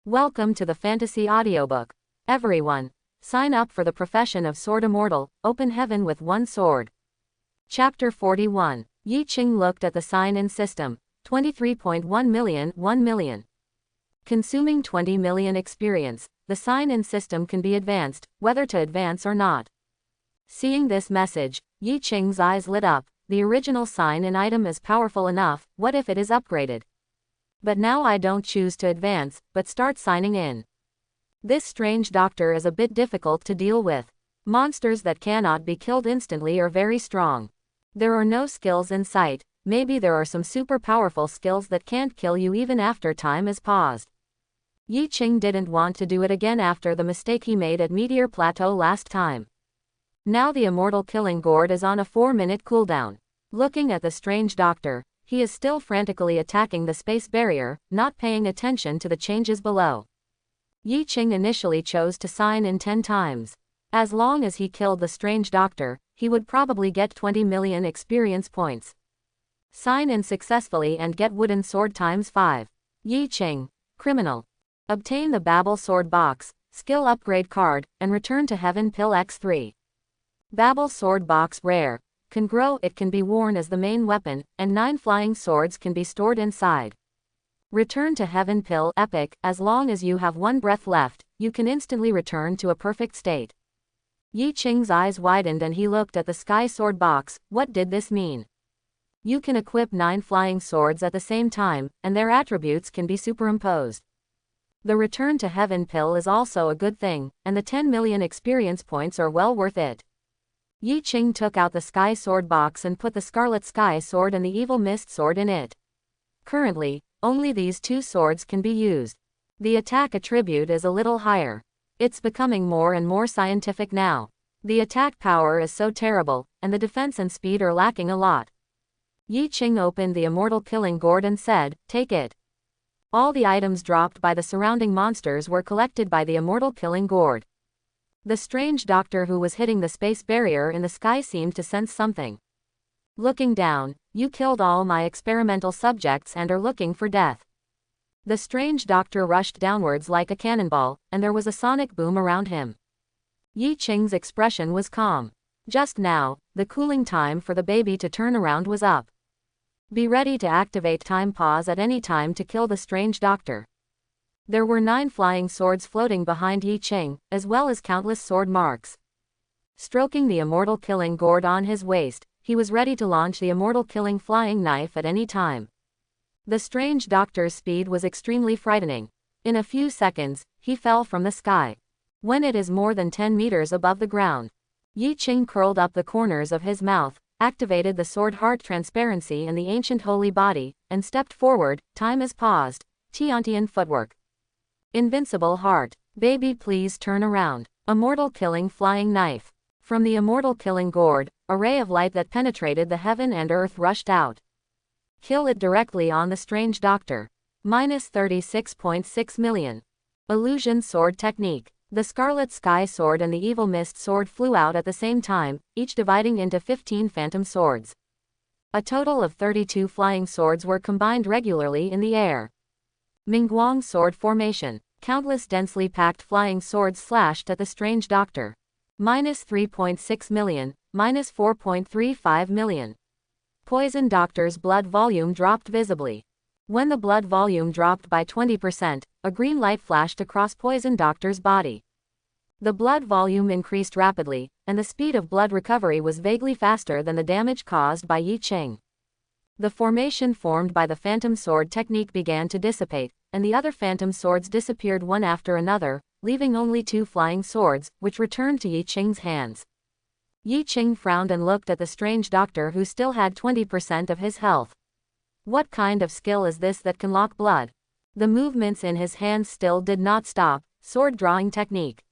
Welcome to the Fantasy Audiobook. Everyone, sign up for the profession of Sword Immortal, open heaven with one sword. Chapter 41. Yi Qing looked at the sign-in system. 23.1 million, 1 million. Consuming 20 million experience, the sign-in system can be advanced, whether to advance or not. Seeing this message, Yi Qing's eyes lit up. The original sign-in item is powerful enough, what if it is upgraded? But now I don't choose to advance, but start signing in. This strange doctor is a bit difficult to deal with. Monsters that cannot be killed instantly are very strong. There are no skills in sight. Maybe there are some super powerful skills that can't kill you even after time is paused. Yi Qing didn't want to do it again after the mistake he made at Meteor Plateau last time. Now the Immortal Killing Gourd is on a 4-minute cooldown. Looking at the strange doctor, he is still frantically attacking the space barrier, not paying attention to the changes below. Yi Qing initially chose to sign in 10 times. As long as he killed the strange doctor, he would probably get 20 million experience points. Sign in successfully and get wooden sword times 5. Yi Qing. Criminal. Obtain the Babel Sword Box, skill upgrade card, and return to Heaven Pill X3. Babel Sword Box rare. Can grow, it can be worn as the main weapon, and 9 flying swords can be stored inside. Return to Heaven Pill epic, as long as you have 1 breath left, you can instantly return to a perfect state. Yi Qing's eyes widened and he looked at the Sky Sword Box. What did this mean? You can equip 9 flying swords at the same time, and their attributes can be superimposed. The Return to Heaven Pill is also a good thing, and the 10 million experience points are well worth it. Yi Qing took out the Sky Sword Box and put the Scarlet Sky Sword and the Evil Mist Sword in it. Currently, only these 2 swords can be used. The attack attribute is a little higher. It's becoming more and more scientific now. The attack power is so terrible, and the defense and speed are lacking a lot. Yi Qing opened the Immortal Killing Gourd and said, "Take it." All the items dropped by the surrounding monsters were collected by the Immortal Killing Gourd. The strange doctor who was hitting the space barrier in the sky seemed to sense something. Looking down, "You killed all my experimental subjects and are looking for death." The strange doctor rushed downwards like a cannonball, and there was a sonic boom around him. Yi Qing's expression was calm. Just now, the cooling time for the baby to turn around was up. Be ready to activate time pause at any time to kill the strange doctor. There were 9 flying swords floating behind Yi Qing, as well as countless sword marks. Stroking the Immortal Killing Gourd on his waist, he was ready to launch the Immortal Killing Flying Knife at any time. The strange doctor's speed was extremely frightening. In a few seconds, he fell from the sky. When it is more than 10 meters above the ground, Yi Qing curled up the corners of his mouth, activated the sword heart transparency in the ancient holy body, and stepped forward. Time is paused. Tiantian footwork. Invincible heart. Baby, please turn around. Immortal Killing Flying Knife. From the Immortal Killing Gourd, a ray of light that penetrated the heaven and earth rushed out. Kill it directly on the strange doctor. Minus 36.6 million. Illusion Sword Technique. The Scarlet Sky Sword and the Evil Mist Sword flew out at the same time, each dividing into 15 phantom swords. A total of 32 flying swords were combined regularly in the air. Mingguang Sword Formation. Countless densely packed flying swords slashed at the strange doctor. Minus 3.6 million, minus 4.35 million. Poison Doctor's blood volume dropped visibly. When the blood volume dropped by 20%, a green light flashed across Poison Doctor's body. The blood volume increased rapidly, and the speed of blood recovery was vaguely faster than the damage caused by Yi Qing. The formation formed by the Phantom Sword technique began to dissipate, and the other Phantom Swords disappeared one after another, leaving only 2 flying swords, which returned to Yi Qing's hands. Yi Qing frowned and looked at the strange doctor who still had 20% of his health. What kind of skill is this that can lock blood? The movements in his hands still did not stop. Sword drawing technique.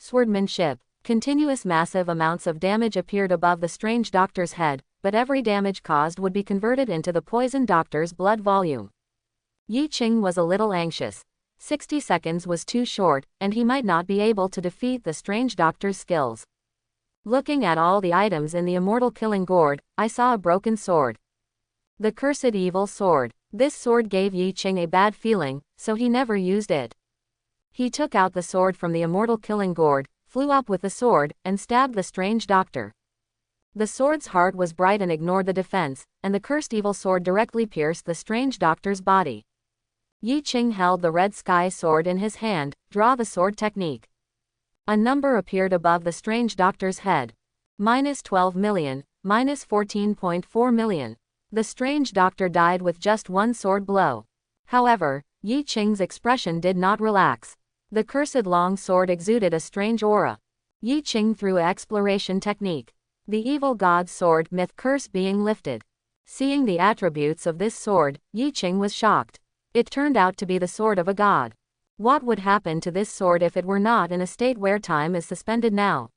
Swordmanship. Continuous massive amounts of damage appeared above the strange doctor's head, but every damage caused would be converted into the Poison Doctor's blood volume. Yi Qing was a little anxious. 60 seconds was too short, and he might not be able to defeat the strange doctor's skills. Looking at all the items in the Immortal Killing Gourd, I saw a broken sword. The Cursed Evil Sword. This sword gave Yi Qing a bad feeling, so he never used it. He took out the sword from the immortal killing gourd, flew up with the sword, and stabbed the strange doctor. The sword's heart was bright and ignored the defense, and the cursed evil sword directly pierced the strange doctor's body. Yi Qing held the red sky sword in his hand. Draw the sword technique. A number appeared above the strange doctor's head. -12 million, -14.4 million. The strange doctor died with just one sword blow. However, Yi Qing's expression did not relax. The cursed long sword exuded a strange aura. Yi Qing threw an exploration technique. The evil god's sword myth curse being lifted. Seeing the attributes of this sword, Yi Qing was shocked. It turned out to be the sword of a god. What would happen to this sword if it were not in a state where time is suspended now?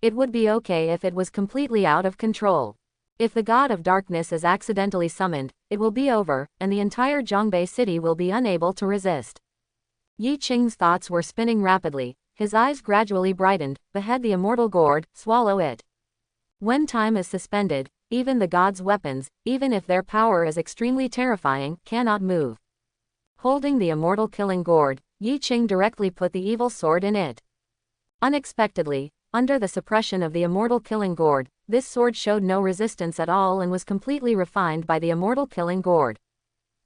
It would be okay if it was completely out of control. If the god of darkness is accidentally summoned, it will be over, and the entire Zhongbei city will be unable to resist. Yi Qing's thoughts were spinning rapidly. His eyes gradually brightened. Behead the immortal gourd, swallow it. When time is suspended, even the god's weapons, even if their power is extremely terrifying, cannot move. Holding the immortal killing gourd, Yi Qing directly put the evil sword in it. Unexpectedly, under the suppression of the immortal killing gourd, this sword showed no resistance at all and was completely refined by the immortal killing gourd.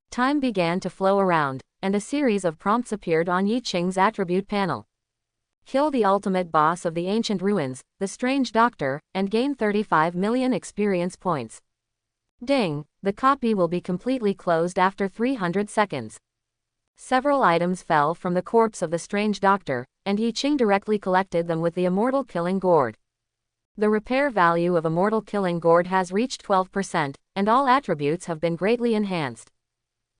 Time began to flow around, and a series of prompts appeared on Yi Qing's attribute panel. Kill the ultimate boss of the ancient ruins, the strange doctor, and gain 35 million experience points. Ding! The copy will be completely closed after 300 seconds. Several items fell from the corpse of the strange doctor, and Yi Qing directly collected them with the immortal killing gourd. The repair value of immortal killing gourd has reached 12%, and all attributes have been greatly enhanced.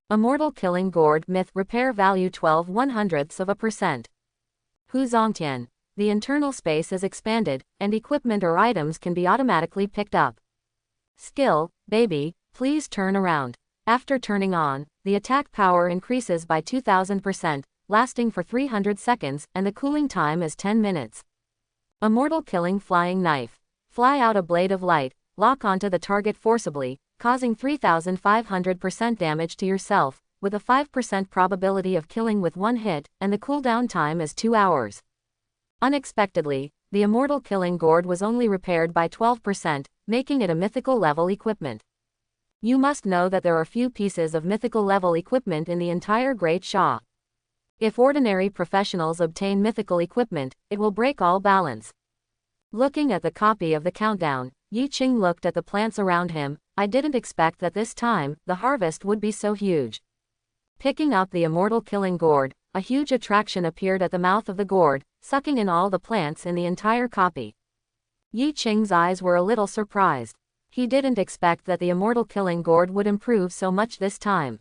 Immortal killing gourd myth repair value 12/100%. Hu Zongtian. The internal space is expanded, and equipment or items can be automatically picked up. Skill, baby, please turn around. After turning on, the attack power increases by 2000%, lasting for 300 seconds, and the cooling time is 10 minutes. Immortal killing flying knife. Fly out a blade of light, lock onto the target forcibly, causing 3500% damage to yourself, with a 5% probability of killing with one hit, and the cooldown time is 2 hours. Unexpectedly, the immortal killing gourd was only repaired by 12%, making it a mythical level equipment. You must know that there are few pieces of mythical level equipment in the entire Great Sha. If ordinary professionals obtain mythical equipment, it will break all balance. Looking at the copy of the countdown, Yi Qing looked at the plants around him. I didn't expect that this time, the harvest would be so huge. Picking up the immortal killing gourd, a huge attraction appeared at the mouth of the gourd, sucking in all the plants in the entire copy. Yi Qing's eyes were a little surprised. He didn't expect that the immortal killing gourd would improve so much this time.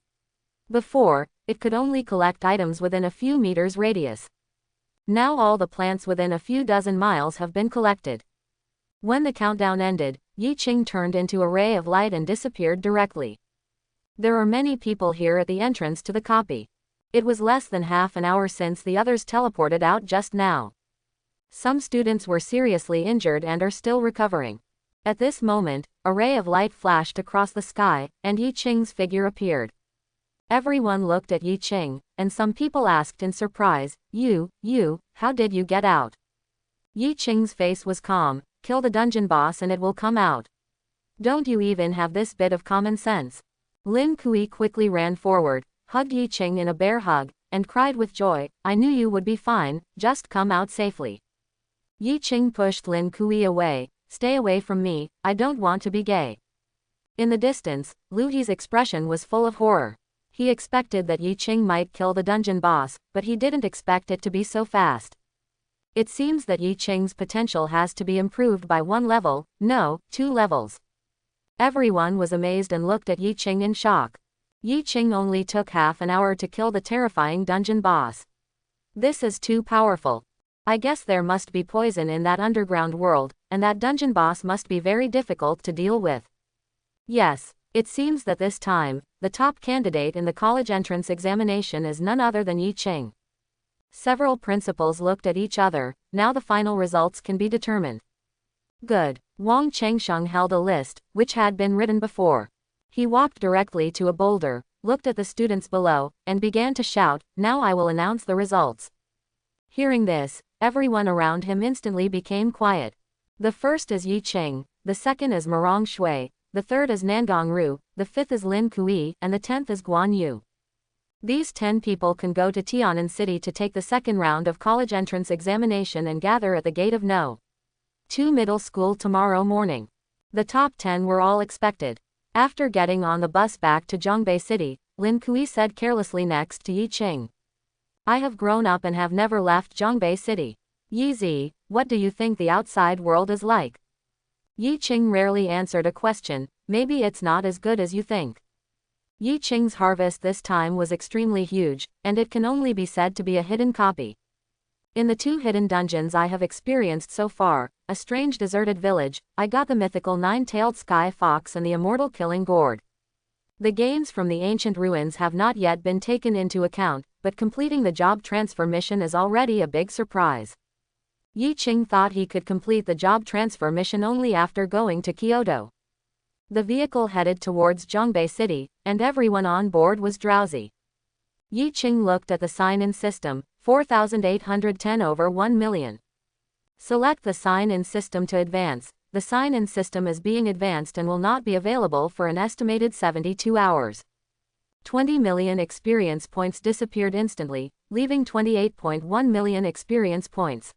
Before, it could only collect items within a few meters radius. Now all the plants within a few dozen miles have been collected. When the countdown ended, Yi Qing turned into a ray of light and disappeared directly. There are many people here at the entrance to the copy. It was less than half an hour since the others teleported out just now. Some students were seriously injured and are still recovering. At this moment, a ray of light flashed across the sky, and Yi Qing's figure appeared. Everyone looked at Yi Qing, and some people asked in surprise, You, how did you get out? Yi Qing's face was calm. Kill the dungeon boss and it will come out. Don't you even have this bit of common sense? Lin Kui quickly ran forward, hugged Yi Qing in a bear hug, and cried with joy, I knew you would be fine, just come out safely. Yi Qing pushed Lin Kui away. Stay away from me, I don't want to be gay. In the distance, Lu He's expression was full of horror. He expected that Yi Qing might kill the dungeon boss, but he didn't expect it to be so fast. It seems that Yi Qing's potential has to be improved by 1 level, no, 2 levels. Everyone was amazed and looked at Yi Qing in shock. Yi Qing only took half an hour to kill the terrifying dungeon boss. This is too powerful. I guess there must be poison in that underground world, and that dungeon boss must be very difficult to deal with. Yes, it seems that this time, the top candidate in the college entrance examination is none other than Yi Qing. Several principals looked at each other. Now the final results can be determined. Good. Wang Chengsheng held a list, which had been written before. He walked directly to a boulder, looked at the students below, and began to shout, Now I will announce the results. Hearing this, everyone around him instantly became quiet. The first is Yi Qing, the second is Marong Shui, the third is Nangong Ru, the fifth is Lin Kui, and the 10th is Guan Yu. These 10 people can go to Tian'an City to take the second round of college entrance examination and gather at the gate of No. 2 middle school tomorrow morning. The top 10 were all expected. After getting on the bus back to Zhongbei City, Lin Kui said carelessly next to Yi Qing. I have grown up and have never left Zhongbei City. Yi Zi, what do you think the outside world is like? Yi Qing rarely answered a question, maybe it's not as good as you think. Yi Qing's harvest this time was extremely huge, and it can only be said to be a hidden copy. In the 2 hidden dungeons I have experienced so far, a strange deserted village, I got the mythical 9-tailed sky fox and the immortal killing gourd. The gains from the ancient ruins have not yet been taken into account, but completing the job transfer mission is already a big surprise. Yi Qing thought he could complete the job transfer mission only after going to Kyoto. The vehicle headed towards Zhongbei City, and everyone on board was drowsy. Yi Qing looked at the sign-in system, 4,810 over 1 million. Select the sign-in system to advance. The sign-in system is being advanced and will not be available for an estimated 72 hours. 20 million experience points disappeared instantly, leaving 28.1 million experience points.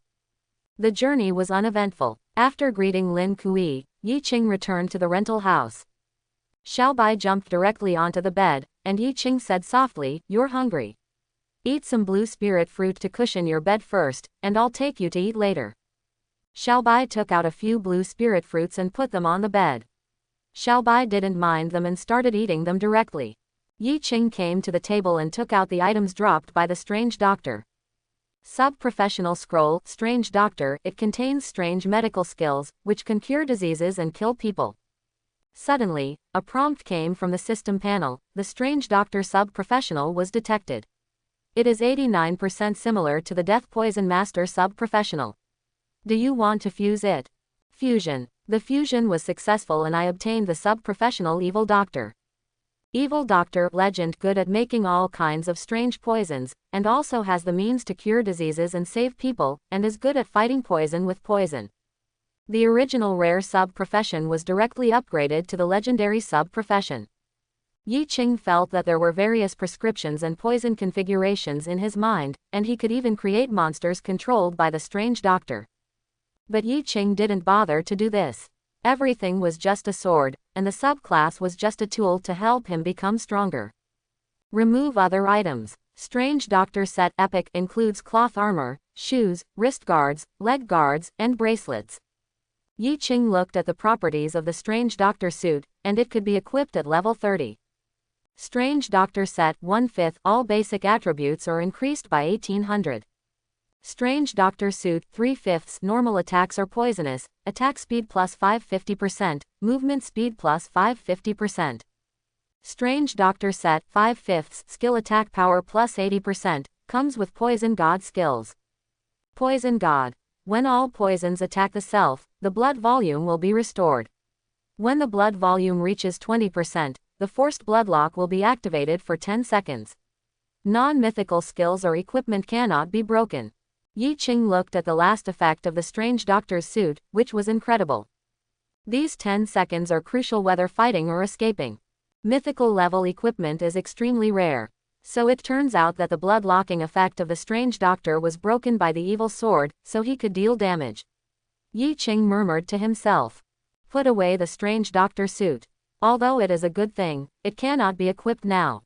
The journey was uneventful. After greeting Lin Kui, Yi Qing returned to the rental house. Xiaobai jumped directly onto the bed, and Yi Qing said softly, "You're hungry. Eat some blue spirit fruit to cushion your bed first, and I'll take you to eat later." Xiaobai took out a few blue spirit fruits and put them on the bed. Xiaobai didn't mind them and started eating them directly. Yi Qing came to the table and took out the items dropped by the strange doctor. Sub-professional scroll, strange doctor, it contains strange medical skills, which can cure diseases and kill people. Suddenly, a prompt came from the system panel, the strange doctor sub-professional was detected. It is 89% similar to the death poison master sub-professional. Do you want to fuse it? Fusion. The fusion was successful and I obtained the sub-professional evil doctor. Evil doctor, legend, good at making all kinds of strange poisons, and also has the means to cure diseases and save people, and is good at fighting poison with poison. The original rare sub-profession was directly upgraded to the legendary sub-profession. Yi Qing felt that there were various prescriptions and poison configurations in his mind, and he could even create monsters controlled by the strange doctor. But Yi Qing didn't bother to do this. Everything was just a sword, and the subclass was just a tool to help him become stronger. Remove other items. Strange Doctor Set Epic includes cloth armor, shoes, wrist guards, leg guards, and bracelets. Yi Qing looked at the properties of the Strange Doctor suit, and it could be equipped at level 30. Strange Doctor Set 1/5, all basic attributes are increased by 1800. Strange Doctor Suit 3/5, normal attacks are poisonous, attack speed plus 550%, movement speed plus 550%. Strange Doctor Set 5/5, skill attack power plus 80%, comes with Poison God skills. Poison God. When all poisons attack the self, the blood volume will be restored. When the blood volume reaches 20%, the forced bloodlock will be activated for 10 seconds. Non-mythical skills or equipment cannot be broken. Yi Qing looked at the last effect of the Strange Doctor's suit, which was incredible. These 10 seconds are crucial whether fighting or escaping. Mythical level equipment is extremely rare. So it turns out that the blood-locking effect of the Strange Doctor was broken by the evil sword, so he could deal damage. Yi Qing murmured to himself. Put away the Strange Doctor suit. Although it is a good thing, it cannot be equipped now.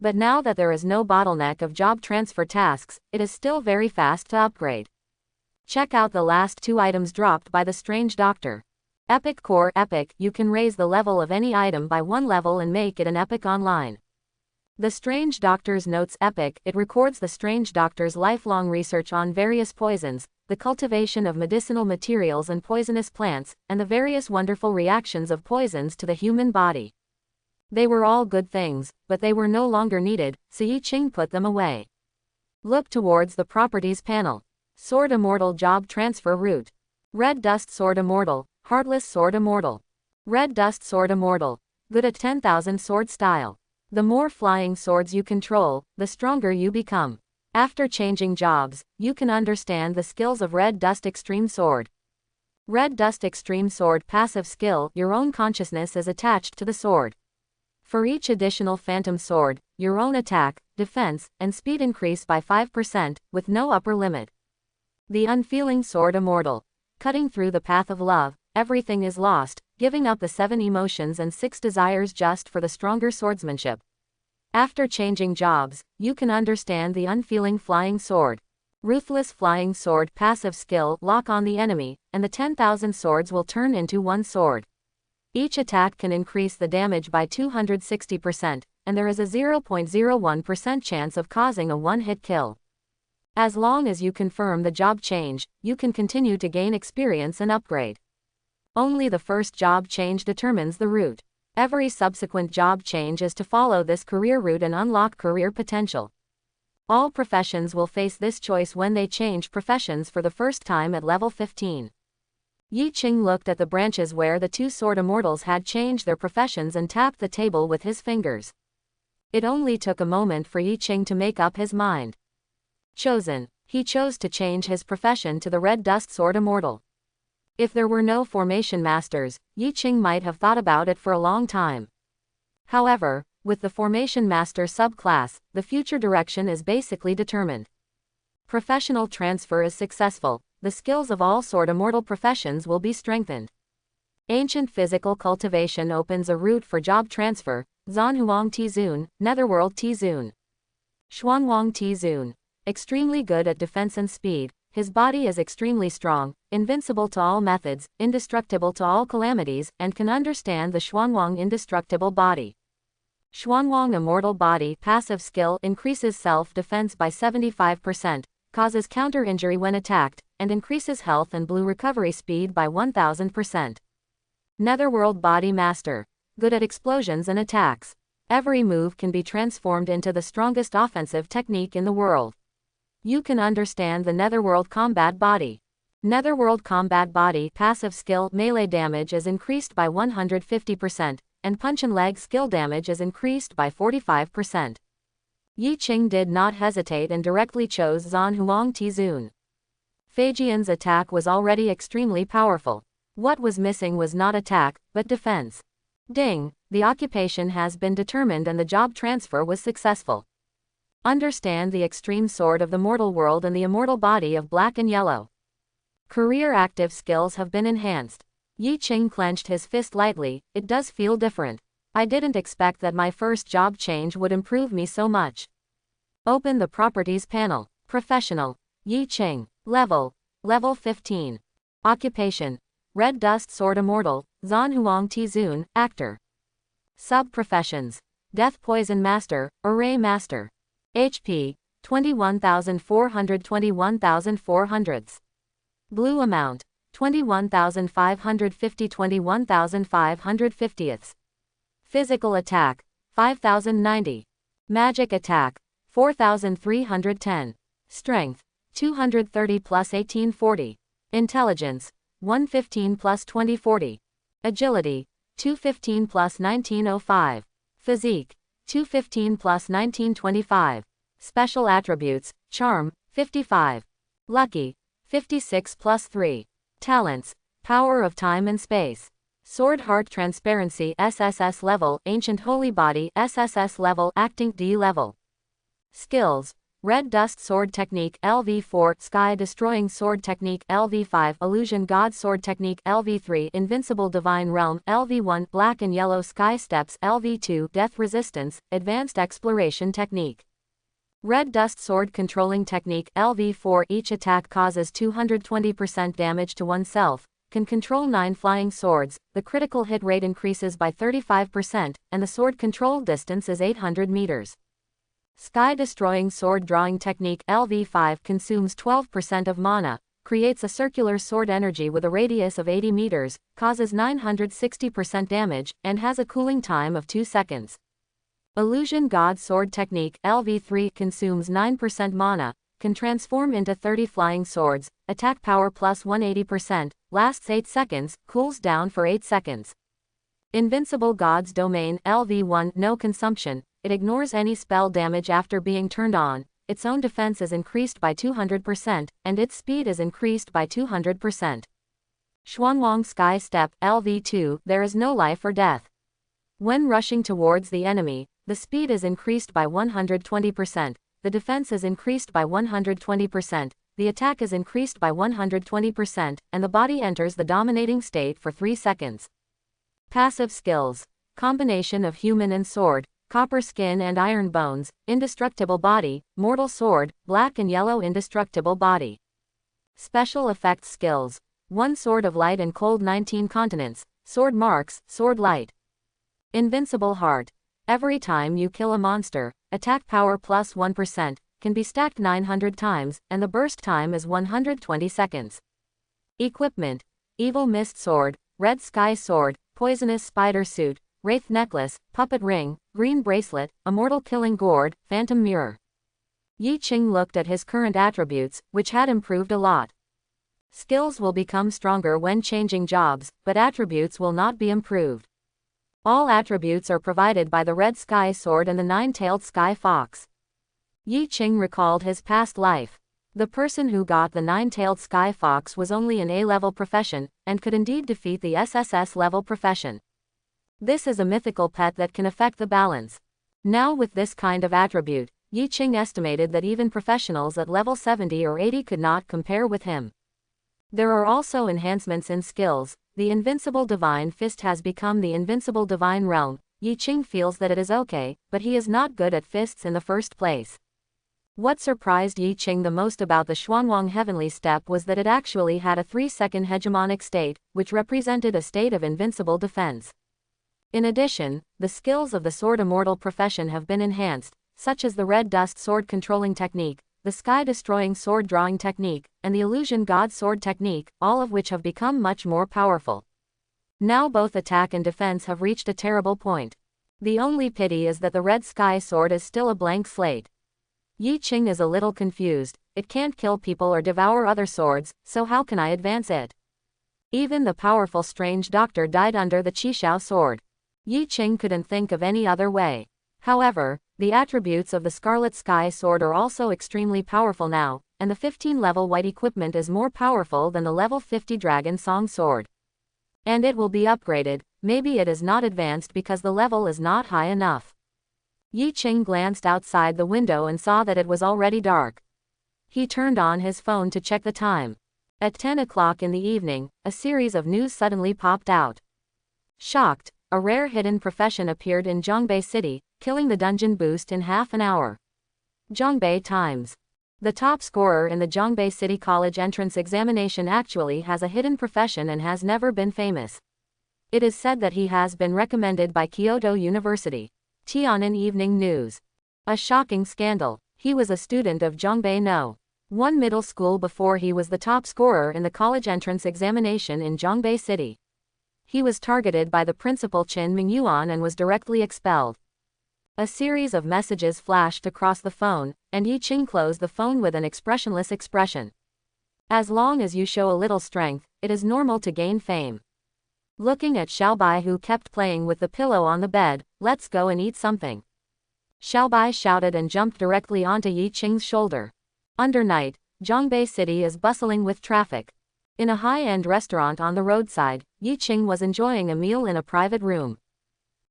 But now that there is no bottleneck of job transfer tasks, it is still very fast to upgrade. Check out the last 2 items dropped by the Strange Doctor. Epic Core Epic, you can raise the level of any item by 1 level and make it an epic online. The Strange Doctor's Notes Epic, it records the Strange Doctor's lifelong research on various poisons, the cultivation of medicinal materials and poisonous plants, and the various wonderful reactions of poisons to the human body. They were all good things, but they were no longer needed, so Yi Qing put them away. Look towards the Properties panel. Sword Immortal Job Transfer Route. Red Dust Sword Immortal, Heartless Sword Immortal. Red Dust Sword Immortal. Good at 10,000 sword style. The more flying swords you control, the stronger you become. After changing jobs, you can understand the skills of Red Dust Extreme Sword. Red Dust Extreme Sword passive skill, your own consciousness is attached to the sword. For each additional phantom sword, your own attack, defense, and speed increase by 5%, with no upper limit. The Unfeeling Sword Immortal. Cutting through the path of love, everything is lost, giving up the 7 emotions and 6 desires just for the stronger swordsmanship. After changing jobs, you can understand the Unfeeling Flying Sword. Ruthless Flying Sword passive skill, lock on the enemy, and the 10,000 swords will turn into one sword. Each attack can increase the damage by 260%, and there is a 0.01% chance of causing a one-hit kill. As long as you confirm the job change, you can continue to gain experience and upgrade. Only the first job change determines the route. Every subsequent job change is to follow this career route and unlock career potential. All professions will face this choice when they change professions for the first time at level 15. Yi Qing looked at the branches where the 2 sword immortals had changed their professions and tapped the table with his fingers. It only took a moment for Yi Qing to make up his mind. Chosen. He chose to change his profession to the Red Dust Sword Immortal. If there were no formation masters, Yi Qing might have thought about it for a long time. However, with the formation master subclass, the future direction is basically determined. Professional transfer is successful, the skills of all sword immortal professions will be strengthened. Ancient physical cultivation opens a route for job transfer, Zanhuang Tizun, Netherworld Tizun. Xuanwang Tizun. Extremely good at defense and speed, his body is extremely strong, invincible to all methods, indestructible to all calamities, and can understand the Xuanwang indestructible body. Xuanwang Immortal Body passive skill increases self-defense by 75%, causes counter-injury when attacked, and increases health and blue recovery speed by 1000%. Netherworld Body Master. Good at explosions and attacks. Every move can be transformed into the strongest offensive technique in the world. You can understand the Netherworld Combat Body. Netherworld Combat Body passive skill melee damage is increased by 150%, and punch and leg skill damage is increased by 45%. Yi Qing did not hesitate and directly chose Zanhuang Tizun. Feijian's attack was already extremely powerful. What was missing was not attack, but defense. Ding, the occupation has been determined and the job transfer was successful. Understand the extreme sword of the mortal world and the immortal body of black and yellow. Career active skills have been enhanced. Yi Qing clenched his fist lightly, it does feel different. I didn't expect that my first job change would improve me so much. Open the properties panel. Professional. Yi Qing. Level 15. Occupation. Red Dust Sword Immortal, Zanhuang Tizun, Actor. Sub-professions. Death Poison Master, Array Master. HP, 21,400. Blue amount, 21,550 21,550. Physical attack, 5,090. Magic attack, 4,310. Strength, 230 plus 1840. Intelligence, 115 plus 2040. Agility, 215 plus 1905. Physique, 215 plus 1925. Special attributes, Charm, 55. Lucky, 56 plus 3. Talents, Power of Time and Space. Sword Heart Transparency SSS level, Ancient Holy Body SSS level, Acting D level. Skills, Red Dust Sword Technique LV4, Sky Destroying Sword Technique LV5, Illusion God Sword Technique LV3, Invincible Divine Realm LV1, Black and Yellow Sky Steps LV2, Death Resistance, Advanced Exploration Technique. Red Dust Sword Controlling Technique LV4, each attack causes 220% damage to oneself, can control 9 flying swords, the critical hit rate increases by 35%, and the sword control distance is 800 meters. Sky Destroying Sword Drawing Technique LV5 consumes 12% of mana, creates a circular sword energy with a radius of 80 meters, causes 960% damage, and has a cooling time of 2 seconds. Illusion God Sword Technique LV3 consumes 9% mana, can transform into 30 flying swords, attack power plus 180%, lasts 8 seconds, cools down for 8 seconds. Invincible God's Domain LV1, no consumption. It ignores any spell damage after being turned on, its own defense is increased by 200%, and its speed is increased by 200%. Xuanwang Sky Step LV2, there is no life or death. When rushing towards the enemy, the speed is increased by 120%, the defense is increased by 120%, the attack is increased by 120%, and the body enters the dominating state for 3 seconds. Passive skills. Combination of human and sword, copper skin and iron bones, indestructible body, mortal sword, black and yellow indestructible body. Special effects skills. 1 sword of light and cold 19 continents, sword marks, sword light. Invincible heart. Every time you kill a monster, attack power plus 1%, can be stacked 900 times, and the burst time is 120 seconds. Equipment. Evil Mist Sword, Red Sky Sword, Poisonous Spider Suit, Wraith Necklace, Puppet Ring, Green Bracelet, Immortal Killing Gourd, Phantom Mirror. Yi Qing looked at his current attributes, which had improved a lot. Skills will become stronger when changing jobs, but attributes will not be improved. All attributes are provided by the Red Sky Sword and the Nine-Tailed Sky Fox. Yi Qing recalled his past life. The person who got the Nine-Tailed Sky Fox was only an A-level profession, and could indeed defeat the SSS-level profession. This is a mythical pet that can affect the balance. Now with this kind of attribute, Yi Qing estimated that even professionals at level 70 or 80 could not compare with him. There are also enhancements in skills. The Invincible Divine Fist has become the Invincible Divine Realm. Yi Qing feels that it is okay, but he is not good at fists in the first place. What surprised Yi Qing the most about the Xuanwang Heavenly Step was that it actually had a 3-second hegemonic state, which represented a state of invincible defense. In addition, the skills of the Sword Immortal profession have been enhanced, such as the Red Dust Sword Controlling Technique, the Sky-Destroying Sword Drawing Technique, and the Illusion God Sword Technique, all of which have become much more powerful. Now both attack and defense have reached a terrible point. The only pity is that the Red Sky Sword is still a blank slate. Yi Qing is a little confused. It can't kill people or devour other swords, so how can I advance it? Even the powerful Strange Doctor died under the Qishao sword. Yi Qing couldn't think of any other way. However, the attributes of the Scarlet Sky Sword are also extremely powerful now, and the 15-level white equipment is more powerful than the level 50 Dragon Song Sword. And it will be upgraded. Maybe it is not advanced because the level is not high enough. Yi Qing glanced outside the window and saw that it was already dark. He turned on his phone to check the time. At 10 o'clock in the evening, a series of news suddenly popped out. Shocked, a rare hidden profession appeared in Zhongbei City, killing the dungeon boost in half an hour. Zhongbei Times. The top scorer in the Zhongbei City College entrance examination actually has a hidden profession and has never been famous. It is said that he has been recommended by Kyoto University. Tian'an Evening News. A shocking scandal. He was a student of Zhongbei No. 1 middle school before he was the top scorer in the college entrance examination in Zhongbei City. He was targeted by the principal Qin Mingyuan and was directly expelled. A series of messages flashed across the phone, and Yi Qing closed the phone with an expressionless expression. As long as you show a little strength, it is normal to gain fame. Looking at Xiaobai, who kept playing with the pillow on the bed, let's go and eat something. Xiaobai shouted and jumped directly onto Yi Qing's shoulder. Under night, Zhongbei City is bustling with traffic. In a high-end restaurant on the roadside, Yi Qing was enjoying a meal in a private room.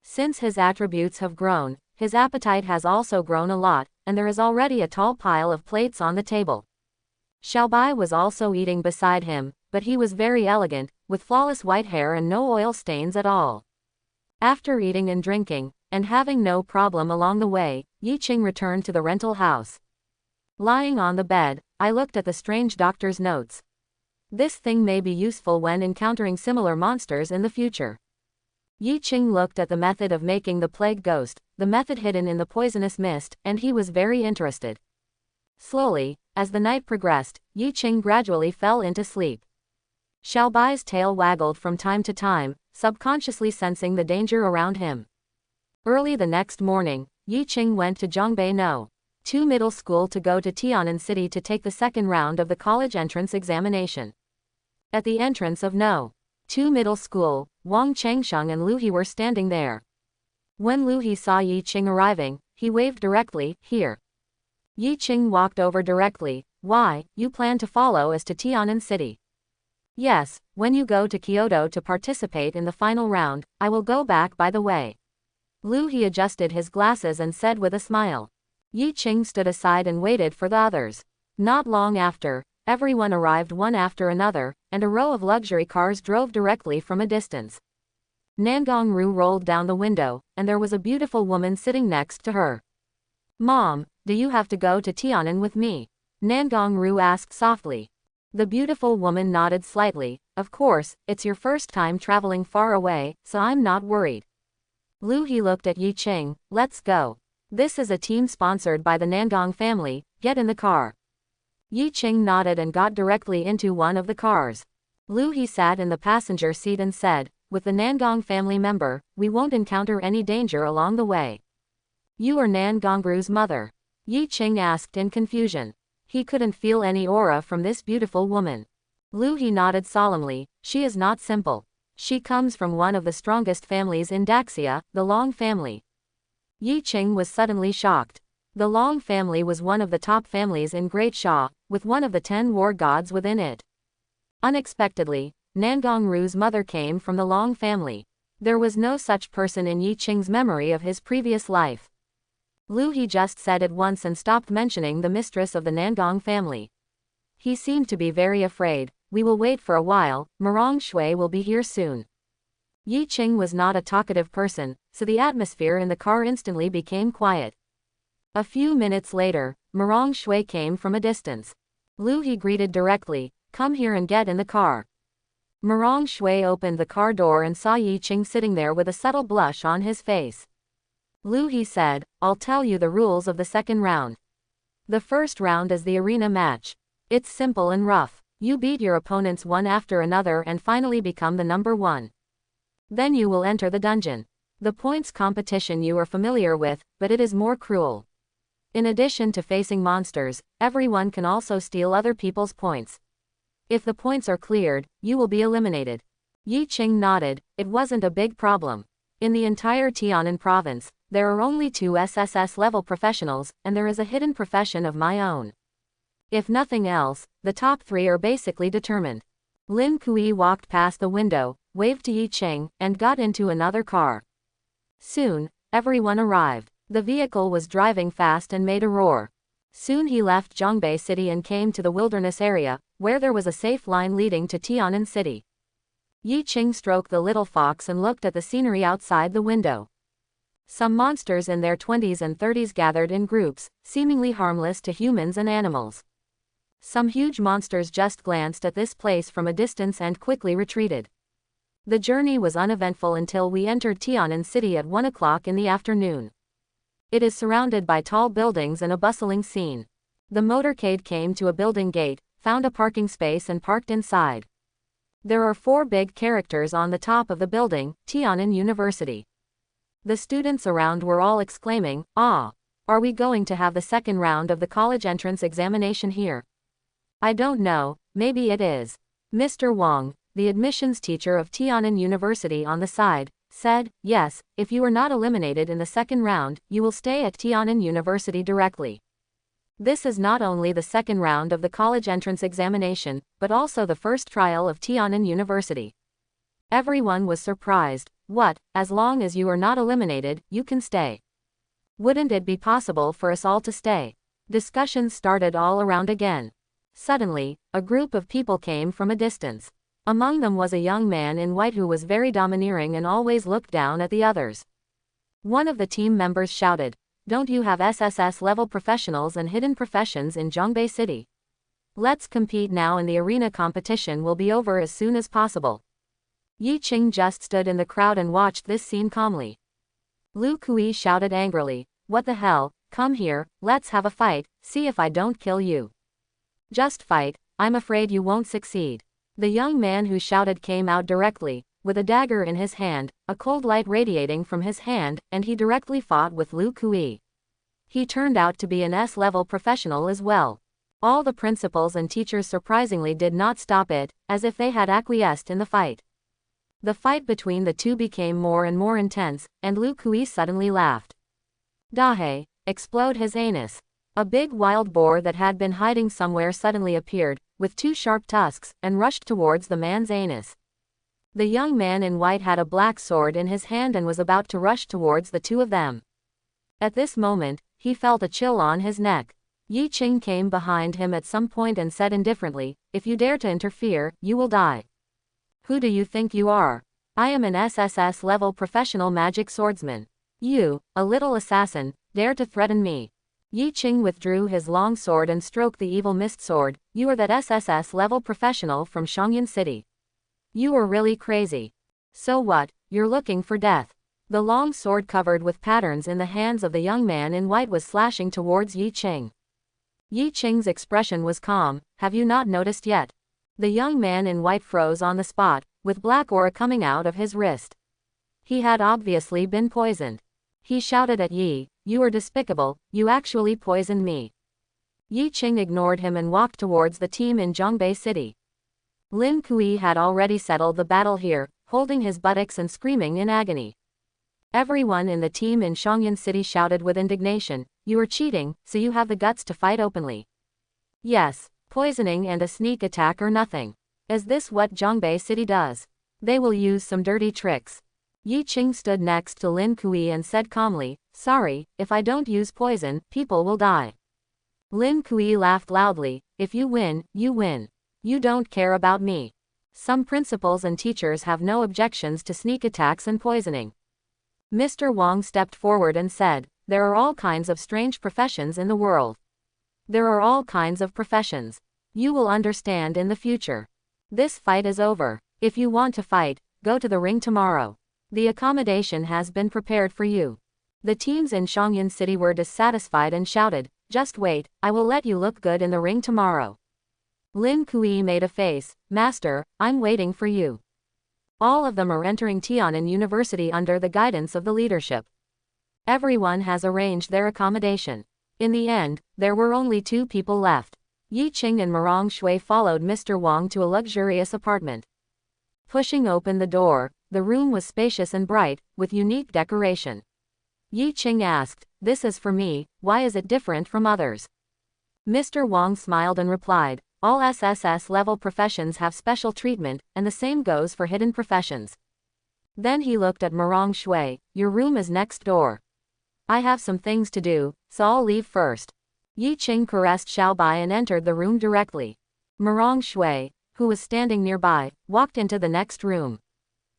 Since his attributes have grown, his appetite has also grown a lot, and there is already a tall pile of plates on the table. Xiaobai was also eating beside him, but he was very elegant, with flawless white hair and no oil stains at all. After eating and drinking, and having no problem along the way, Yi Qing returned to the rental house. Lying on the bed, I looked at the Strange Doctor's notes. This thing may be useful when encountering similar monsters in the future. Yi Qing looked at the method of making the plague ghost, the method hidden in the poisonous mist, and he was very interested. Slowly, as the night progressed, Yi Qing gradually fell into sleep. Xiaobai's tail waggled from time to time, subconsciously sensing the danger around him. Early the next morning, Yi Qing went to Zhongbei No. 2 middle school to go to Tian'an City to take the second round of the college entrance examination. At the entrance of No. 2 middle school, Wang Changsheng and Lu He were standing there. When Lu He saw Yi Qing arriving, he waved directly, "Here." Yi Qing walked over directly. Why, you plan to follow us to Tianan City? Yes, when you go to Kyoto to participate in the final round, I will go back by the way. Lu He adjusted his glasses and said with a smile. Yi Qing stood aside and waited for the others. Not long after, everyone arrived one after another, and a row of luxury cars drove directly from a distance. Nangong Ru rolled down the window, and there was a beautiful woman sitting next to her. Mom, do you have to go to Tianan with me? Nangong Ru asked softly. The beautiful woman nodded slightly. Of course, it's your first time traveling far away, so I'm not worried. Lu He looked at Yi Qing. Let's go. This is a team sponsored by the Nangong family, get in the car. Yi Qing nodded and got directly into one of the cars. Lu He sat in the passenger seat and said, with the Nangong family member, we won't encounter any danger along the way. You are Nangong Ru's mother? Yi Qing asked in confusion. He couldn't feel any aura from this beautiful woman. Lu He nodded solemnly. She is not simple. She comes from one of the strongest families in Daxia, the Long family. Yi Qing was suddenly shocked. The Long family was one of the top families in Great Sha, with one of the 10 war gods within it. Unexpectedly, Nangong Ru's mother came from the Long family. There was no such person in Yi Qing's memory of his previous life. Lu He just said it once and stopped mentioning the mistress of the Nangong family. He seemed to be very afraid. We will wait for a while, Marong Shui will be here soon. Yi Qing was not a talkative person, so the atmosphere in the car instantly became quiet. A few minutes later, Marong Shui came from a distance. Lu He greeted directly, come here and get in the car. Marong Shui opened the car door and saw Yi Qing sitting there with a subtle blush on his face. Lu He said, I'll tell you the rules of the second round. The first round is the arena match. It's simple and rough. You beat your opponents one after another and finally become the number one. Then you will enter the dungeon. The points competition you are familiar with, but it is more cruel. In addition to facing monsters, everyone can also steal other people's points. If the points are cleared, you will be eliminated. Yi Qing nodded. It wasn't a big problem. In the entire Tianan province, there are only 2 SSS-level professionals, and there is a hidden profession of my own. If nothing else, the top 3 are basically determined. Lin Kui walked past the window, waved to Yi Qing, and got into another car. Soon, everyone arrived. The vehicle was driving fast and made a roar. Soon he left Zhongbei City and came to the wilderness area, where there was a safe line leading to Tianan City. Yi Qing stroked the little fox and looked at the scenery outside the window. Some monsters in their 20s and 30s gathered in groups, seemingly harmless to humans and animals. Some huge monsters just glanced at this place from a distance and quickly retreated. The journey was uneventful until we entered Tianan City at 1 o'clock in the afternoon. It is surrounded by tall buildings and a bustling scene. The motorcade came to a building gate, found a parking space and parked inside. There are 4 big characters on the top of the building, Tianan University. The students around were all exclaiming, "Ah! Are we going to have the second round of the college entrance examination here?" I don't know, maybe it is. Mr. Wang, the admissions teacher of Tianan University on the side, said, yes, if you are not eliminated in the second round, you will stay at Tianan University directly. This is not only the second round of the college entrance examination, but also the first trial of Tianan University. Everyone was surprised. What, as long as you are not eliminated, you can stay? Wouldn't it be possible for us all to stay? Discussions started all around again. Suddenly, a group of people came from a distance. Among them was a young man in white who was very domineering and always looked down at the others. One of the team members shouted, "Don't you have SSS-level professionals and hidden professions in Zhongbei City? Let's compete now and the arena competition will be over as soon as possible." Yi Qing just stood in the crowd and watched this scene calmly. Lu Kui shouted angrily, "What the hell, come here, let's have a fight, see if I don't kill you." "Just fight, I'm afraid you won't succeed." The young man who shouted came out directly, with a dagger in his hand, a cold light radiating from his hand, and he directly fought with Lu Kui. He turned out to be an S-level professional as well. All the principals and teachers surprisingly did not stop it, as if they had acquiesced in the fight. The fight between the two became more and more intense, and Lu Kui suddenly laughed. "Dahe, explode his anus." A big wild boar that had been hiding somewhere suddenly appeared, with 2 sharp tusks, and rushed towards the man's anus. The young man in white had a black sword in his hand and was about to rush towards the 2 of them. At this moment, he felt a chill on his neck. Yi Qing came behind him at some point and said indifferently, "If you dare to interfere, you will die." "Who do you think you are? I am an SSS level professional magic swordsman. You, a little assassin, dare to threaten me." Yi Qing withdrew his long sword and stroked the evil mist sword. "You are that SSS level professional from Shangyan City. You are really crazy. So what, you're looking for death." The long sword covered with patterns in the hands of the young man in white was slashing towards Yi Qing. Yi Qing's expression was calm. "Have you not noticed yet?" The young man in white froze on the spot, with black aura coming out of his wrist. He had obviously been poisoned. He shouted at Yi, "You are despicable, you actually poisoned me." Yi Qing ignored him and walked towards the team in Zhongbei City. Lin Kui had already settled the battle here, holding his buttocks and screaming in agony. Everyone in the team in Shangyan City shouted with indignation, "You are cheating, so you have the guts to fight openly." "Yes, poisoning and a sneak attack or nothing. Is this what Zhongbei City does? They will use some dirty tricks." Yi Qing stood next to Lin Kui and said calmly, "Sorry, if I don't use poison, people will die." Lin Kui laughed loudly, "If you win, you win. You don't care about me. Some principals and teachers have no objections to sneak attacks and poisoning." Mr. Wang stepped forward and said, "There are all kinds of strange professions in the world. There are all kinds of professions. You will understand in the future. This fight is over. If you want to fight, go to the ring tomorrow. The accommodation has been prepared for you." The teams in Shangyan City were dissatisfied and shouted, "Just wait, I will let you look good in the ring tomorrow." Lin Kui made a face, "Master, I'm waiting for you." All of them are entering Tian'an University under the guidance of the leadership. Everyone has arranged their accommodation. In the end, there were only 2 people left. Yi Qing and Marong Shui followed Mr. Wang to a luxurious apartment. Pushing open the door, the room was spacious and bright, with unique decoration. Yi Qing asked, "This is for me, why is it different from others?" Mr. Wang smiled and replied, "All SSS level professions have special treatment, and the same goes for hidden professions." Then he looked at Marong Shui, "Your room is next door. I have some things to do, so I'll leave first." Yi Qing caressed Xiaobai and entered the room directly. Marong Shui, who was standing nearby, walked into the next room.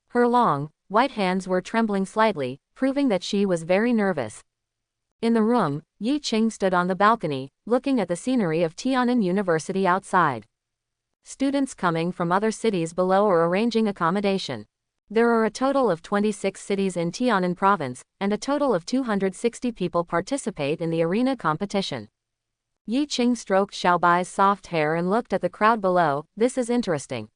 Her long, white hands were trembling slightly, proving that she was very nervous. In the room, Yi Qing stood on the balcony, looking at the scenery of Tian'an University outside. Students coming from other cities below are arranging accommodation. There are a total of 26 cities in Tian'an province, and a total of 260 people participate in the arena competition. Yi Qing stroked Xiaobai's soft hair and looked at the crowd below. "This is interesting."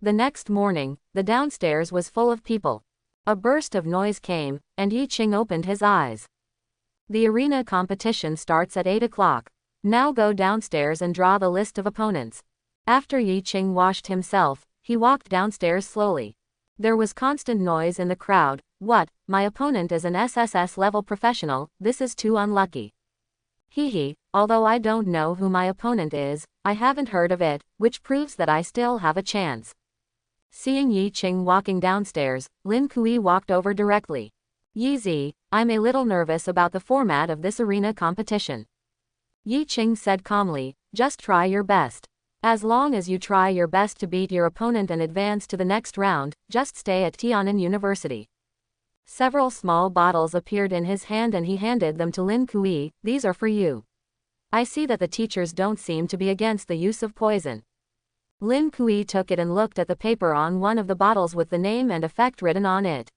The next morning, the downstairs was full of people. A burst of noise came, and Yi Qing opened his eyes. "The arena competition starts at 8 o'clock. Now go downstairs and draw the list of opponents." After Yi Qing washed himself, he walked downstairs slowly. There was constant noise in the crowd. "What, my opponent is an SSS level professional, this is too unlucky. Hee, although I don't know who my opponent is, I haven't heard of it, which proves that I still have a chance." Seeing Yi Qing walking downstairs, Lin Kui walked over directly. "Yi Zi, I'm a little nervous about the format of this arena competition." Yi Qing said calmly, "Just try your best. As long as you try your best to beat your opponent and advance to the next round, just stay at Tian'an University." Several small bottles appeared in his hand and he handed them to Lin Kui. "These are for you. I see that the teachers don't seem to be against the use of poison." Lin Kui took it and looked at the paper on one of the bottles with the name and effect written on it.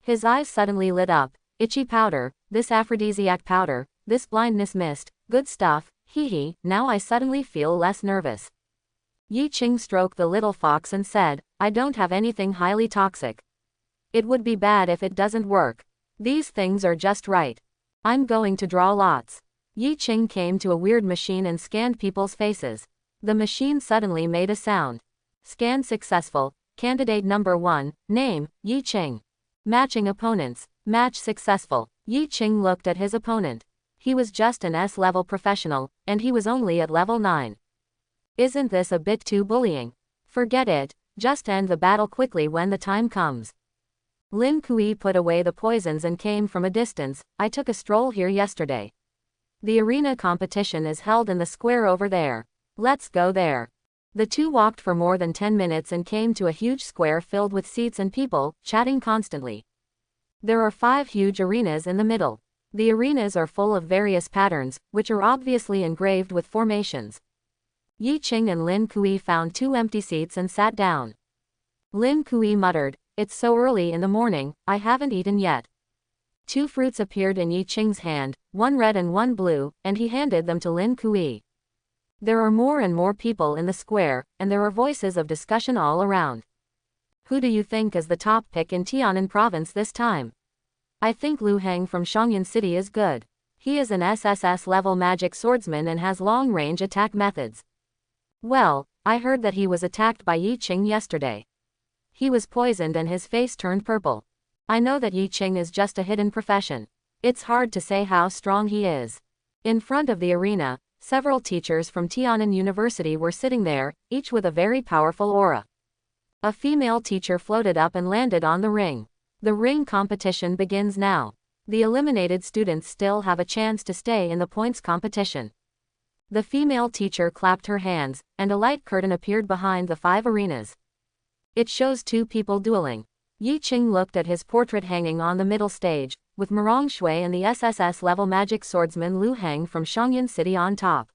His eyes suddenly lit up. "Itchy powder, this aphrodisiac powder, this blindness mist, good stuff, hee, now I suddenly feel less nervous." Yi Qing stroked the little fox and said, "I don't have anything highly toxic. It would be bad if it doesn't work. These things are just right. I'm going to draw lots." Yi Qing came to a weird machine and scanned people's faces. The machine suddenly made a sound. "Scan successful. Candidate number 1, name, Yi Qing. Matching opponents. Match successful." Yi Qing looked at his opponent. He was just an S-level professional, and he was only at level 9. Isn't this a bit too bullying? Forget it, just end the battle quickly when the time comes. Lin Kui put away the poisons and came from a distance. I took a stroll here yesterday. The arena competition is held in the square over there. Let's go there. The two walked for more than 10 minutes and came to a huge square filled with seats and people, chatting constantly. There are 5 huge arenas in the middle. The arenas are full of various patterns, which are obviously engraved with formations. Yi Qing and Lin Kui found 2 empty seats and sat down. Lin Kui muttered, "It's so early in the morning, I haven't eaten yet." 2 fruits appeared in Yi Qing's hand, one red and one blue, and he handed them to Lin Kui. There are more and more people in the square, and there are voices of discussion all around. Who do you think is the top pick in Tianan province this time? I think Lu Heng from Shangyan City is good. He is an SSS level magic swordsman and has long-range attack methods. Well, I heard that he was attacked by Yi Qing yesterday. He was poisoned and his face turned purple. I know that Yi Qing is just a hidden profession. It's hard to say how strong he is. In front of the arena, several teachers from Tianan University were sitting there, each with a very powerful aura. A female teacher floated up and landed on the ring. The ring competition begins now. The eliminated students still have a chance to stay in the points competition. The female teacher clapped her hands, and a light curtain appeared behind the 5 arenas. It shows 2 people dueling. Yi Qing looked at his portrait hanging on the middle stage, with Murong Shui and the SSS level magic swordsman Lu Heng from Shangyan City on top.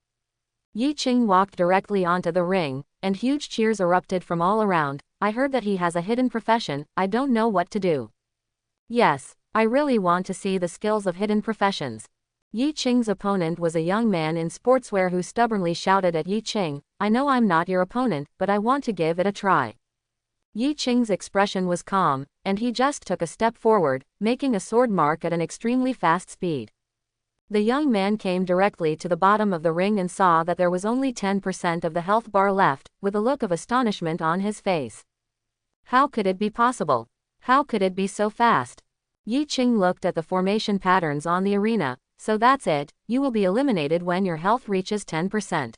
Yi Qing walked directly onto the ring, and huge cheers erupted from all around. I heard that he has a hidden profession, I don't know what to do. Yes, I really want to see the skills of hidden professions. Yi Qing's opponent was a young man in sportswear who stubbornly shouted at Yi Qing, "I know I'm not your opponent, but I want to give it a try." Yi Qing's expression was calm, and he just took a step forward, making a sword mark at an extremely fast speed. The young man came directly to the bottom of the ring and saw that there was only 10% of the health bar left, with a look of astonishment on his face. How could it be possible? How could it be so fast? Yi Qing looked at the formation patterns on the arena. So that's it, you will be eliminated when your health reaches 10%.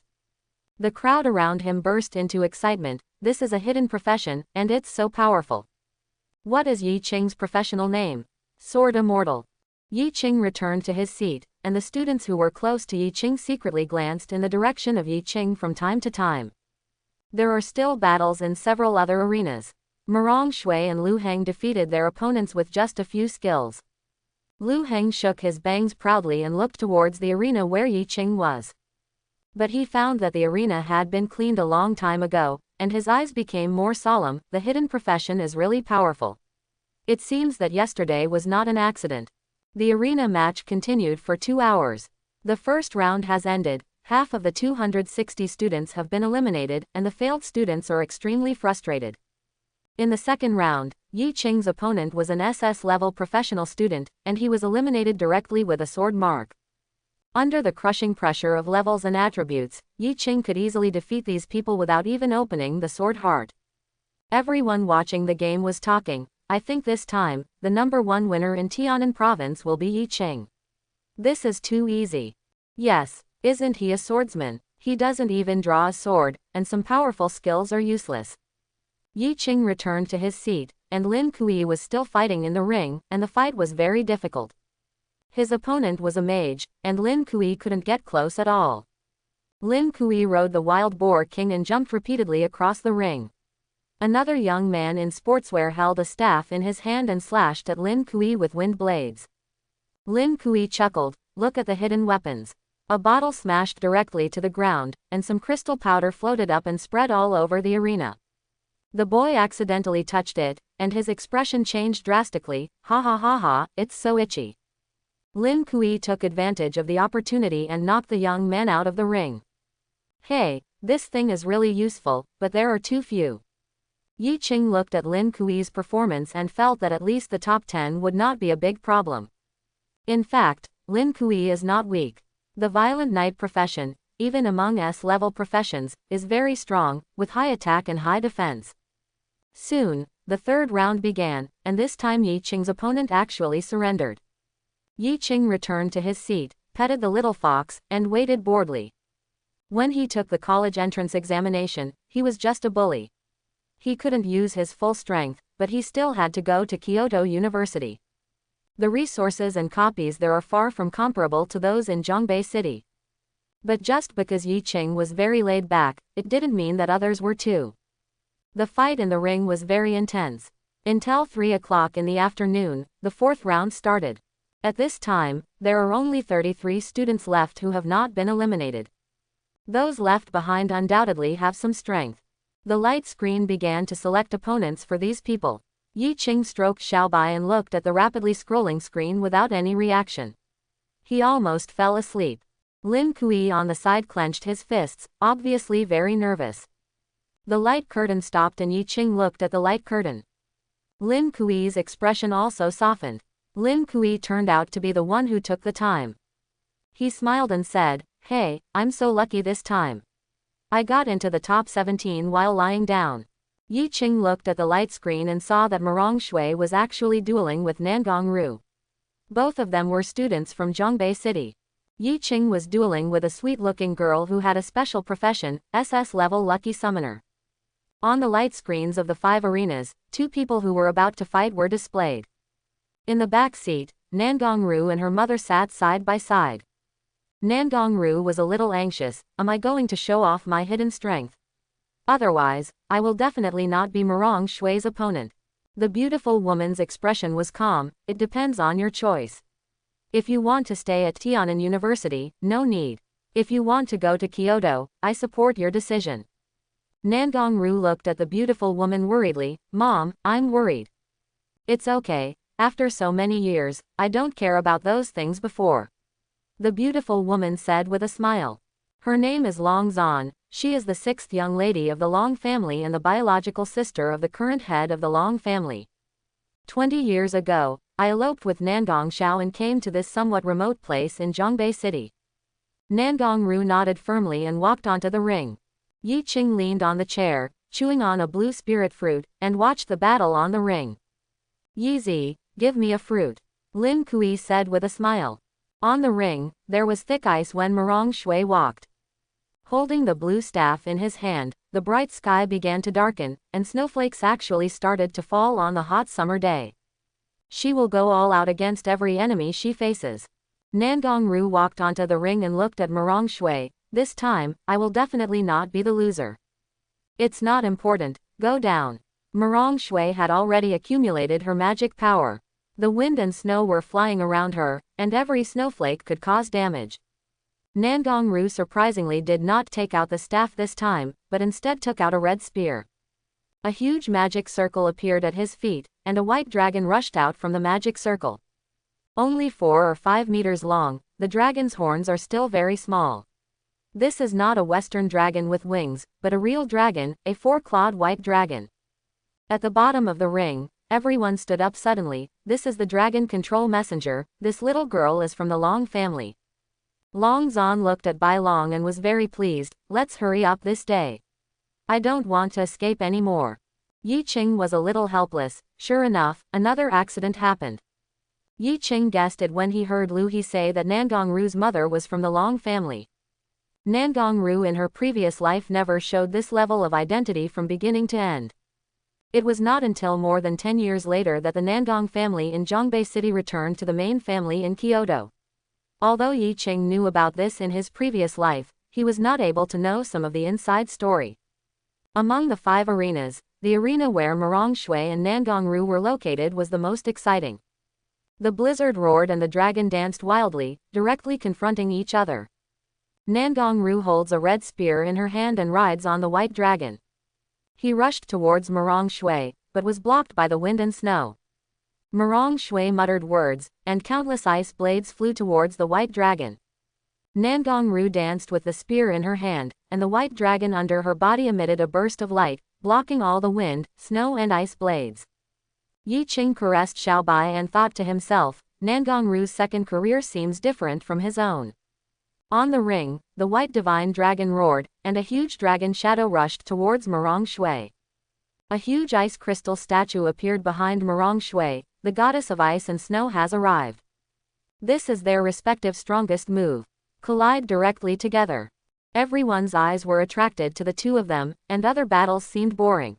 The crowd around him burst into excitement. This is a hidden profession, and it's so powerful. What is Yi Qing's professional name? Sword Immortal. Yi Qing returned to his seat, and the students who were close to Yi Qing secretly glanced in the direction of Yi Qing from time to time. There are still battles in several other arenas. Murong Shui and Lu Heng defeated their opponents with just a few skills. Lu Heng shook his bangs proudly and looked towards the arena where Yi Qing was. But he found that the arena had been cleaned a long time ago, and his eyes became more solemn. The hidden profession is really powerful. It seems that yesterday was not an accident. The arena match continued for 2 hours. The first round has ended, half of the 260 students have been eliminated, and the failed students are extremely frustrated. In the second round, Yi Qing's opponent was an SS-level professional student, and he was eliminated directly with a sword mark. Under the crushing pressure of levels and attributes, Yi Qing could easily defeat these people without even opening the sword heart. Everyone watching the game was talking. I think this time, the number 1 winner in Tianan province will be Yi Qing. This is too easy. Yes, isn't he a swordsman? He doesn't even draw a sword, and some powerful skills are useless. Yi Qing returned to his seat, and Lin Kui was still fighting in the ring, and the fight was very difficult. His opponent was a mage, and Lin Kui couldn't get close at all. Lin Kui rode the wild boar king and jumped repeatedly across the ring. Another young man in sportswear held a staff in his hand and slashed at Lin Kui with wind blades. Lin Kui chuckled, "Look at the hidden weapons." A bottle smashed directly to the ground, and some crystal powder floated up and spread all over the arena. The boy accidentally touched it, and his expression changed drastically. "Ha ha ha ha, it's so itchy." Lin Kui took advantage of the opportunity and knocked the young man out of the ring. "Hey, this thing is really useful, but there are too few." Yi Qing looked at Lin Kui's performance and felt that at least the top 10 would not be a big problem. In fact, Lin Kui is not weak. The violent knight profession, even among S-level professions, is very strong, with high attack and high defense. Soon, the third round began, and this time Yi Qing's opponent actually surrendered. Yi Qing returned to his seat, petted the little fox, and waited boredly. When he took the college entrance examination, he was just a bully. He couldn't use his full strength, but he still had to go to Kyoto University. The resources and copies there are far from comparable to those in Zhongbei City. But just because Yi Qing was very laid back, it didn't mean that others were too. The fight in the ring was very intense. Until 3 o'clock in the afternoon, the fourth round started. At this time, there are only 33 students left who have not been eliminated. Those left behind undoubtedly have some strength. The light screen began to select opponents for these people. Yi Qing stroked Xiaobai and looked at the rapidly scrolling screen without any reaction. He almost fell asleep. Lin Kui on the side clenched his fists, obviously very nervous. The light curtain stopped and Yi Qing looked at the light curtain. Lin Kui's expression also softened. Lin Kui turned out to be the one who took the time. He smiled and said, "Hey, I'm so lucky this time. I got into the top 17 while lying down." Yi Qing looked at the light screen and saw that Marong Shui was actually dueling with Nangong Ru. Both of them were students from Zhongbei City. Yi Qing was dueling with a sweet-looking girl who had a special profession, SS-level lucky summoner. On the light screens of the 5 arenas, 2 people who were about to fight were displayed. In the back seat, Nangong Ru and her mother sat side by side. Nangong Ru was a little anxious. Am I going to show off my hidden strength? Otherwise, I will definitely not be Marong Shui's opponent. The beautiful woman's expression was calm. It depends on your choice. If you want to stay at Tiananmen University, no need. If you want to go to Kyoto, I support your decision. Nangong Ru looked at the beautiful woman worriedly. Mom, I'm worried. It's okay. After so many years, I don't care about those things before. The beautiful woman said with a smile. Her name is Long Zan. She is the 6th young lady of the Long family and the biological sister of the current head of the Long family. 20 years ago, I eloped with Nangong Xiao and came to this somewhat remote place in Zhongbei City. Nangong Ru nodded firmly and walked onto the ring. Yi Qing leaned on the chair, chewing on a blue spirit fruit, and watched the battle on the ring. Yi Zi, give me a fruit. Lin Kui said with a smile. On the ring, there was thick ice when Marong Shui walked. Holding the blue staff in his hand, the bright sky began to darken, and snowflakes actually started to fall on the hot summer day. She will go all out against every enemy she faces. Nangong Ru walked onto the ring and looked at Marong Shui. This time, I will definitely not be the loser. It's not important, go down. Marong Shui had already accumulated her magic power. The wind and snow were flying around her, and every snowflake could cause damage. Nangong Ru surprisingly did not take out the staff this time, but instead took out a red spear. A huge magic circle appeared at his feet, and a white dragon rushed out from the magic circle. Only 4 or 5 meters long, the dragon's horns are still very small. This is not a Western dragon with wings, but a real dragon, a 4-clawed white dragon. At the bottom of the ring, everyone stood up suddenly. This is the dragon control messenger. This little girl is from the Long family. Long Zan looked at Bai Long and was very pleased. Let's hurry up this day. I don't want to escape anymore. Yi Qing was a little helpless. Sure enough, another accident happened. Yi Qing guessed it when he heard Lu He say that Nangong Ru's mother was from the Long family. Nangong Ru in her previous life never showed this level of identity from beginning to end. It was not until more than 10 years later that the Nangong family in Zhongbei City returned to the main family in Kyoto. Although Yi Qing knew about this in his previous life, he was not able to know some of the inside story. Among the 5 arenas, the arena where Marong Shui and Nangong Ru were located was the most exciting. The blizzard roared and the dragon danced wildly, directly confronting each other. Nangong Ru holds a red spear in her hand and rides on the white dragon. He rushed towards Marong Shui, but was blocked by the wind and snow. Marong Shui muttered words, and countless ice blades flew towards the white dragon. Nangong Ru danced with the spear in her hand, and the white dragon under her body emitted a burst of light, blocking all the wind, snow and ice blades. Yi Qing caressed Xiaobai and thought to himself, Nangong Ru's second career seems different from his own. On the ring, the white divine dragon roared, and a huge dragon shadow rushed towards Marong Shui. A huge ice crystal statue appeared behind Marong Shui. The goddess of ice and snow has arrived. This is their respective strongest move. Collide directly together. Everyone's eyes were attracted to the two of them, and other battles seemed boring.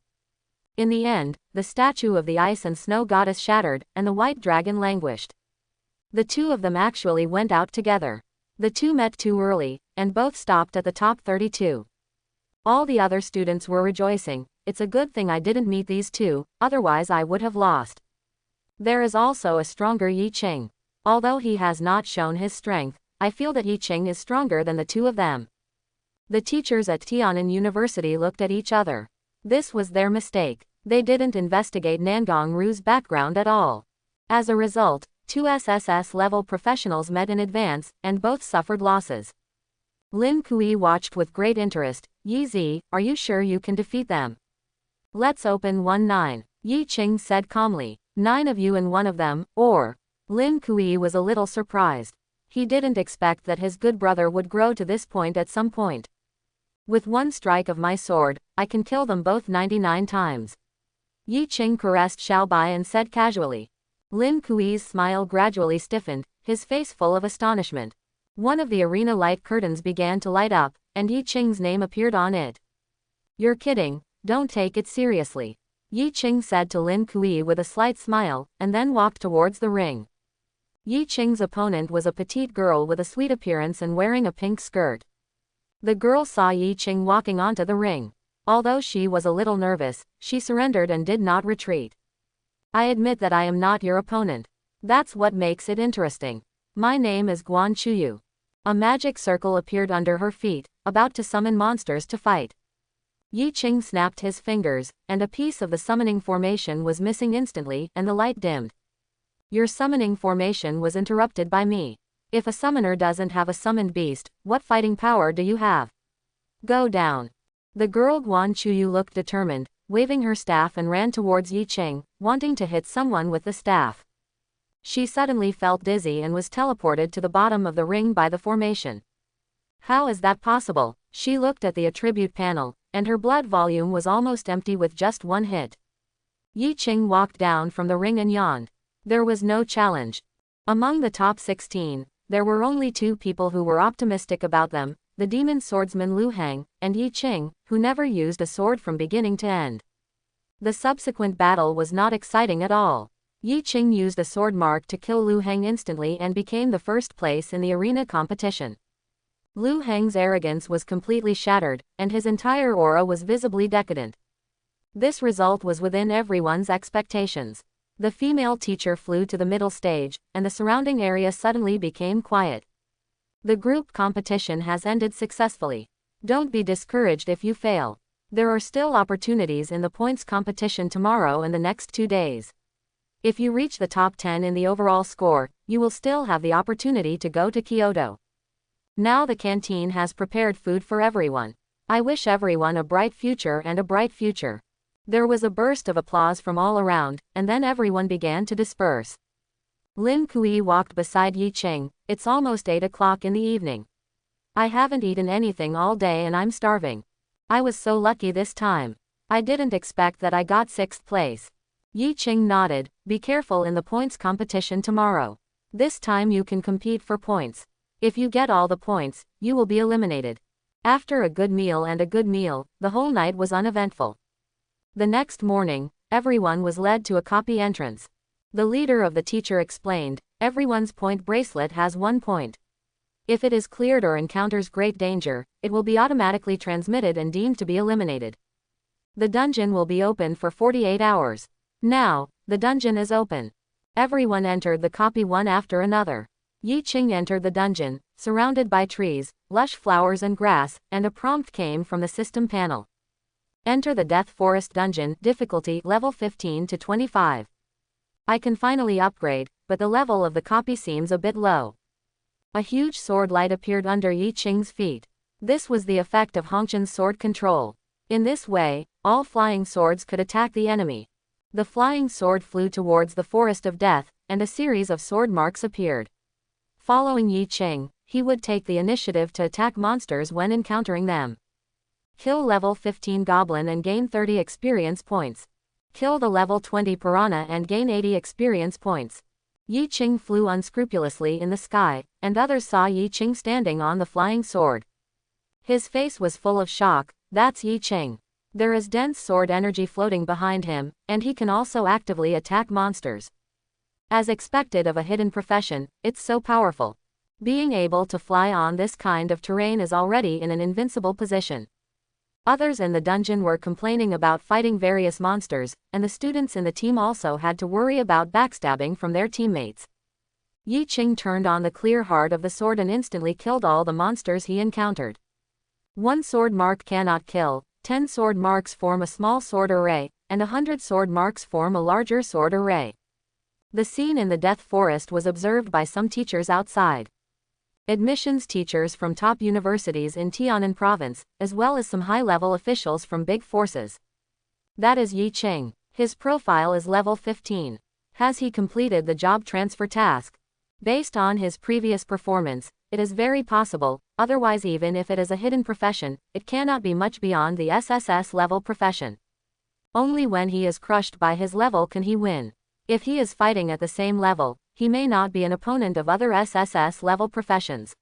In the end, the statue of the ice and snow goddess shattered, and the white dragon languished. The two of them actually went out together. The two met too early, and both stopped at the top 32. All the other students were rejoicing. It's a good thing I didn't meet these two, otherwise I would have lost. There is also a stronger Yi Qing. Although he has not shown his strength, I feel that Yi Qing is stronger than the two of them. The teachers at Tian'an University looked at each other. This was their mistake. They didn't investigate Nangong Ru's background at all. As a result, two SSS-level professionals met in advance, and both suffered losses. Lin Kui watched with great interest. Yi Zi, are you sure you can defeat them? Let's open 1-9. Yi Qing said calmly. 9 of you and 1 of them, or... Lin Kui was a little surprised. He didn't expect that his good brother would grow to this point at some point. With one strike of my sword, I can kill them both 99 times. Yi Qing caressed Xiaobai and said casually. Lin Kui's smile gradually stiffened, his face full of astonishment. One of the arena light curtains began to light up, and Yi Qing's name appeared on it. You're kidding, don't take it seriously. Yi Qing said to Lin Kui with a slight smile, and then walked towards the ring. Yi Qing's opponent was a petite girl with a sweet appearance and wearing a pink skirt. The girl saw Yi Qing walking onto the ring. Although she was a little nervous, she surrendered and did not retreat. I admit that I am not your opponent. That's what makes it interesting. My name is Guan Chuyu. A magic circle appeared under her feet, about to summon monsters to fight. Yi Qing snapped his fingers, and a piece of the summoning formation was missing instantly, and the light dimmed. Your summoning formation was interrupted by me. If a summoner doesn't have a summoned beast, what fighting power do you have? Go down. The girl Guan Chuyu looked determined, waving her staff and ran towards Yi Qing, wanting to hit someone with the staff. She suddenly felt dizzy and was teleported to the bottom of the ring by the formation. How is that possible? She looked at the attribute panel, and her blood volume was almost empty with just one hit. Yi Qing walked down from the ring and yawned. There was no challenge. Among the top 16, there were only 2 people who were optimistic about them, the demon swordsman Lu Heng, and Yi Qing, who never used a sword from beginning to end. The subsequent battle was not exciting at all. Yi Qing used a sword mark to kill Lu Heng instantly and became the first place in the arena competition. Lu Heng's arrogance was completely shattered, and his entire aura was visibly decadent. This result was within everyone's expectations. The female teacher flew to the middle stage, and the surrounding area suddenly became quiet. The group competition has ended successfully. Don't be discouraged if you fail. There are still opportunities in the points competition tomorrow and the next 2 days. If you reach the top 10 in the overall score, you will still have the opportunity to go to Kyoto. Now the canteen has prepared food for everyone. I wish everyone a bright future and a bright future. There was a burst of applause from all around, and then everyone began to disperse. Lin Kui walked beside Yi Qing. It's almost 8 o'clock in the evening. I haven't eaten anything all day and I'm starving. I was so lucky this time. I didn't expect that I got 6th place. Yi Qing nodded. Be careful in the points competition tomorrow. This time you can compete for points. If you get all the points, you will be eliminated. After a good meal, the whole night was uneventful. The next morning, everyone was led to a copy entrance. The leader of the teacher explained, everyone's point bracelet has 1 point. If it is cleared or encounters great danger, it will be automatically transmitted and deemed to be eliminated. The dungeon will be open for 48 hours. Now, the dungeon is open. Everyone entered the copy one after another. Yi Qing entered the dungeon, surrounded by trees, lush flowers and grass, and a prompt came from the system panel. Enter the Death Forest Dungeon, difficulty level 15 to 25. I can finally upgrade, but the level of the copy seems a bit low. A huge sword light appeared under Yi Qing's feet. This was the effect of Hongqian's sword control. In this way, all flying swords could attack the enemy. The flying sword flew towards the Forest of Death, and a series of sword marks appeared. Following Yi Qing, he would take the initiative to attack monsters when encountering them. Kill level 15 goblin and gain 30 experience points. Kill the level 20 piranha and gain 80 experience points. Yi Qing flew unscrupulously in the sky, and others saw Yi Qing standing on the flying sword. His face was full of shock. That's Yi Qing. There is dense sword energy floating behind him, and he can also actively attack monsters. As expected of a hidden profession, it's so powerful. Being able to fly on this kind of terrain is already in an invincible position. Others in the dungeon were complaining about fighting various monsters, and the students in the team also had to worry about backstabbing from their teammates. Yi Qing turned on the clear heart of the sword and instantly killed all the monsters he encountered. 1 sword mark cannot kill, 10 sword marks form a small sword array, and 100 sword marks form a larger sword array. The scene in the Death Forest was observed by some teachers outside. Admissions teachers from top universities in Tianan province, as well as some high-level officials from big forces. That is Yi Qing. His profile is level 15. Has he completed the job transfer task? Based on his previous performance, it is very possible, otherwise even if it is a hidden profession, it cannot be much beyond the SSS level profession. Only when he is crushed by his level can he win. If he is fighting at the same level, he may not be an opponent of other SSS level professions.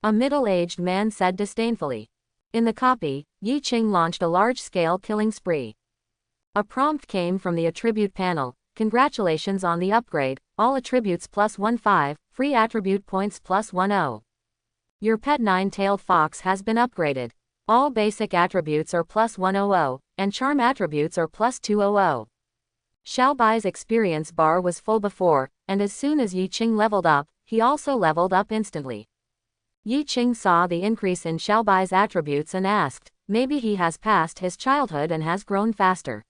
A middle-aged man said disdainfully. In the copy, Yi Qing launched a large-scale killing spree. A prompt came from the attribute panel. Congratulations on the upgrade, all attributes +15, free attribute points +10. Your pet 9-tailed fox has been upgraded. All basic attributes are +100, and charm attributes are +200. Xiaobai's experience bar was full before, and as soon as Yi Qing leveled up, he also leveled up instantly. Yi Qing saw the increase in Xiaobai's attributes and asked, maybe he has passed his childhood and has grown faster.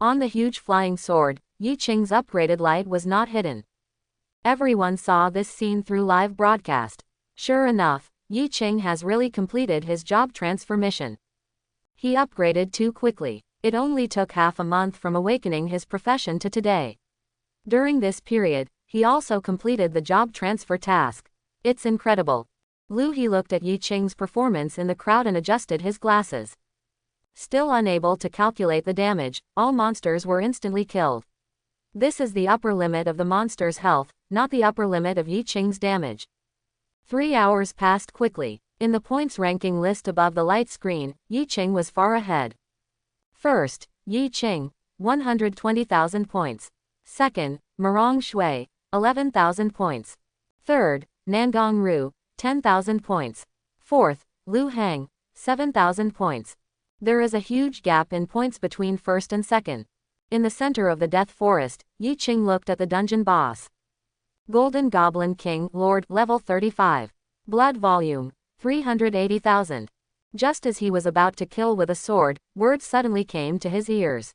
On the huge flying sword, Yi Qing's upgraded light was not hidden. Everyone saw this scene through live broadcast. Sure enough, Yi Qing has really completed his job transfer mission. He upgraded too quickly. It only took half a month from awakening his profession to today. During this period, he also completed the job transfer task. It's incredible. Lu He looked at Yi Qing's performance in the crowd and adjusted his glasses. Still unable to calculate the damage, all monsters were instantly killed. This is the upper limit of the monster's health, not the upper limit of Yi Qing's damage. 3 hours passed quickly. In the points ranking list above the light screen, Yi Qing was far ahead. First, Yi Qing, 120,000 points. Second, Mirong Shui, 11,000 points. Third, Nangong Ru, 10,000 points. Fourth, Lu Heng, 7,000 points. There is a huge gap in points between first and second. In the center of the Death Forest, Yi Qing looked at the dungeon boss. Golden Goblin King, Lord, level 35. Blood volume, 380,000. Just as he was about to kill with a sword, words suddenly came to his ears.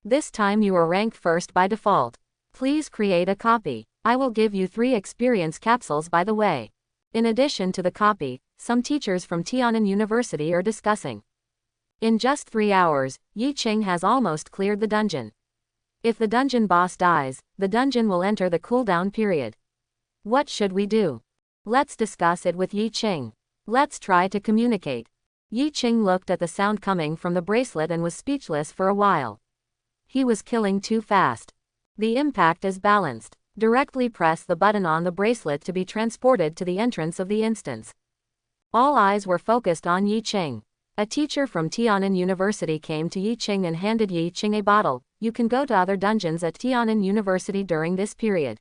This time you are ranked first by default. Please create a copy. I will give you 3 experience capsules by the way. In addition to the copy, some teachers from Tianan University are discussing. In just 3 hours, Yi Qing has almost cleared the dungeon. If the dungeon boss dies, the dungeon will enter the cooldown period. What should we do? Let's discuss it with Yi Qing. Let's try to communicate. Yi Qing looked at the sound coming from the bracelet and was speechless for a while. He was killing too fast. The impact is balanced. Directly press the button on the bracelet to be transported to the entrance of the instance. All eyes were focused on Yi Qing. A teacher from Tianan University came to Yi Qing and handed Yi Qing a bottle. You can go to other dungeons at Tianan University during this period.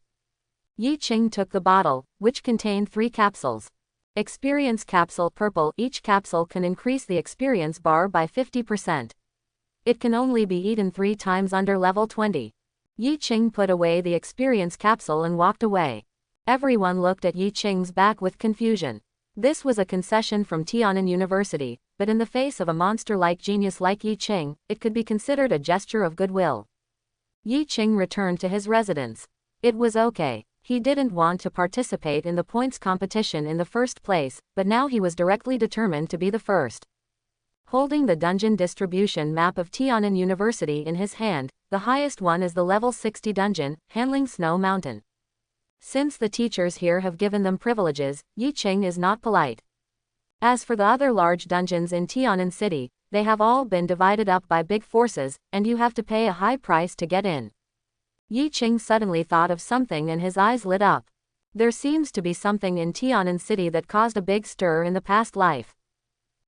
Yi Qing took the bottle, which contained 3 capsules. Experience capsule purple. Each capsule can increase the experience bar by 50%. It can only be eaten 3 times under level 20. Yi Qing put away the experience capsule and walked away. Everyone looked at Yi Qing's back with confusion. This was a concession from Tianan University, but in the face of a monster-like genius like Yi Qing, it could be considered a gesture of goodwill. Yi Qing returned to his residence. It was okay. He didn't want to participate in the points competition in the first place, but now he was directly determined to be the first. Holding the dungeon distribution map of Tianan University in his hand, the highest one is the level 60 dungeon, handling Snow Mountain. Since the teachers here have given them privileges, Yi Qing is not polite. As for the other large dungeons in Tianan City, they have all been divided up by big forces, and you have to pay a high price to get in. Yi Qing suddenly thought of something and his eyes lit up. There seems to be something in Tianan City that caused a big stir in the past life.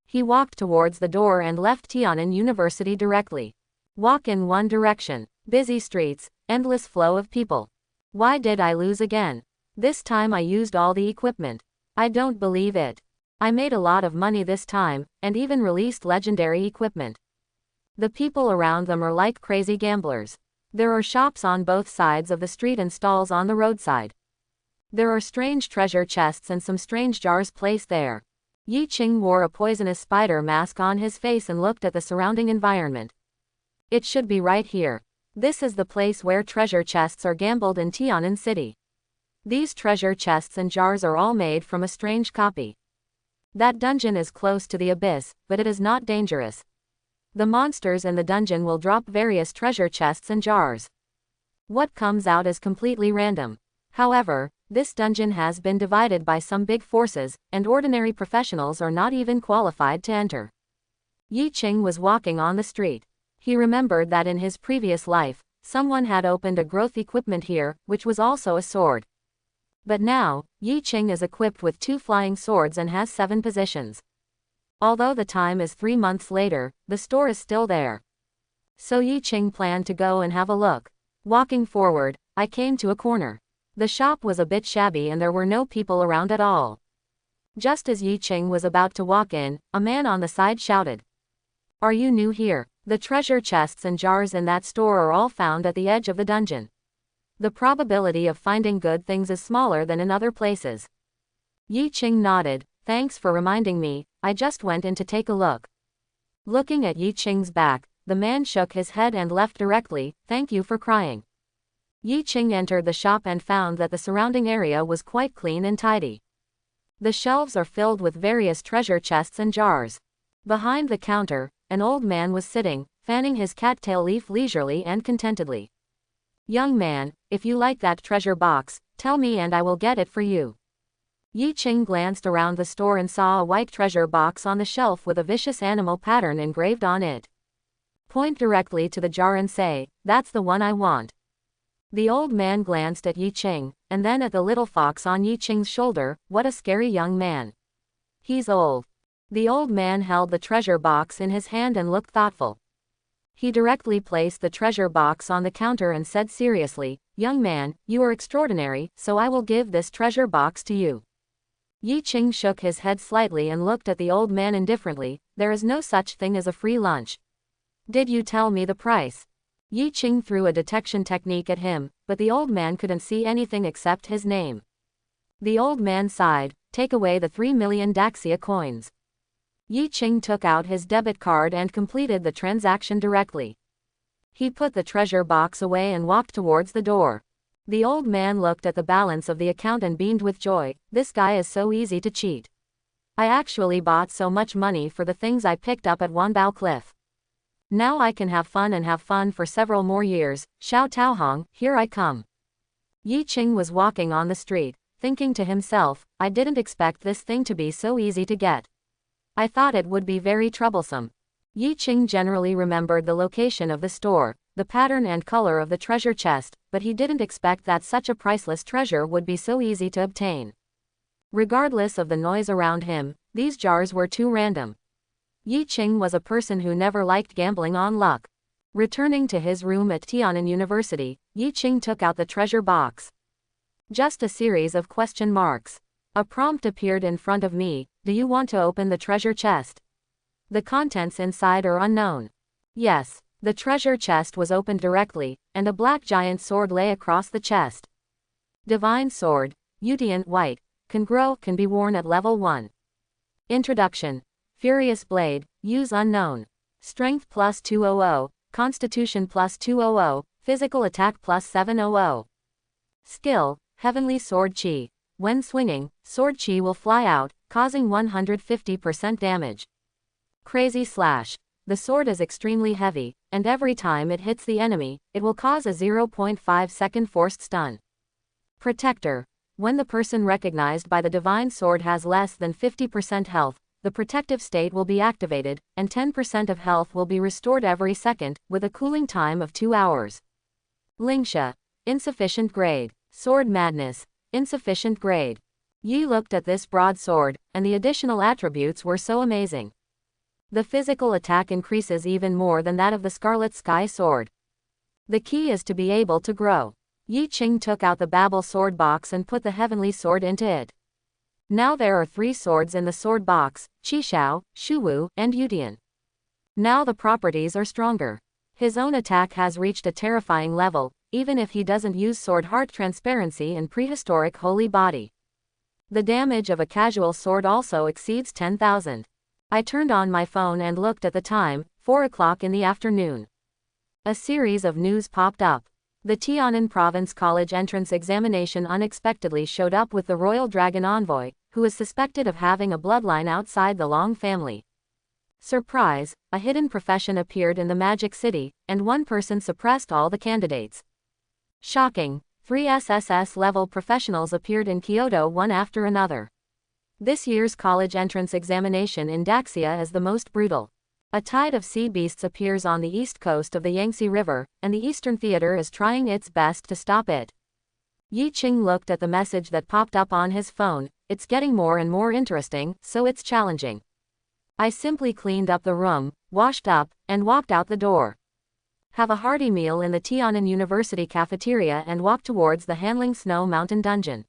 He walked towards the door and left Tianan University directly. Walk in one direction. Busy streets, endless flow of people. Why did I lose again? This time I used all the equipment. I don't believe it. I made a lot of money this time, and even released legendary equipment. The people around them are like crazy gamblers. There are shops on both sides of the street and stalls on the roadside. There are strange treasure chests and some strange jars placed there. Yi Qing wore a poisonous spider mask on his face and looked at the surrounding environment. It should be right here. This is the place where treasure chests are gambled in Tianan City. These treasure chests and jars are all made from a strange copy. That dungeon is close to the abyss, but it is not dangerous. The monsters in the dungeon will drop various treasure chests and jars. What comes out is completely random. However, this dungeon has been divided by some big forces, and ordinary professionals are not even qualified to enter. Yi Qing was walking on the street. He remembered that in his previous life, someone had opened a growth equipment here, which was also a sword. But now, Yi Qing is equipped with 2 flying swords and has 7 positions. Although the time is 3 months later, the store is still there. So Yi Qing planned to go and have a look. Walking forward, I came to a corner. The shop was a bit shabby and there were no people around at all. Just as Yi Qing was about to walk in, a man on the side shouted, "Are you new here? The treasure chests and jars in that store are all found at the edge of the dungeon. The probability of finding good things is smaller than in other places." Yi Qing nodded. "Thanks for reminding me, I just went in to take a look." Looking at Yi Qing's back, the man shook his head and left directly. "Thank you for crying." Yi Qing entered the shop and found that the surrounding area was quite clean and tidy. The shelves are filled with various treasure chests and jars. Behind the counter, an old man was sitting, fanning his cattail leaf leisurely and contentedly. "Young man, if you like that treasure box, tell me and I will get it for you." Yi Qing glanced around the store and saw a white treasure box on the shelf with a vicious animal pattern engraved on it. "Point directly to the jar and say, 'That's the one I want.'" The old man glanced at Yi Qing, and then at the little fox on Yi Qing's shoulder. What a scary young man. He's old. The old man held the treasure box in his hand and looked thoughtful. He directly placed the treasure box on the counter and said seriously, "Young man, you are extraordinary, so I will give this treasure box to you." Yi Qing shook his head slightly and looked at the old man indifferently. "There is no such thing as a free lunch. Did you tell me the price?" Yi Qing threw a detection technique at him, but the old man couldn't see anything except his name. The old man sighed. "Take away the 3 million Daxia coins." Yi Qing took out his debit card and completed the transaction directly. He put the treasure box away and walked towards the door. The old man looked at the balance of the account and beamed with joy. "This guy is so easy to cheat. I actually bought so much money for the things I picked up at Wanbao Cliff. Now I can have fun for several more years. Xiao Taohong, here I come." Yi Qing was walking on the street, thinking to himself, "I didn't expect this thing to be so easy to get. I thought it would be very troublesome." Yi Qing generally remembered the location of the store, the pattern and color of the treasure chest, but he didn't expect that such a priceless treasure would be so easy to obtain. Regardless of the noise around him, these jars were too random. Yi Qing was a person who never liked gambling on luck. Returning to his room at Tianan University, Yi Qing took out the treasure box. Just a series of question marks. A prompt appeared in front of me. "Do you want to open the treasure chest? The contents inside are unknown." Yes. The treasure chest was opened directly, and a black giant sword lay across the chest. Divine sword, Utian white, can grow, can be worn at level 1. Introduction. Furious blade, use unknown. Strength plus 200, Constitution plus 200, Physical attack plus 700. Skill, Heavenly Sword Chi. When swinging, sword chi will fly out, causing 150% damage. Crazy slash. The sword is extremely heavy, and every time it hits the enemy, it will cause a 0.5 second forced stun. Protector. When the person recognized by the divine sword has less than 50% health, the protective state will be activated, and 10% of health will be restored every second, with a cooling time of 2 hours. Lingsha. insufficient grade. Sword madness, insufficient grade. Yi looked at this broadsword, and the additional attributes were so amazing. The physical attack increases even more than that of the Scarlet Sky sword. The key is to be able to grow. Yi Qing took out the Babel sword box and put the heavenly sword into it. Now there are 3 swords in the sword box, Qishao, Shuwu, and Yutian. Now the properties are stronger. His own attack has reached a terrifying level, even if he doesn't use sword heart transparency in prehistoric holy body. The damage of a casual sword also exceeds 10,000. I turned on my phone and looked at the time, 4 o'clock in the afternoon. A series of news popped up. The Tianan Province College entrance examination unexpectedly showed up with the Royal Dragon Envoy, who is suspected of having a bloodline outside the Long family. Surprise, a hidden profession appeared in the Magic City, and one person suppressed all the candidates. Shocking, 3 SSS-level professionals appeared in Kyoto one after another. This year's college entrance examination in Daxia is the most brutal. A tide of sea beasts appears on the east coast of the Yangtze River, and the Eastern Theater is trying its best to stop it. Yi Qing looked at the message that popped up on his phone. It's getting more and more interesting, so it's challenging. I simply cleaned up the room, washed up, and walked out the door. Have a hearty meal in the Tianan University cafeteria and walk towards the Hanling Snow Mountain dungeon.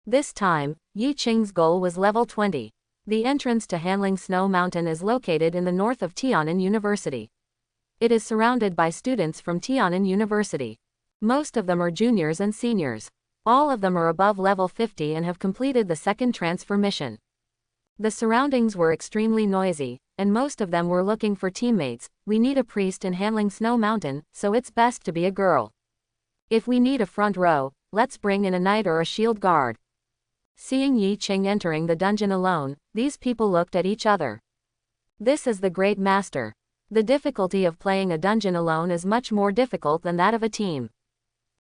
This time, Yi Qing's goal was level 20. The entrance to Hanling Snow Mountain is located in the north of Tianan University. It is surrounded by students from Tianan University. Most of them are juniors and seniors. All of them are above level 50 and have completed the second transfer mission. The surroundings were extremely noisy, and most of them were looking for teammates. We need a priest in Hanling Snow Mountain, so it's best to be a girl. If we need a front row, let's bring in a knight or a shield guard. Seeing Yi Qing entering the dungeon alone, these people looked at each other. This is the great master. The difficulty of playing a dungeon alone is much more difficult than that of a team.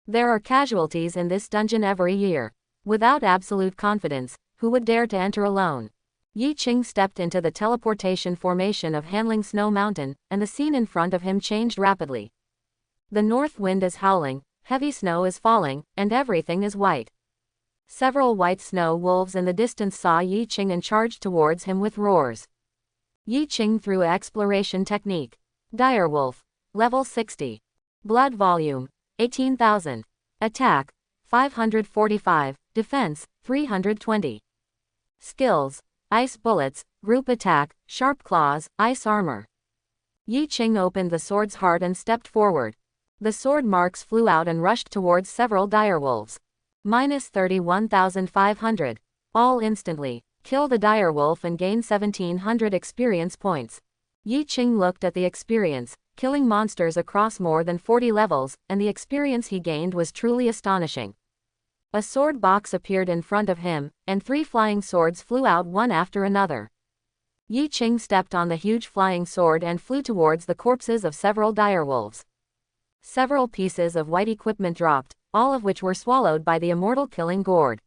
There are casualties in this dungeon every year. Without absolute confidence, who would dare to enter alone? Yi Qing stepped into the teleportation formation of Hanling Snow Mountain, and the scene in front of him changed rapidly. The north wind is howling, heavy snow is falling, and everything is white. Several white snow wolves in the distance saw Yi Qing and charged towards him with roars. Yi Qing threw an exploration technique. Direwolf. Level 60. Blood volume. 18,000. Attack. 545. Defense. 320. Skills. Ice bullets, group attack, sharp claws, ice armor. Yi Qing opened the sword's heart and stepped forward. The sword marks flew out and rushed towards several direwolves. Minus 31,500. All instantly. Kill the direwolf and gain 1,700 experience points. Yi Qing looked at the experience, killing monsters across more than 40 levels, and the experience he gained was truly astonishing. A sword box appeared in front of him, and 3 flying swords flew out one after another. Yi Qing stepped on the huge flying sword and flew towards the corpses of several direwolves. Several pieces of white equipment dropped, all of which were swallowed by the immortal killing gourd.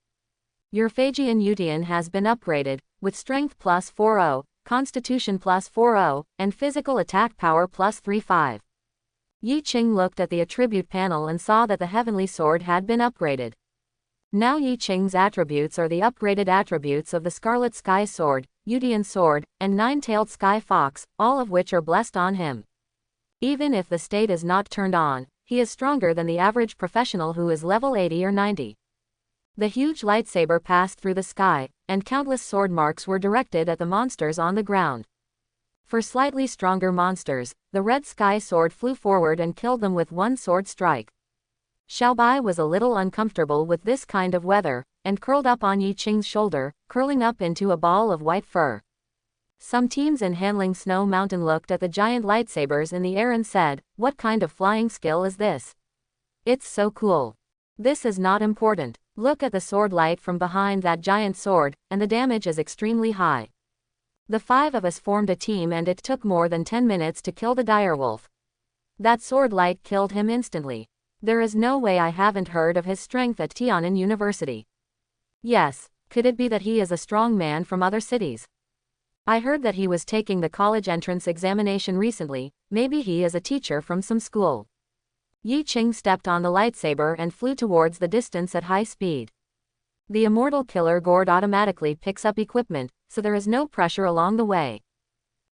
Your Phagian Yutian has been upgraded, with strength plus 40, constitution plus 40, and physical attack power plus 35. Yi Qing looked at the attribute panel and saw that the heavenly sword had been upgraded. Now Yi Qing's attributes are the upgraded attributes of the Scarlet Sky Sword, Yutian Sword, and Nine-Tailed Sky Fox, all of which are blessed on him. Even if the state is not turned on, he is stronger than the average professional who is level 80 or 90. The huge lightsaber passed through the sky, and countless sword marks were directed at the monsters on the ground. For slightly stronger monsters, the red sky sword flew forward and killed them with one sword strike. Xiaobai was a little uncomfortable with this kind of weather, and curled up on Yi Qing's shoulder, curling up into a ball of white fur. Some teams in Hanling Snow Mountain looked at the giant lightsabers in the air and said, "What kind of flying skill is this? It's so cool." This is not important. Look at the sword light from behind that giant sword, and the damage is extremely high. The 5 of us formed a team and it took more than 10 minutes to kill the direwolf. That sword light killed him instantly. There is no way I haven't heard of his strength at Tianan University. Yes, could it be that he is a strong man from other cities? I heard that he was taking the college entrance examination recently. Maybe he is a teacher from some school. Yi Qing stepped on the lightsaber and flew towards the distance at high speed. The Immortal Killer Gourd automatically picks up equipment, so there is no pressure along the way.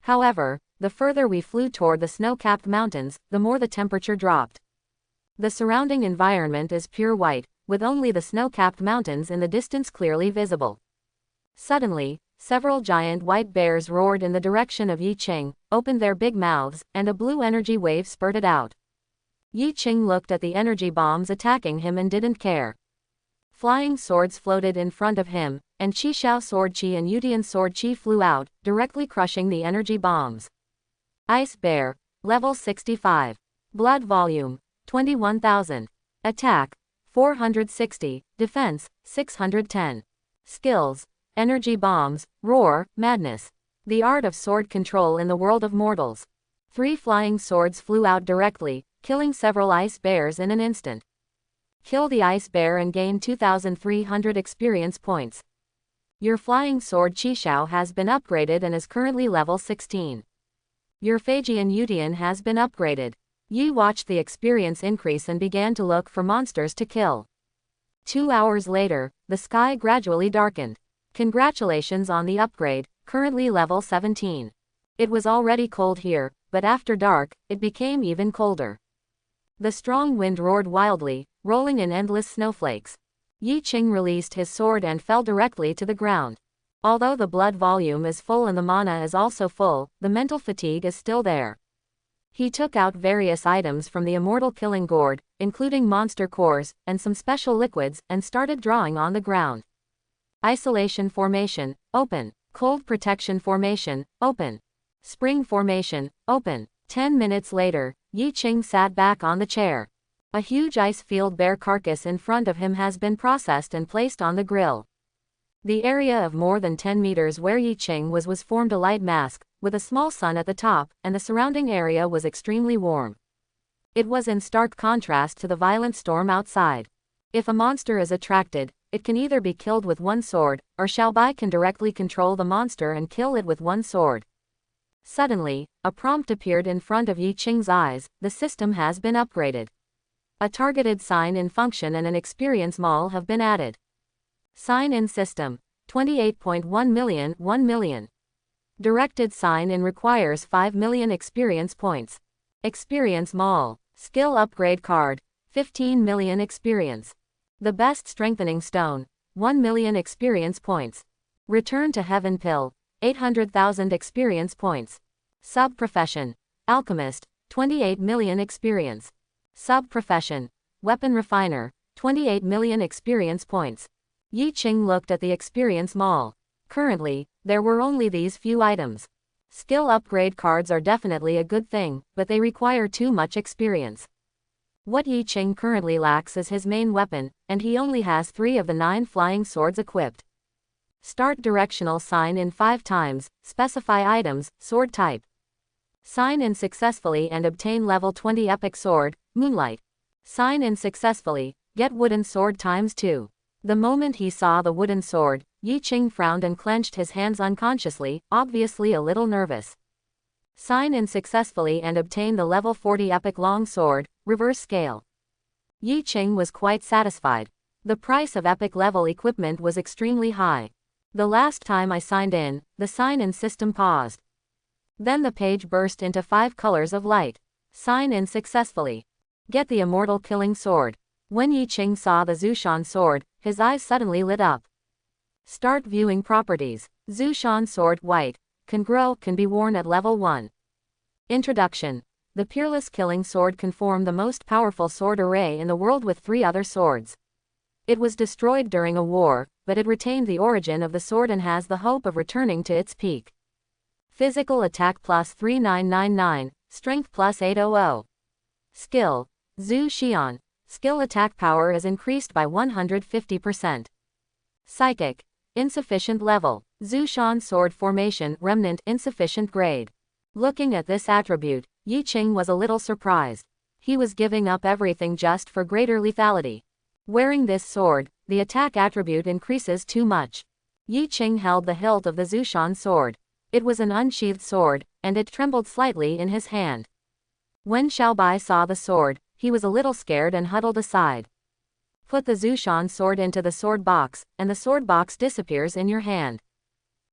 However, the further we flew toward the snow-capped mountains, the more the temperature dropped. The surrounding environment is pure white, with only the snow-capped mountains in the distance clearly visible. Suddenly, several giant white bears roared in the direction of Yi Qing, opened their big mouths, and a blue energy wave spurted out. Yi Qing looked at the energy bombs attacking him and didn't care. Flying swords floated in front of him, and Qi Shao Sword Qi and Yutian Sword Qi flew out, directly crushing the energy bombs. Ice Bear, level 65. Blood volume, 21,000. Attack, 460. Defense, 610. Skills, energy bombs, roar, madness. The art of sword control in the world of mortals. 3 flying swords flew out directly, killing several ice bears in an instant. Kill the ice bear and gain 2,300 experience points. Your flying sword Qishao has been upgraded and is currently level 16. Your Phaegian Yutian has been upgraded. Yi watched the experience increase and began to look for monsters to kill. 2 hours later, the sky gradually darkened. Congratulations on the upgrade, currently level 17. It was already cold here, but after dark, it became even colder. The strong wind roared wildly, rolling in endless snowflakes. Yi Qing released his sword and fell directly to the ground. Although the blood volume is full and the mana is also full, the mental fatigue is still there. He took out various items from the Immortal Killing Gourd, including monster cores, and some special liquids, and started drawing on the ground. Isolation Formation, open. Cold Protection Formation, open. Spring Formation, open. 10 minutes later, Yi Qing sat back on the chair. A huge ice field bear carcass in front of him has been processed and placed on the grill. The area of more than 10 meters where Yi Qing was formed a light mask, with a small sun at the top, and the surrounding area was extremely warm. It was in stark contrast to the violent storm outside. If a monster is attracted, it can either be killed with one sword, or Xiaobai can directly control the monster and kill it with one sword. Suddenly, a prompt appeared in front of Yi Qing's eyes: the system has been upgraded. A targeted sign in function and an experience mall have been added. Sign in system, 28.1 million, 1 million. Directed sign in requires 5 million experience points. Experience mall, skill upgrade card, 15 million experience. The best strengthening stone, 1 million experience points. Return to heaven pill, 800,000 experience points. Sub-profession, alchemist, 28 million experience. Sub-profession, weapon refiner, 28 million experience points. Yi Qing looked at the experience mall. Currently, there were only these few items. Skill upgrade cards are definitely a good thing, but they require too much experience. What Yi Qing currently lacks is his main weapon, and he only has 3 of the 9 flying swords equipped. Start directional sign in 5 times, specify items, sword type. Sign in successfully and obtain level 20 epic sword, Moonlight. Sign in successfully, get wooden sword times 2. The moment he saw the wooden sword, Yi Qing frowned and clenched his hands unconsciously, obviously a little nervous. Sign in successfully and obtain the level 40 epic long sword, reverse scale. Yi Qing was quite satisfied. The price of epic level equipment was extremely high. The last time I signed in, the sign-in system paused. Then the page burst into 5 colors of light. Sign in successfully. Get the Immortal Killing Sword. When Yi Qing saw the Zhushan sword, his eyes suddenly lit up. Start viewing properties. Zhushan sword, white, can grow, can be worn at level 1. Introduction. The Peerless Killing Sword can form the most powerful sword array in the world with 3 other swords. It was destroyed during a war, but it retained the origin of the sword and has the hope of returning to its peak. Physical attack plus 3999, strength plus 800. Skill, Zhu Xian. Skill attack power is increased by 150%. Psychic, insufficient level. Zhushan sword formation, remnant, insufficient grade. Looking at this attribute, Yi Qing was a little surprised. He was giving up everything just for greater lethality. Wearing this sword, the attack attribute increases too much. Yi Qing held the hilt of the Zhushan sword. It was an unsheathed sword, and it trembled slightly in his hand. When Xiaobai saw the sword, he was a little scared and huddled aside. Put the Zushan sword into the sword box, and the sword box disappears in your hand.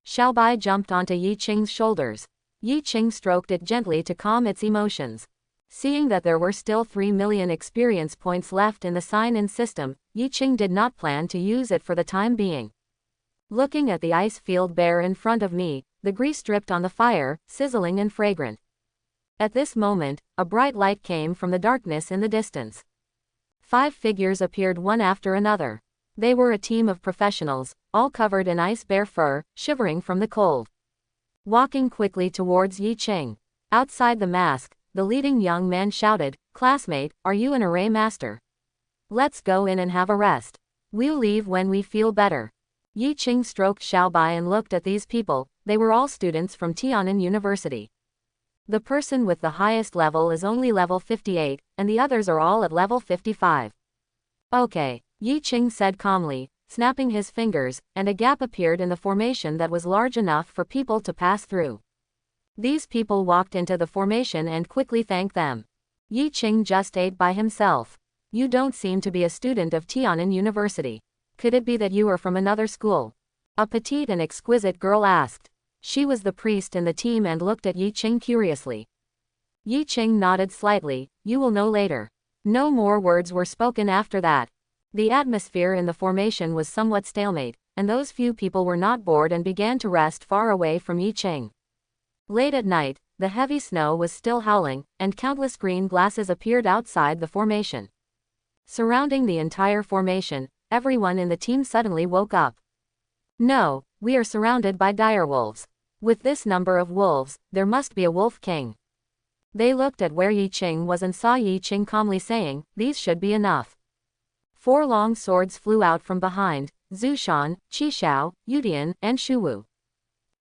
Xiaobai jumped onto Yi Qing's shoulders. Yi Qing stroked it gently to calm its emotions. Seeing that there were still 3 million experience points left in the sign-in system, Yi Qing did not plan to use it for the time being. Looking at the ice field bare in front of me, the grease dripped on the fire, sizzling and fragrant. At this moment, a bright light came from the darkness in the distance. 5 figures appeared one after another. They were a team of professionals, all covered in ice-bare fur, shivering from the cold. Walking quickly towards Yi Qing. Outside the mask, the leading young man shouted, "Classmate, are you an array master? Let's go in and have a rest. We'll leave when we feel better." Yi Qing stroked Xiaobai and looked at these people. They were all students from Tian'an University. The person with the highest level is only level 58, and the others are all at level 55. "Okay," Yi Qing said calmly, snapping his fingers, and a gap appeared in the formation that was large enough for people to pass through. These people walked into the formation and quickly thanked them. Yi Qing just ate by himself. "You don't seem to be a student of Tian'an University. Could it be that you are from another school?" A petite and exquisite girl asked. She was the priest in the team and looked at Yi Qing curiously. Yi Qing nodded slightly. "You will know later." No more words were spoken after that. The atmosphere in the formation was somewhat stalemate, and those few people were not bored and began to rest far away from Yi Qing. Late at night, the heavy snow was still howling, and countless green glasses appeared outside the formation. Surrounding the entire formation, everyone in the team suddenly woke up. "No, we are surrounded by direwolves. With this number of wolves, there must be a wolf king." They looked at where Yi Qing was and saw Yi Qing calmly saying, "These should be enough." 4 long swords flew out from behind: Zushan, Qishao, Yudian, and Shuwu.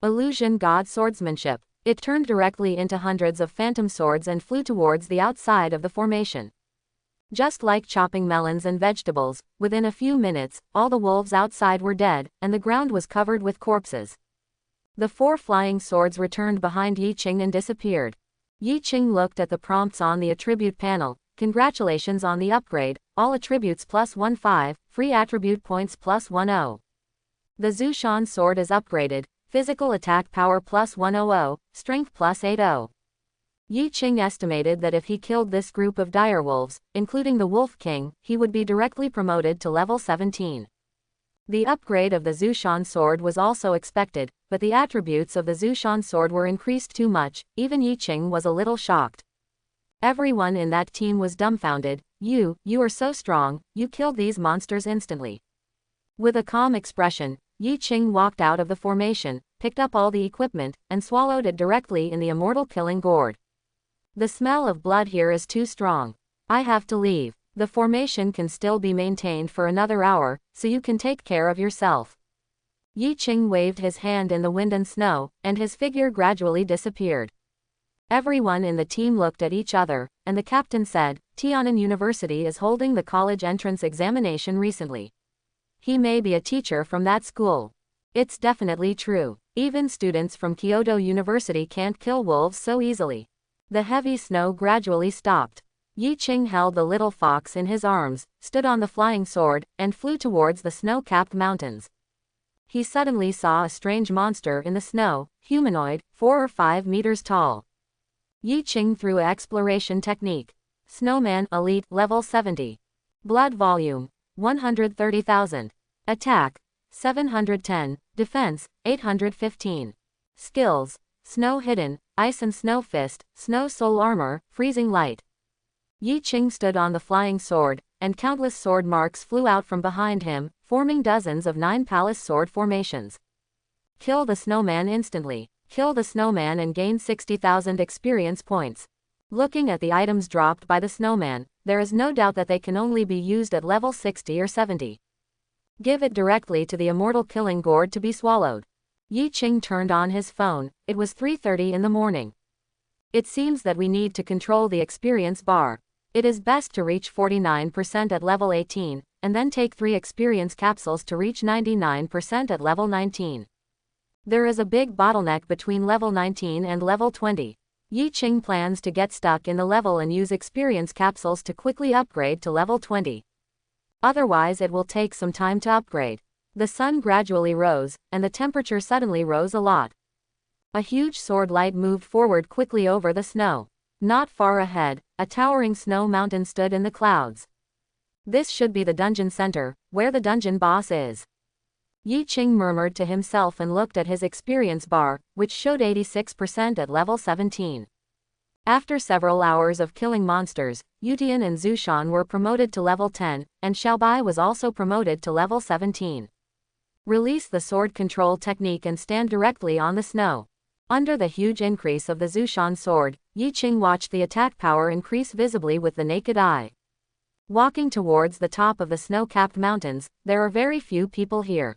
Illusion God swordsmanship. It turned directly into hundreds of phantom swords and flew towards the outside of the formation. Just like chopping melons and vegetables, within a few minutes, all the wolves outside were dead, and the ground was covered with corpses. The 4 flying swords returned behind Yi Qing and disappeared. Yi Qing looked at the prompts on the attribute panel. "Congratulations on the upgrade, all attributes +15, free attribute points +10. The Zushan sword is upgraded, physical attack power +100, strength +80. Yi Qing estimated that if he killed this group of direwolves, including the Wolf King, he would be directly promoted to level 17. The upgrade of the Zushan sword was also expected, but the attributes of the Zushan sword were increased too much. Even Yi Qing was a little shocked. Everyone in that team was dumbfounded. You are so strong, you killed these monsters instantly." With a calm expression, Yi Qing walked out of the formation, picked up all the equipment, and swallowed it directly in the immortal killing gourd. "The smell of blood here is too strong. I have to leave. The formation can still be maintained for another hour, so you can take care of yourself." Yi Qing waved his hand in the wind and snow, and his figure gradually disappeared. Everyone in the team looked at each other, and the captain said, "Tian'an University is holding the college entrance examination recently. He may be a teacher from that school." It's definitely true. Even students from Kyoto University can't kill wolves so easily. The heavy snow gradually stopped. Yi Qing held the little fox in his arms, stood on the flying sword, and flew towards the snow-capped mountains. He suddenly saw a strange monster in the snow, humanoid, 4 or 5 meters tall. Yi Qing threw an exploration technique. Snowman Elite level 70. Blood volume 130,000. Attack 710. Defense 815. Skills: Snow Hidden, Ice and Snow Fist, Snow Soul Armor, Freezing Light. Yi Qing stood on the flying sword, and countless sword marks flew out from behind him, forming dozens of 9 palace sword formations. Kill the snowman instantly. Kill the snowman and gain 60,000 experience points. Looking at the items dropped by the snowman, there is no doubt that they can only be used at level 60 or 70. Give it directly to the immortal killing gourd to be swallowed. Yi Qing turned on his phone. It was 3:30 in the morning. It seems that we need to control the experience bar. It is best to reach 49% at level 18, and then take 3 experience capsules to reach 99% at level 19. There is a big bottleneck between level 19 and level 20. Yi Qing plans to get stuck in the level and use experience capsules to quickly upgrade to level 20. Otherwise it will take some time to upgrade. The sun gradually rose, and the temperature suddenly rose a lot. A huge sword light moved forward quickly over the snow. Not far ahead, a towering snow mountain stood in the clouds. This should be the dungeon center, where the dungeon boss is. Yi Qing murmured to himself and looked at his experience bar, which showed 86% at level 17. After several hours of killing monsters, Yutian and Zushan were promoted to level 10, and Xiaobai was also promoted to level 17. Release the sword control technique and stand directly on the snow. Under the huge increase of the Zushan sword, Yi Qing watched the attack power increase visibly with the naked eye. Walking towards the top of the snow-capped mountains, there are very few people here.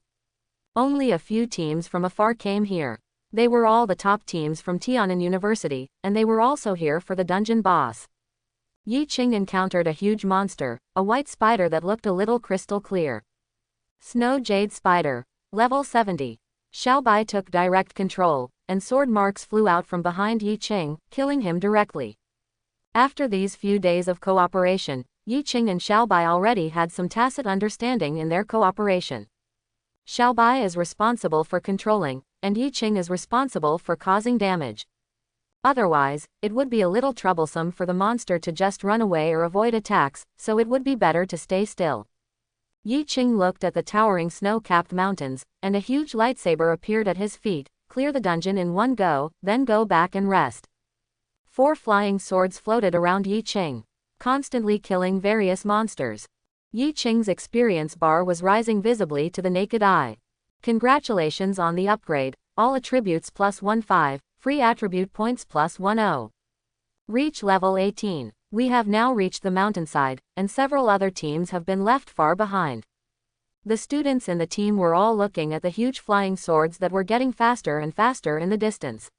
Only a few teams from afar came here. They were all the top teams from Tian'an University, and they were also here for the dungeon boss. Yi Qing encountered a huge monster, a white spider that looked a little crystal clear. Snow Jade Spider. Level 70. Xiaobai took direct control, and sword marks flew out from behind Yi Qing, killing him directly. After these few days of cooperation, Yi Qing and Xiaobai already had some tacit understanding in their cooperation. Xiaobai is responsible for controlling, and Yi Qing is responsible for causing damage. Otherwise, it would be a little troublesome for the monster to just run away or avoid attacks, so it would be better to stay still. Yi Qing looked at the towering snow-capped mountains, and a huge lightsaber appeared at his feet. Clear the dungeon in one go, then go back and rest. 4 flying swords floated around Yi Qing, constantly killing various monsters. Yi Qing's experience bar was rising visibly to the naked eye. Congratulations on the upgrade, all attributes plus 15, free attribute points plus 10. Reach level 18. We have now reached the mountainside, and several other teams have been left far behind. The students in the team were all looking at the huge flying swords that were getting faster and faster in the distance.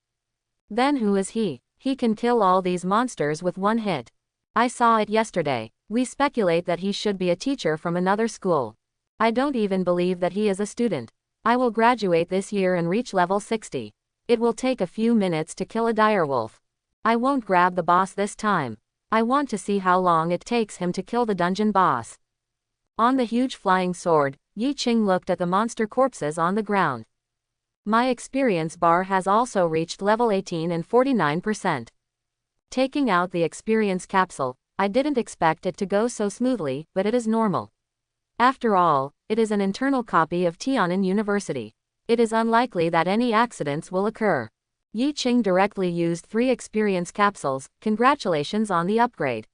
Then who is he? He can kill all these monsters with one hit. I saw it yesterday. We speculate that he should be a teacher from another school. I don't even believe that he is a student. I will graduate this year and reach level 60. It will take a few minutes to kill a direwolf. I won't grab the boss this time. I want to see how long it takes him to kill the dungeon boss. On the huge flying sword, Yi Qing looked at the monster corpses on the ground. My experience bar has also reached level 18 and 49%. Taking out the experience capsule, I didn't expect it to go so smoothly, but it is normal. After all, it is an internal copy of Tian'an University. It is unlikely that any accidents will occur. Yi Qing directly used 3 experience capsules. Congratulations on the upgrade.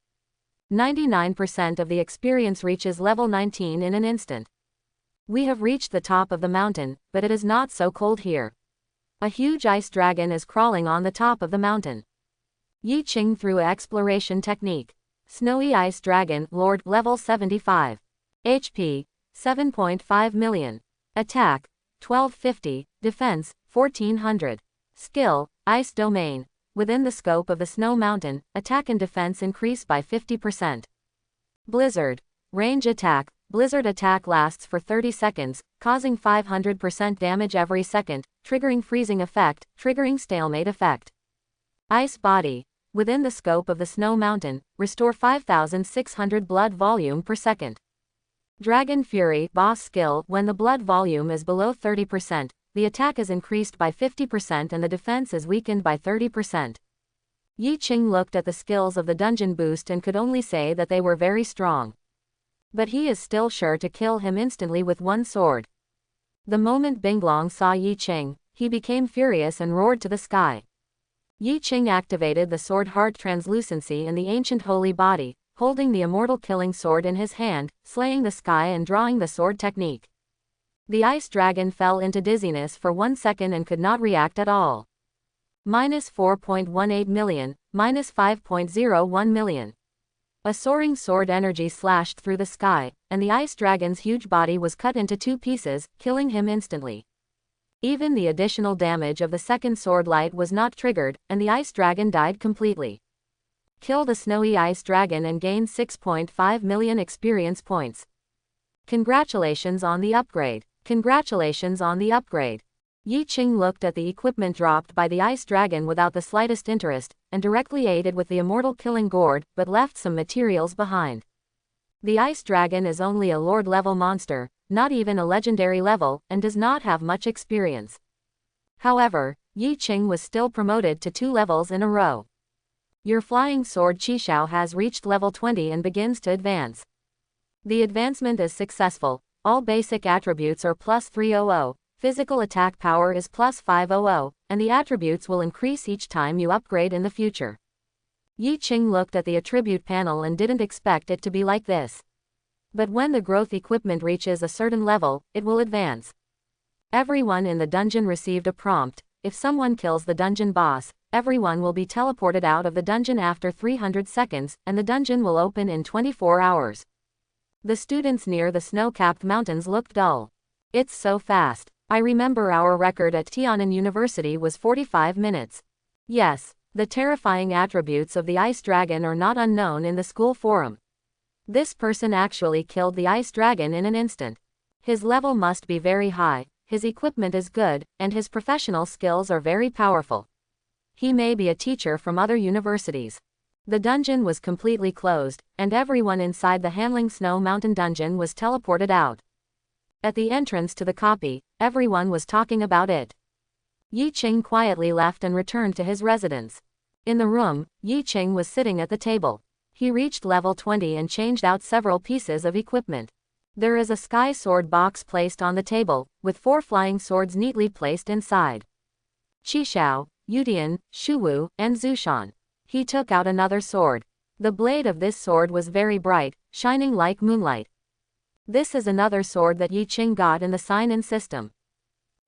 99% of the experience reaches level 19 in an instant. We have reached the top of the mountain, but it is not so cold here. A huge ice dragon is crawling on the top of the mountain. Yi Qing threw an exploration technique. Snowy Ice Dragon, Lord, level 75. HP, 7.5 million. Attack, 1250, Defense, 1400. Skill, Ice Domain. Within the scope of the snow mountain, attack and defense increase by 50%. Blizzard. Range attack. Blizzard attack lasts for 30 seconds, causing 500% damage every second, triggering freezing effect, triggering stalemate effect. Ice Body. Within the scope of the snow mountain, restore 5,600 blood volume per second. Dragon Fury. Boss skill. When the blood volume is below 30%, the attack is increased by 50% and the defense is weakened by 30%. Yi Qing looked at the skills of the dungeon boost and could only say that they were very strong. But he is still sure to kill him instantly with one sword. The moment Binglong saw Yi Qing, he became furious and roared to the sky. Yi Qing activated the sword heart translucency in the ancient holy body, holding the immortal killing sword in his hand, slaying the sky and drawing the sword technique. The ice dragon fell into dizziness for 1 second and could not react at all. Minus 4.18 million, minus 5.01 million. A soaring sword energy slashed through the sky, and the ice dragon's huge body was cut into 2 pieces, killing him instantly. Even the additional damage of the second sword light was not triggered, and the ice dragon died completely. Kill the snowy ice dragon and gain 6.5 million experience points. Congratulations on the upgrade. Congratulations on the upgrade. Yi Qing looked at the equipment dropped by the ice dragon without the slightest interest, and directly aided with the immortal killing gourd, but left some materials behind. The ice dragon is only a lord-level monster, not even a legendary level, and does not have much experience. However, Yi Qing was still promoted to 2 levels in a row. Your flying sword Qishao has reached level 20 and begins to advance. The advancement is successful. All basic attributes are plus 300, physical attack power is plus 500, and the attributes will increase each time you upgrade in the future. Yi Qing looked at the attribute panel and didn't expect it to be like this. But when the growth equipment reaches a certain level, it will advance. Everyone in the dungeon received a prompt: if someone kills the dungeon boss, everyone will be teleported out of the dungeon after 300 seconds, and the dungeon will open in 24 hours. The students near the snow-capped mountains looked dull. It's so fast. I remember our record at Tian'an University was 45 minutes. Yes, the terrifying attributes of the ice dragon are not unknown in the school forum. This person actually killed the ice dragon in an instant. His level must be very high, his equipment is good, and his professional skills are very powerful. He may be a teacher from other universities. The dungeon was completely closed, and everyone inside the Hanling Snow Mountain dungeon was teleported out. At the entrance to the copy, everyone was talking about it. Yi Qing quietly left and returned to his residence. In the room, Yi Qing was sitting at the table. He reached level 20 and changed out several pieces of equipment. There is a sky sword box placed on the table, with 4 flying swords neatly placed inside. Qishao, Yutian, Shuwu, and Zushan. He took out another sword. The blade of this sword was very bright, shining like moonlight. This is another sword that Yi Qing got in the sign-in system.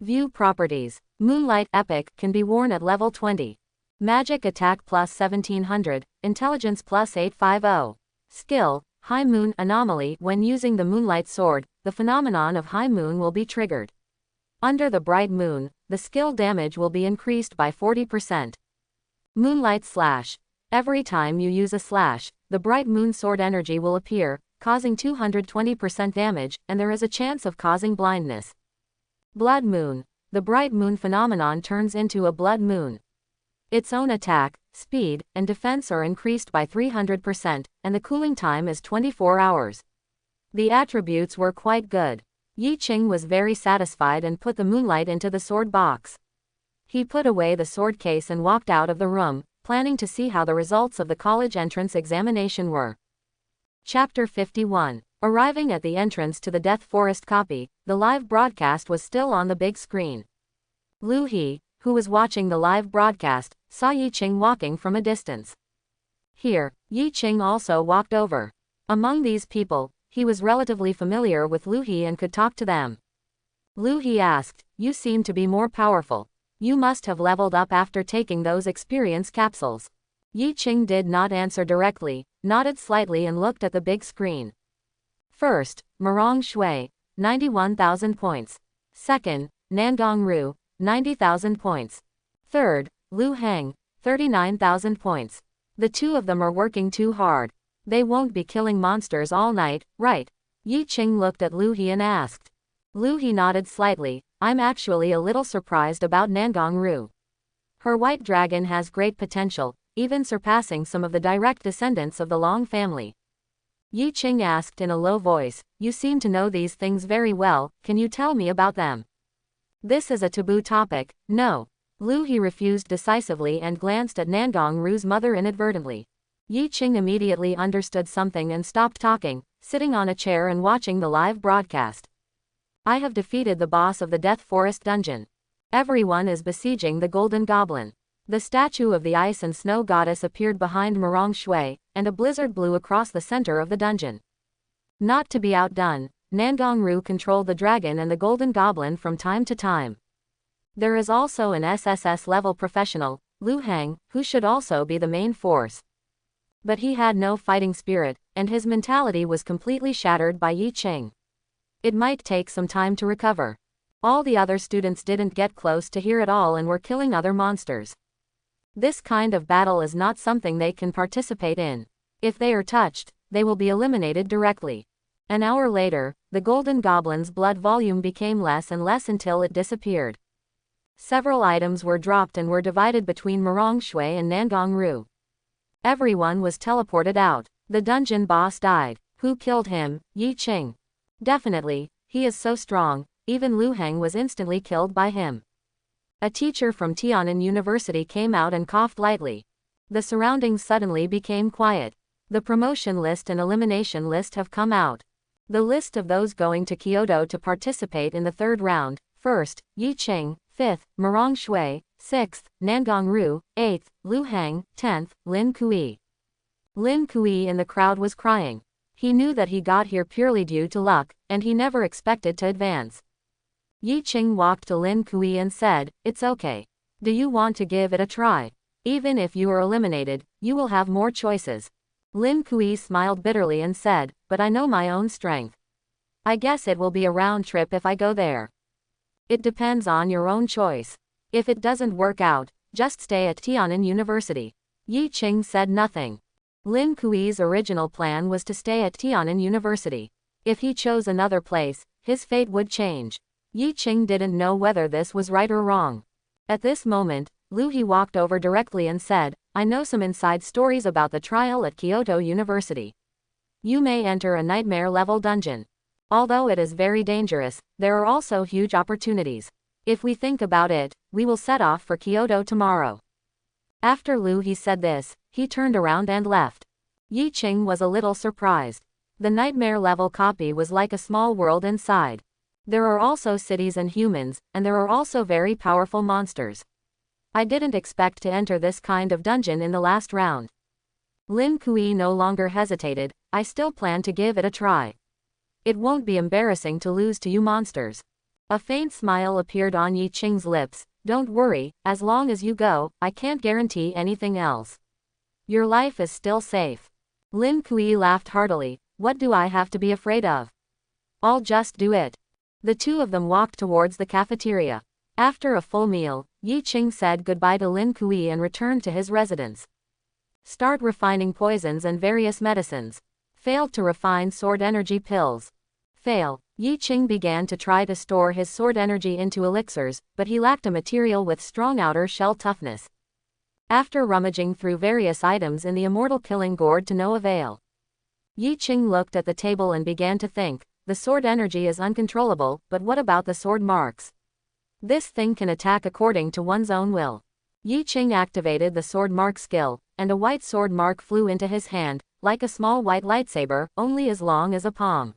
View properties. Moonlight Epic can be worn at level 20. Magic attack plus 1700, intelligence plus 850. Skill, High Moon Anomaly. When using the Moonlight Sword, the phenomenon of High Moon will be triggered. Under the bright moon, the skill damage will be increased by 40%. Moonlight Slash. Every time you use a slash, the bright moon sword energy will appear, causing 220% damage, and there is a chance of causing blindness. Blood Moon. The bright moon phenomenon turns into a blood moon. Its own attack, speed, and defense are increased by 300%, and the cooling time is 24 hours. The attributes were quite good. Yi Qing was very satisfied and put the moonlight into the sword box. He put away the sword case and walked out of the room, planning to see how the results of the college entrance examination were. Chapter 51. Arriving at the entrance to the Death Forest copy, the live broadcast was still on the big screen. Lu He, who was watching the live broadcast, saw Yi Qing walking from a distance. Here, Yi Qing also walked over. Among these people, he was relatively familiar with Lu He and could talk to them. Lu He asked, "You seem to be more powerful. You must have leveled up after taking those experience capsules." Yi Qing did not answer directly, nodded slightly and looked at the big screen. First, Marong Shui, 91,000 points. Second, Nangong Ru, 90,000 points. Third, Lu Heng, 39,000 points. The 2 of them are working too hard. They won't be killing monsters all night, right? Yi Qing looked at Lu He and asked. Lu He nodded slightly. I'm actually a little surprised about Nangong Ru. Her white dragon has great potential, even surpassing some of the direct descendants of the Long family. Yi Qing asked in a low voice, "You seem to know these things very well, can you tell me about them?" This is a taboo topic, no. Lu He refused decisively and glanced at Nangong Ru's mother inadvertently. Yi Qing immediately understood something and stopped talking, sitting on a chair and watching the live broadcast. I have defeated the boss of the Death Forest dungeon. Everyone is besieging the Golden Goblin. The statue of the ice and snow goddess appeared behind Marong Shui, and a blizzard blew across the center of the dungeon. Not to be outdone, Nangong Ru controlled the dragon and the Golden Goblin from time to time. There is also an SSS level professional, Lu Heng, who should also be the main force. But he had no fighting spirit, and his mentality was completely shattered by Yi Qing. It might take some time to recover. All the other students didn't get close to here at all and were killing other monsters. This kind of battle is not something they can participate in. If they are touched, they will be eliminated directly. An hour later, the Golden Goblin's blood volume became less and less until it disappeared. Several items were dropped and were divided between Shui and Ru. Everyone was teleported out. The dungeon boss died. Who killed him? Yi Qing. Definitely, he is so strong, even Lu Heng was instantly killed by him. A teacher from Tiananmen University came out and coughed lightly. The surroundings suddenly became quiet. The promotion list and elimination list have come out. The list of those going to Kyoto to participate in the third round: 1st, Yi Qing; 5th, Shui; 6th, Ru; 8th, Lu Heng; 10th, Lin Kui. Lin Kui in the crowd was crying. He knew that he got here purely due to luck, and he never expected to advance. Yi Qing walked to Lin Kui and said, "It's okay. Do you want to give it a try? Even if you are eliminated, you will have more choices." Lin Kui smiled bitterly and said, "But I know my own strength. I guess it will be a round trip if I go there." "It depends on your own choice. If it doesn't work out, just stay at Tiananmen University." Yi Qing said nothing. Lin Kui's original plan was to stay at Tiananmen University. If he chose another place, his fate would change. Yi Qing didn't know whether this was right or wrong. At this moment, Lu He walked over directly and said, "I know some inside stories about the trial at Kyoto University. You may enter a nightmare-level dungeon. Although it is very dangerous, there are also huge opportunities. If we think about it, we will set off for Kyoto tomorrow." After Lu He said this, he turned around and left. Yi Qing was a little surprised. The nightmare-level copy was like a small world inside. There are also cities and humans, and there are also very powerful monsters. I didn't expect to enter this kind of dungeon in the last round. Lin Kui no longer hesitated. "I still plan to give it a try. It won't be embarrassing to lose to you monsters." A faint smile appeared on Yi Qing's lips. "Don't worry, as long as you go, I can't guarantee anything else. Your life is still safe." Lin Kui laughed heartily. "What do I have to be afraid of? I'll just do it." The two of them walked towards the cafeteria. After a full meal, Yi Qing said goodbye to Lin Kui and returned to his residence. Start refining poisons and various medicines. Failed to refine sword energy pills. Fail. Yi Qing began to try to store his sword energy into elixirs, but he lacked a material with strong outer shell toughness. After rummaging through various items in the Immortal killing gourd to no avail, Yi Qing looked at the table and began to think, the sword energy is uncontrollable, but what about the sword marks? This thing can attack according to one's own will. Yi Qing activated the sword mark skill, and a white sword mark flew into his hand, like a small white lightsaber, only as long as a palm.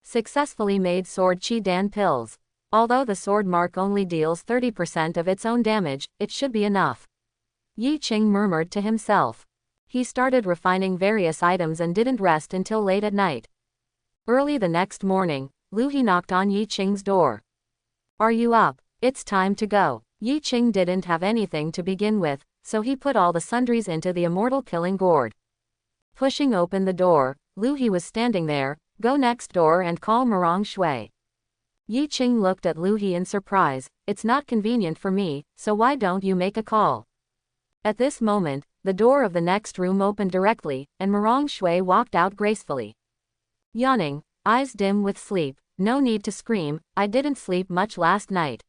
Successfully made sword Qi Dan pills. Although the sword mark only deals 30% of its own damage, it should be enough. Yi Qing murmured to himself. He started refining various items and didn't rest until late at night. Early the next morning, Lu He knocked on Yi Qing's door. "Are you up? It's time to go." Yi Qing didn't have anything to begin with, so he put all the sundries into the Immortal killing gourd. Pushing open the door, Lu He was standing there. "Go next door and call Shui." Yi Qing looked at Lu He in surprise. "It's not convenient for me, so why don't you make a call?" At this moment, the door of the next room opened directly, and Shui walked out gracefully. Yawning, eyes dim with sleep. "No need to scream, I didn't sleep much last night."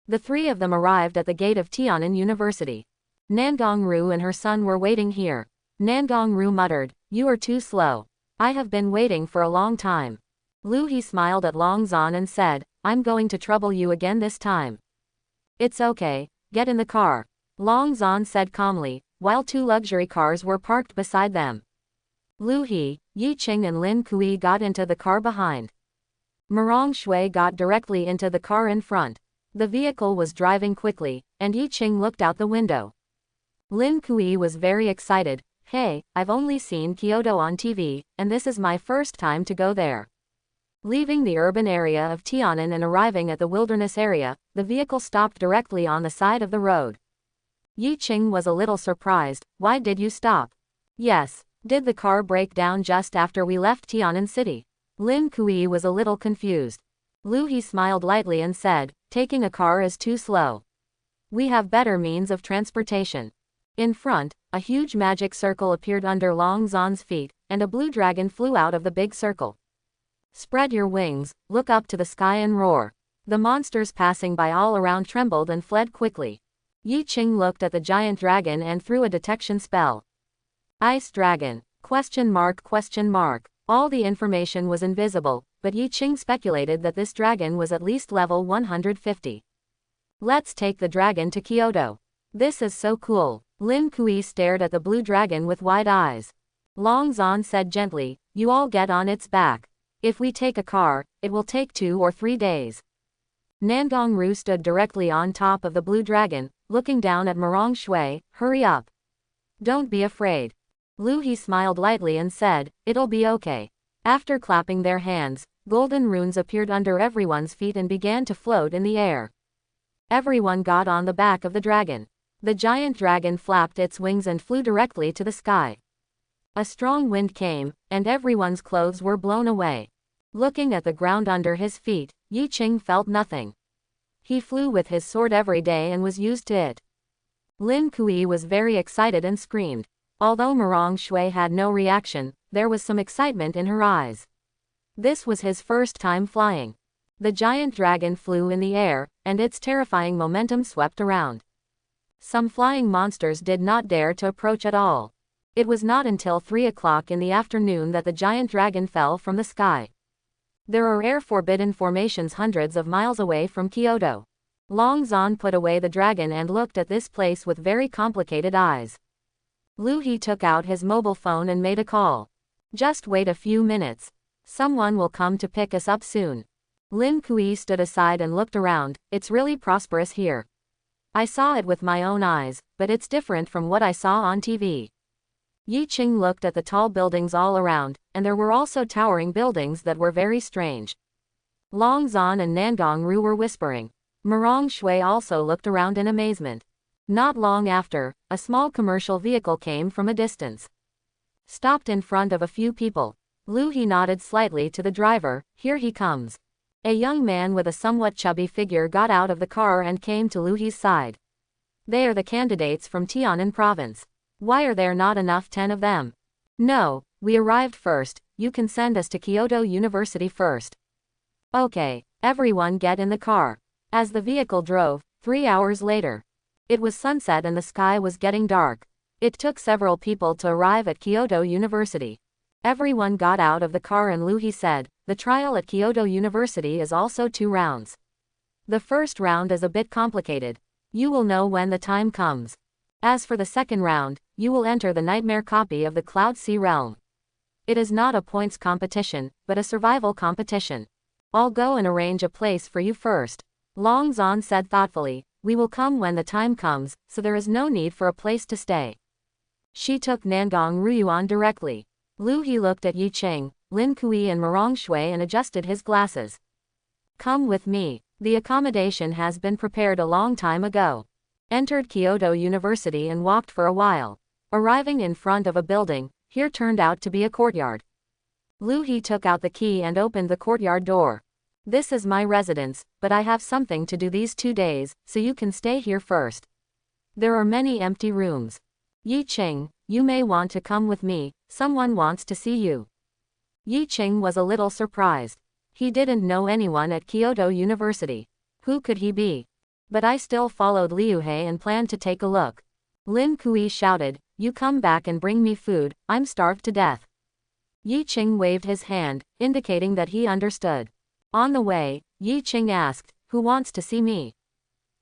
The three of them arrived at the gate of Tiananmen University. Ru and her son were waiting here. Ru muttered, "You are too slow. I have been waiting for a long time." Lu He smiled at Longzhan and said, "I'm going to trouble you again this time." "It's okay, get in the car," Longzhan said calmly, while two luxury cars were parked beside them. Lu He, Yi Qing and Lin Kui got into the car behind. Shui got directly into the car in front. The vehicle was driving quickly, and Yi Qing looked out the window. Lin Kui was very excited. "Hey, I've only seen Kyoto on TV, and this is my first time to go there." Leaving the urban area of Tiananmen and arriving at the wilderness area, the vehicle stopped directly on the side of the road. Yi Qing was a little surprised. "Why did you stop?" "Yes. Did the car break down just after we left Tiananmen City?" Lin Kui was a little confused. Lu He smiled lightly and said, "Taking a car is too slow. We have better means of transportation." In front, a huge magic circle appeared under Longzhan's feet, and a blue dragon flew out of the big circle. "Spread your wings, look up to the sky and roar." The monsters passing by all around trembled and fled quickly. Yi Qing looked at the giant dragon and threw a detection spell. Ice dragon? ? All the information was invisible, but Yi Qing speculated that this dragon was at least level 150. Let's take the dragon to Kyoto. This is so cool. Lin Kui stared at the blue dragon with wide eyes. Long Zan said gently, you all get on its back. If we take a car, it will take 2 or 3 days. Nangong Ru stood directly on top of the blue dragon, looking down at Marong Shui, hurry up. Don't be afraid. Lu He smiled lightly and said, it'll be okay. After clapping their hands, golden runes appeared under everyone's feet and began to float in the air. Everyone got on the back of the dragon. The giant dragon flapped its wings and flew directly to the sky. A strong wind came, and everyone's clothes were blown away. Looking at the ground under his feet, Yi Qing felt nothing. He flew with his sword every day and was used to it. Lin Kui was very excited and screamed. Although Marong Shui had no reaction, there was some excitement in her eyes. This was his first time flying. The giant dragon flew in the air, and its terrifying momentum swept around. Some flying monsters did not dare to approach at all. It was not until 3 o'clock in the afternoon that the giant dragon fell from the sky. There are air-forbidden formations hundreds of miles away from Kyoto. Long Zan put away the dragon and looked at this place with very complicated eyes. Lu He took out his mobile phone and made a call. Just wait a few minutes. Someone will come to pick us up soon. Lin Kui stood aside and looked around, it's really prosperous here. I saw it with my own eyes, but it's different from what I saw on TV. Yi Qing looked at the tall buildings all around, and there were also towering buildings that were very strange. Long Zan and Nangong Ru were whispering. Marong Shui also looked around in amazement. Not long after, a small commercial vehicle came from a distance. Stopped in front of a few people. Lu He nodded slightly to the driver, here he comes. A young man with a somewhat chubby figure got out of the car and came to Lu He's side. They are the candidates from Tianan province. Why are there not enough 10 of them? No, we arrived first, you can send us to Kyoto University first. Okay, everyone get in the car. As the vehicle drove, 3 hours later. It was sunset and the sky was getting dark. It took several people to arrive at Kyoto University. Everyone got out of the car and Lu He said, the trial at Kyoto University is also 2 rounds. The first round is a bit complicated. You will know when the time comes. As for the second round, you will enter the nightmare copy of the Cloud Sea Realm. It is not a points competition, but a survival competition. I'll go and arrange a place for you first. Long Zan said thoughtfully, we will come when the time comes, so there is no need for a place to stay. She took Nangong Ruyuan directly. Lu He looked at Yi Qing, Lin Kui and Marong Shui and adjusted his glasses. Come with me. The accommodation has been prepared a long time ago. Entered Kyoto University and walked for a while. Arriving in front of a building, here turned out to be a courtyard. Lu He took out the key and opened the courtyard door. This is my residence, but I have something to do these 2 days, so you can stay here first. There are many empty rooms. Yi Qing, you may want to come with me, someone wants to see you. Yi Qing was a little surprised. He didn't know anyone at Kyoto University. Who could he be? But I still followed Liu He and planned to take a look. Lin Kui shouted, you come back and bring me food, I'm starved to death. Yi Qing waved his hand, indicating that he understood. On the way, Yi Qing asked, who wants to see me?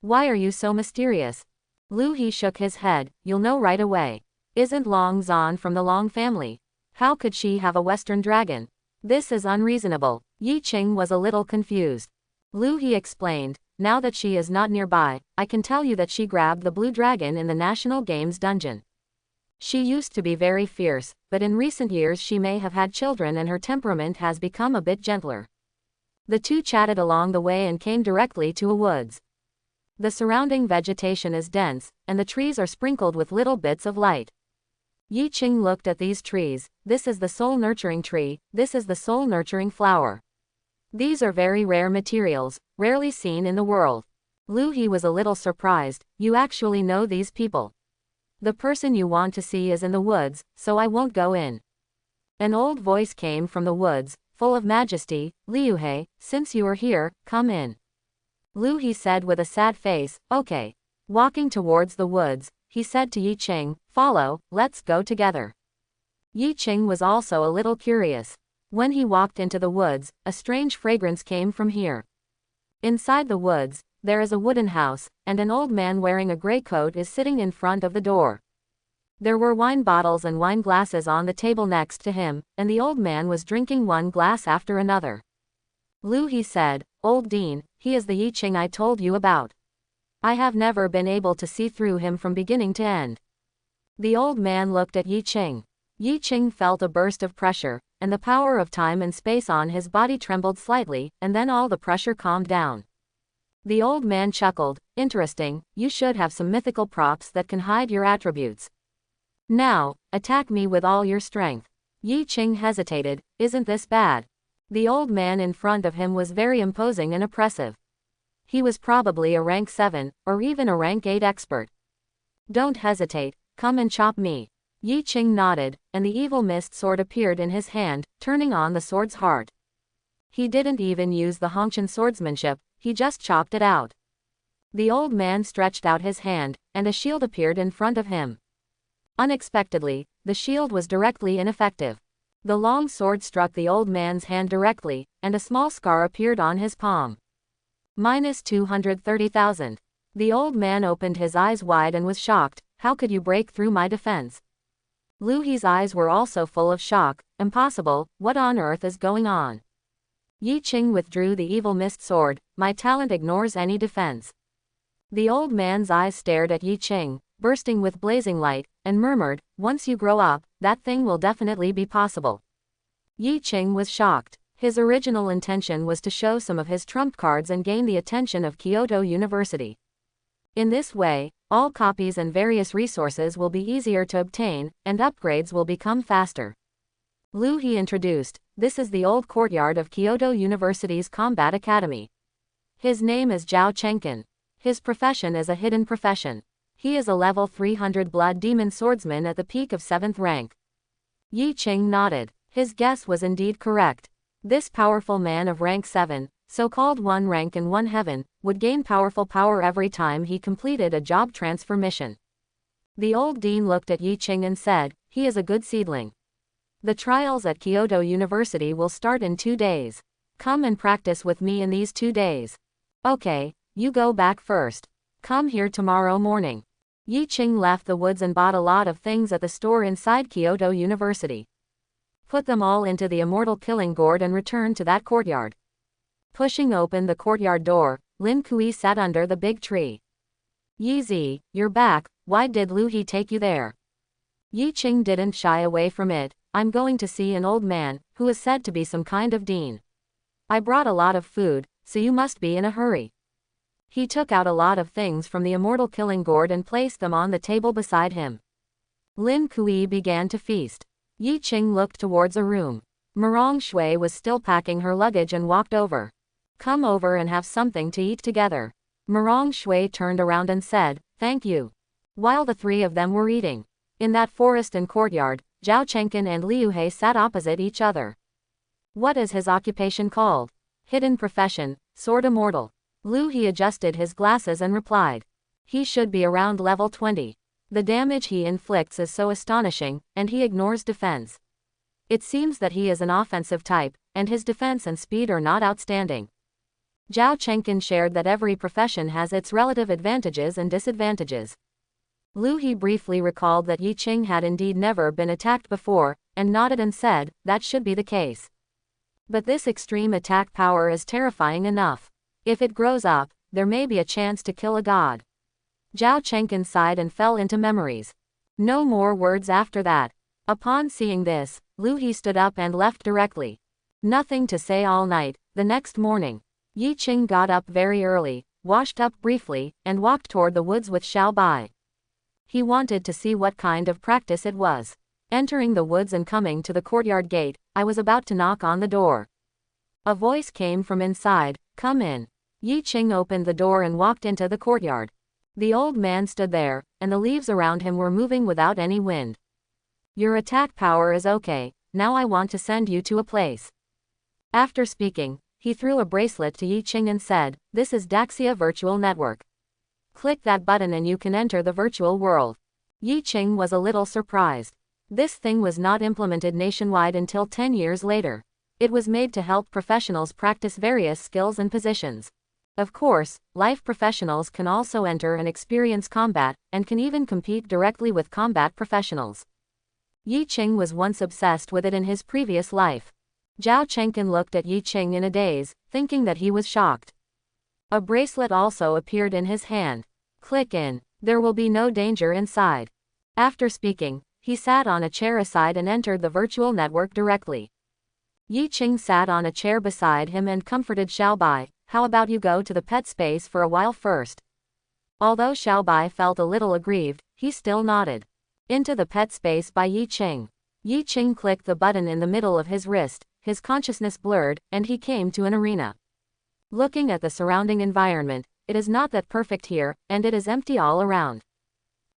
Why are you so mysterious? Lu He shook his head, you'll know right away. Isn't Long Zan from the Long family? How could she have a Western dragon? This is unreasonable. Yi Qing was a little confused. Lu He explained, now that she is not nearby, I can tell you that she grabbed the blue dragon in the National Games dungeon. She used to be very fierce, but in recent years she may have had children and her temperament has become a bit gentler. The two chatted along the way and came directly to a woods. The surrounding vegetation is dense, and the trees are sprinkled with little bits of light. Yi Qing looked at these trees, this is the soul-nurturing tree, this is the soul-nurturing flower. These are very rare materials, rarely seen in the world. Lu He was a little surprised, you actually know these people. The person you want to see is in the woods, so I won't go in. An old voice came from the woods, full of majesty, Liu He, since you are here, come in. Lu He said with a sad face, okay. Walking towards the woods, he said to Yi Qing, follow, let's go together. Yi Qing was also a little curious. When he walked into the woods, a strange fragrance came from here. Inside the woods, there is a wooden house, and an old man wearing a gray coat is sitting in front of the door. There were wine bottles and wine glasses on the table next to him, and the old man was drinking one glass after another. Lu He said, Old Dean, he is the Yi Qing I told you about. I have never been able to see through him from beginning to end. The old man looked at Yi Qing. Yi Qing felt a burst of pressure, and the power of time and space on his body trembled slightly, and then all the pressure calmed down. The old man chuckled, interesting, you should have some mythical props that can hide your attributes. Now, attack me with all your strength. Yi Qing hesitated, isn't this bad? The old man in front of him was very imposing and oppressive. He was probably a rank 7, or even a rank 8 expert. Don't hesitate, come and chop me. Yi Qing nodded, and the evil mist sword appeared in his hand, turning on the sword's heart. He didn't even use the Hongqian swordsmanship, he just chopped it out. The old man stretched out his hand, and a shield appeared in front of him. Unexpectedly, the shield was directly ineffective. The long sword struck the old man's hand directly, and a small scar appeared on his palm. Minus 230,000. The old man opened his eyes wide and was shocked, how could you break through my defense? Lu He's eyes were also full of shock, impossible, what on earth is going on? Yi Qing withdrew the evil mist sword, my talent ignores any defense. The old man's eyes stared at Yi Qing, bursting with blazing light, and murmured, once you grow up, that thing will definitely be possible. Yi Qing was shocked. His original intention was to show some of his trump cards and gain the attention of Kyoto University. In this way, all copies and various resources will be easier to obtain, and upgrades will become faster. Lu He introduced, this is the old courtyard of Kyoto University's Combat Academy. His name is Zhao Chengqin. His profession is a hidden profession. He is a level 300 blood demon swordsman at the peak of 7th rank. Yi Qing nodded. His guess was indeed correct. This powerful man of rank 7, so-called 1 rank in 1 heaven, would gain powerful power every time he completed a job transfer mission. The old dean looked at Yi Qing and said, he is a good seedling. The trials at Kyoto University will start in 2 days. Come and practice with me in these 2 days. Okay, you go back first. Come here tomorrow morning. Yi Qing left the woods and bought a lot of things at the store inside Kyoto University. Put them all into the Immortal killing gourd and returned to that courtyard. Pushing open the courtyard door, Lin Kui sat under the big tree. Yi Zi, you're back, why did Lu He take you there? Yi Qing didn't shy away from it, I'm going to see an old man, who is said to be some kind of dean. I brought a lot of food, so you must be in a hurry. He took out a lot of things from the Immortal killing gourd and placed them on the table beside him. Lin Kui began to feast. Yi Qing looked towards a room. Mirong Shui was still packing her luggage and walked over. Come over and have something to eat together. Mirong Shui turned around and said, thank you. While the 3 of them were eating. In that forest and courtyard, Zhao Chengqin and Liu He sat opposite each other. What is his occupation called? Hidden profession, Sword Immortal. Lu He adjusted his glasses and replied. He should be around level 20. The damage he inflicts is so astonishing, and he ignores defense. It seems that he is an offensive type, and his defense and speed are not outstanding. Zhao Chengqin shared that every profession has its relative advantages and disadvantages. Lu He briefly recalled that Yi Qing had indeed never been attacked before, and nodded and said, that should be the case. But this extreme attack power is terrifying enough. If it grows up, there may be a chance to kill a god. Zhao Chengqin sighed and fell into memories. No more words after that. Upon seeing this, Lu He stood up and left directly. Nothing to say all night. The next morning, Yi Qing got up very early, washed up briefly, and walked toward the woods with Xiao Bai. He wanted to see what kind of practice it was. Entering the woods and coming to the courtyard gate, I was about to knock on the door. A voice came from inside, come in. Yi Qing opened the door and walked into the courtyard. The old man stood there, and the leaves around him were moving without any wind. Your attack power is okay, now I want to send you to a place. After speaking, he threw a bracelet to Yi Qing and said, "This is Daxia Virtual Network. Click that button and you can enter the virtual world." Yi Qing was a little surprised. This thing was not implemented nationwide until 10 years later. It was made to help professionals practice various skills and positions. Of course, life professionals can also enter and experience combat, and can even compete directly with combat professionals. Yi Qing was once obsessed with it in his previous life. Zhao Chengqin looked at Yi Qing in a daze, thinking that he was shocked. A bracelet also appeared in his hand. "Click in. There will be no danger inside." After speaking, he sat on a chair aside and entered the virtual network directly. Yi Qing sat on a chair beside him and comforted Xiaobai. "How about you go to the pet space for a while first?" Although Xiaobai felt a little aggrieved, he still nodded. Into the pet space by Yi Qing. Yi Qing clicked the button in the middle of his wrist, his consciousness blurred, and he came to an arena. Looking at the surrounding environment, it is not that perfect here, and it is empty all around.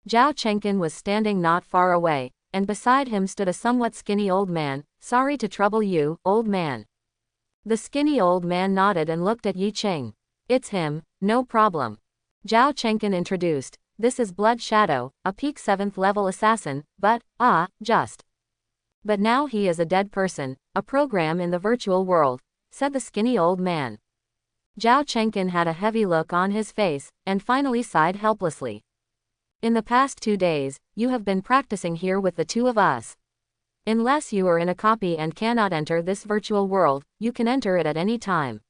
Zhao Chengqin was standing not far away, and beside him stood a somewhat skinny old man. "Sorry to trouble you, old man." The skinny old man nodded and looked at Yi Qing. "It's him, no problem." Zhao Chengqin introduced, "This is Blood Shadow, a peak 7th level assassin, but now he is a dead person, a program in the virtual world," said the skinny old man. Zhao Chengqin had a heavy look on his face, and finally sighed helplessly. "In the past 2 days, you have been practicing here with the two of us. Unless you are in a copy and cannot enter this virtual world, you can enter it at any time."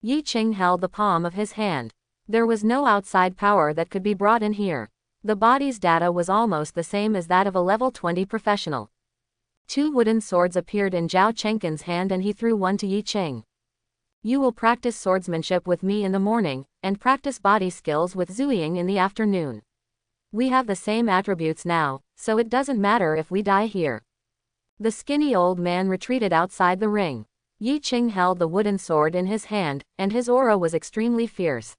Yi Qing held the palm of his hand. There was no outside power that could be brought in here. The body's data was almost the same as that of a level 20 professional. 2 wooden swords appeared in Zhao Chengqin's hand and he threw one to Yi Qing. "You will practice swordsmanship with me in the morning, and practice body skills with Zuying in the afternoon. We have the same attributes now, so it doesn't matter if we die here." The skinny old man retreated outside the ring. Yi Qing held the wooden sword in his hand, and his aura was extremely fierce.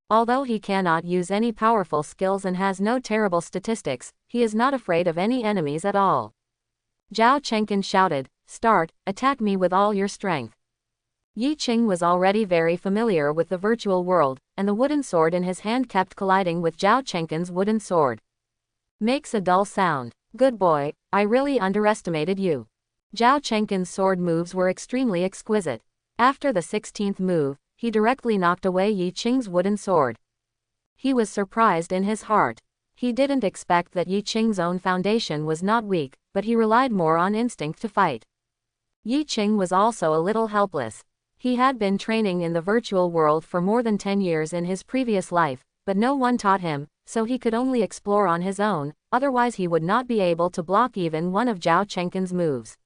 Although he cannot use any powerful skills and has no terrible statistics, he is not afraid of any enemies at all. Zhao Chengqin shouted, "Start, attack me with all your strength." Yi Qing was already very familiar with the virtual world, and the wooden sword in his hand kept colliding with Zhao Chengqin's wooden sword. "Makes a dull sound. Good boy, I really underestimated you." Zhao Chengqin's sword moves were extremely exquisite. After the 16th move, he directly knocked away Yi Qing's wooden sword. He was surprised in his heart. He didn't expect that Yi Qing's own foundation was not weak, but he relied more on instinct to fight. Yi Qing was also a little helpless. He had been training in the virtual world for more than 10 years in his previous life, but no one taught him, so he could only explore on his own, otherwise he would not be able to block even one of Zhao Chengqin's moves.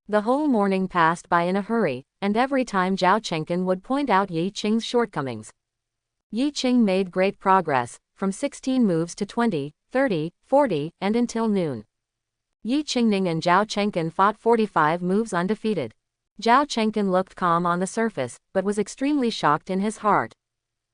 The whole morning passed by in a hurry, and every time Zhao Chengqin would point out Yi Qing's shortcomings. Yi Qing made great progress, from 16 moves to 20, 30, 40, and until noon. Yi Qingning and Zhao Chengqin fought 45 moves undefeated. Zhao Chengqin looked calm on the surface, but was extremely shocked in his heart.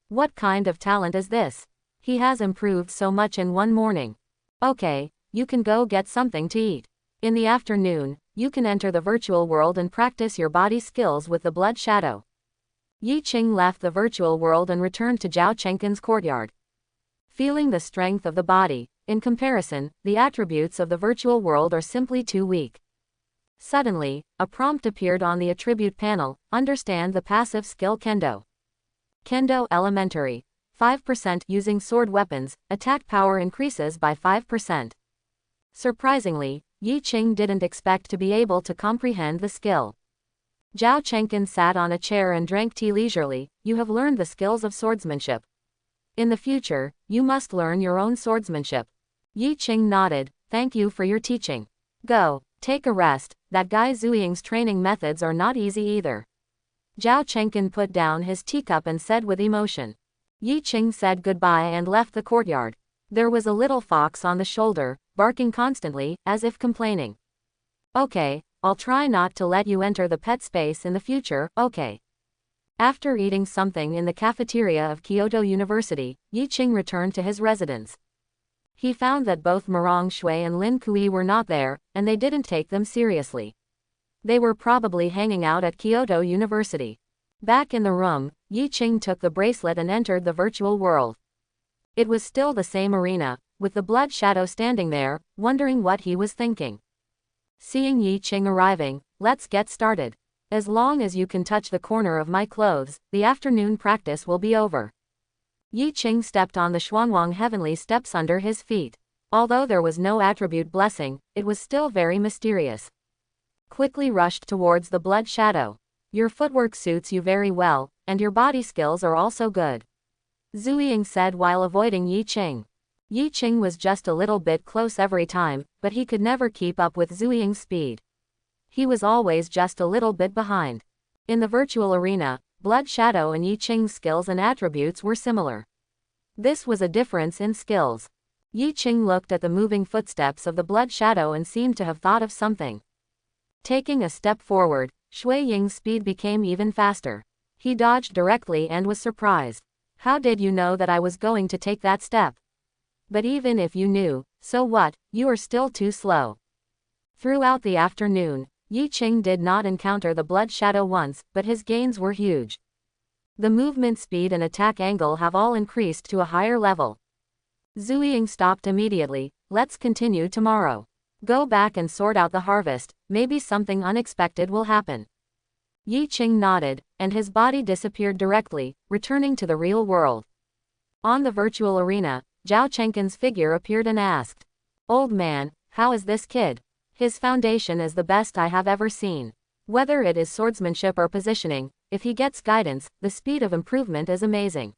What kind of talent is this? He has improved so much in one morning. Okay, you can go get something to eat. In the afternoon, you can enter the virtual world and practice your body skills with the Blood Shadow. Yi Qing left the virtual world and returned to Zhao Chengqin's courtyard. Feeling the strength of the body, in comparison, the attributes of the virtual world are simply too weak. Suddenly, a prompt appeared on the attribute panel, understand the passive skill Kendo. Kendo Elementary. 5% using sword weapons, attack power increases by 5%. Surprisingly, Yi Qing didn't expect to be able to comprehend the skill. Zhao Chengqin sat on a chair and drank tea leisurely. "You have learned the skills of swordsmanship. In the future, you must learn your own swordsmanship." Yi Qing nodded, "Thank you for your teaching. Go, take a rest, that guy Zuying's training methods are not easy either." Zhao Chengqin put down his teacup and said with emotion. Yi Qing said goodbye and left the courtyard. There was a little fox on the shoulder, barking constantly, as if complaining. "Okay, I'll try not to let you enter the pet space in the future, okay." After eating something in the cafeteria of Kyoto University, Yi Qing returned to his residence. He found that both Murong Shui and Lin Kui were not there, and they didn't take them seriously. They were probably hanging out at Kyoto University. Back in the room, Yi Qing took the bracelet and entered the virtual world. It was still the same arena, with the blood shadow standing there, wondering what he was thinking. Seeing Yi Qing arriving, let's get started. As long as you can touch the corner of my clothes, the afternoon practice will be over. Yi Qing stepped on the Xuanwang heavenly steps under his feet. Although there was no attribute blessing, it was still very mysterious. Quickly rushed towards the blood shadow. Your footwork suits you very well, and your body skills are also good, Zhu Ying said while avoiding Yi Qing. Yi Qing was just a little bit close every time, but he could never keep up with Zhu Ying's speed. He was always just a little bit behind. In the virtual arena, Blood Shadow and Yi Qing's skills and attributes were similar. This was a difference in skills. Yi Qing looked at the moving footsteps of the Blood Shadow and seemed to have thought of something. Taking a step forward, Shui Ying's speed became even faster. He dodged directly and was surprised. How did you know that I was going to take that step? But even if you knew, so what, you are still too slow. Throughout the afternoon, Yi Qing did not encounter the Blood Shadow once, but his gains were huge. The movement speed and attack angle have all increased to a higher level. Zhu Ying stopped immediately. Let's continue tomorrow. Go back and sort out the harvest, maybe something unexpected will happen. Yi Qing nodded, and his body disappeared directly, returning to the real world. On the virtual arena, Zhao Chenkin's figure appeared and asked, "Old man, how is this kid? His foundation is the best I have ever seen. Whether it is swordsmanship or positioning, if he gets guidance, the speed of improvement is amazing,"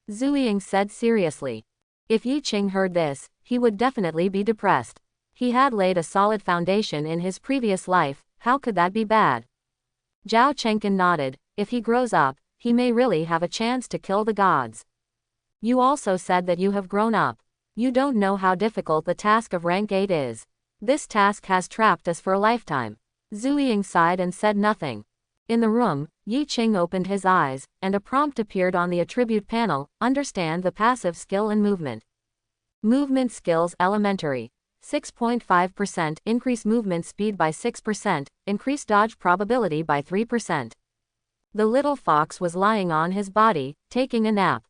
Zhu Ying said seriously. If Yi Qing heard this, he would definitely be depressed. He had laid a solid foundation in his previous life, how could that be bad? Zhao Chenkin nodded. If he grows up, he may really have a chance to kill the gods. You also said that you have grown up. You don't know how difficult the task of rank 8 is. This task has trapped us for a lifetime. Zhu Ying sighed and said nothing. In the room, Yi Qing opened his eyes, and a prompt appeared on the attribute panel, understand the passive skill and movement. Movement skills elementary. 6.5%, increase movement speed by 6%, increase dodge probability by 3%. The little fox was lying on his body, taking a nap.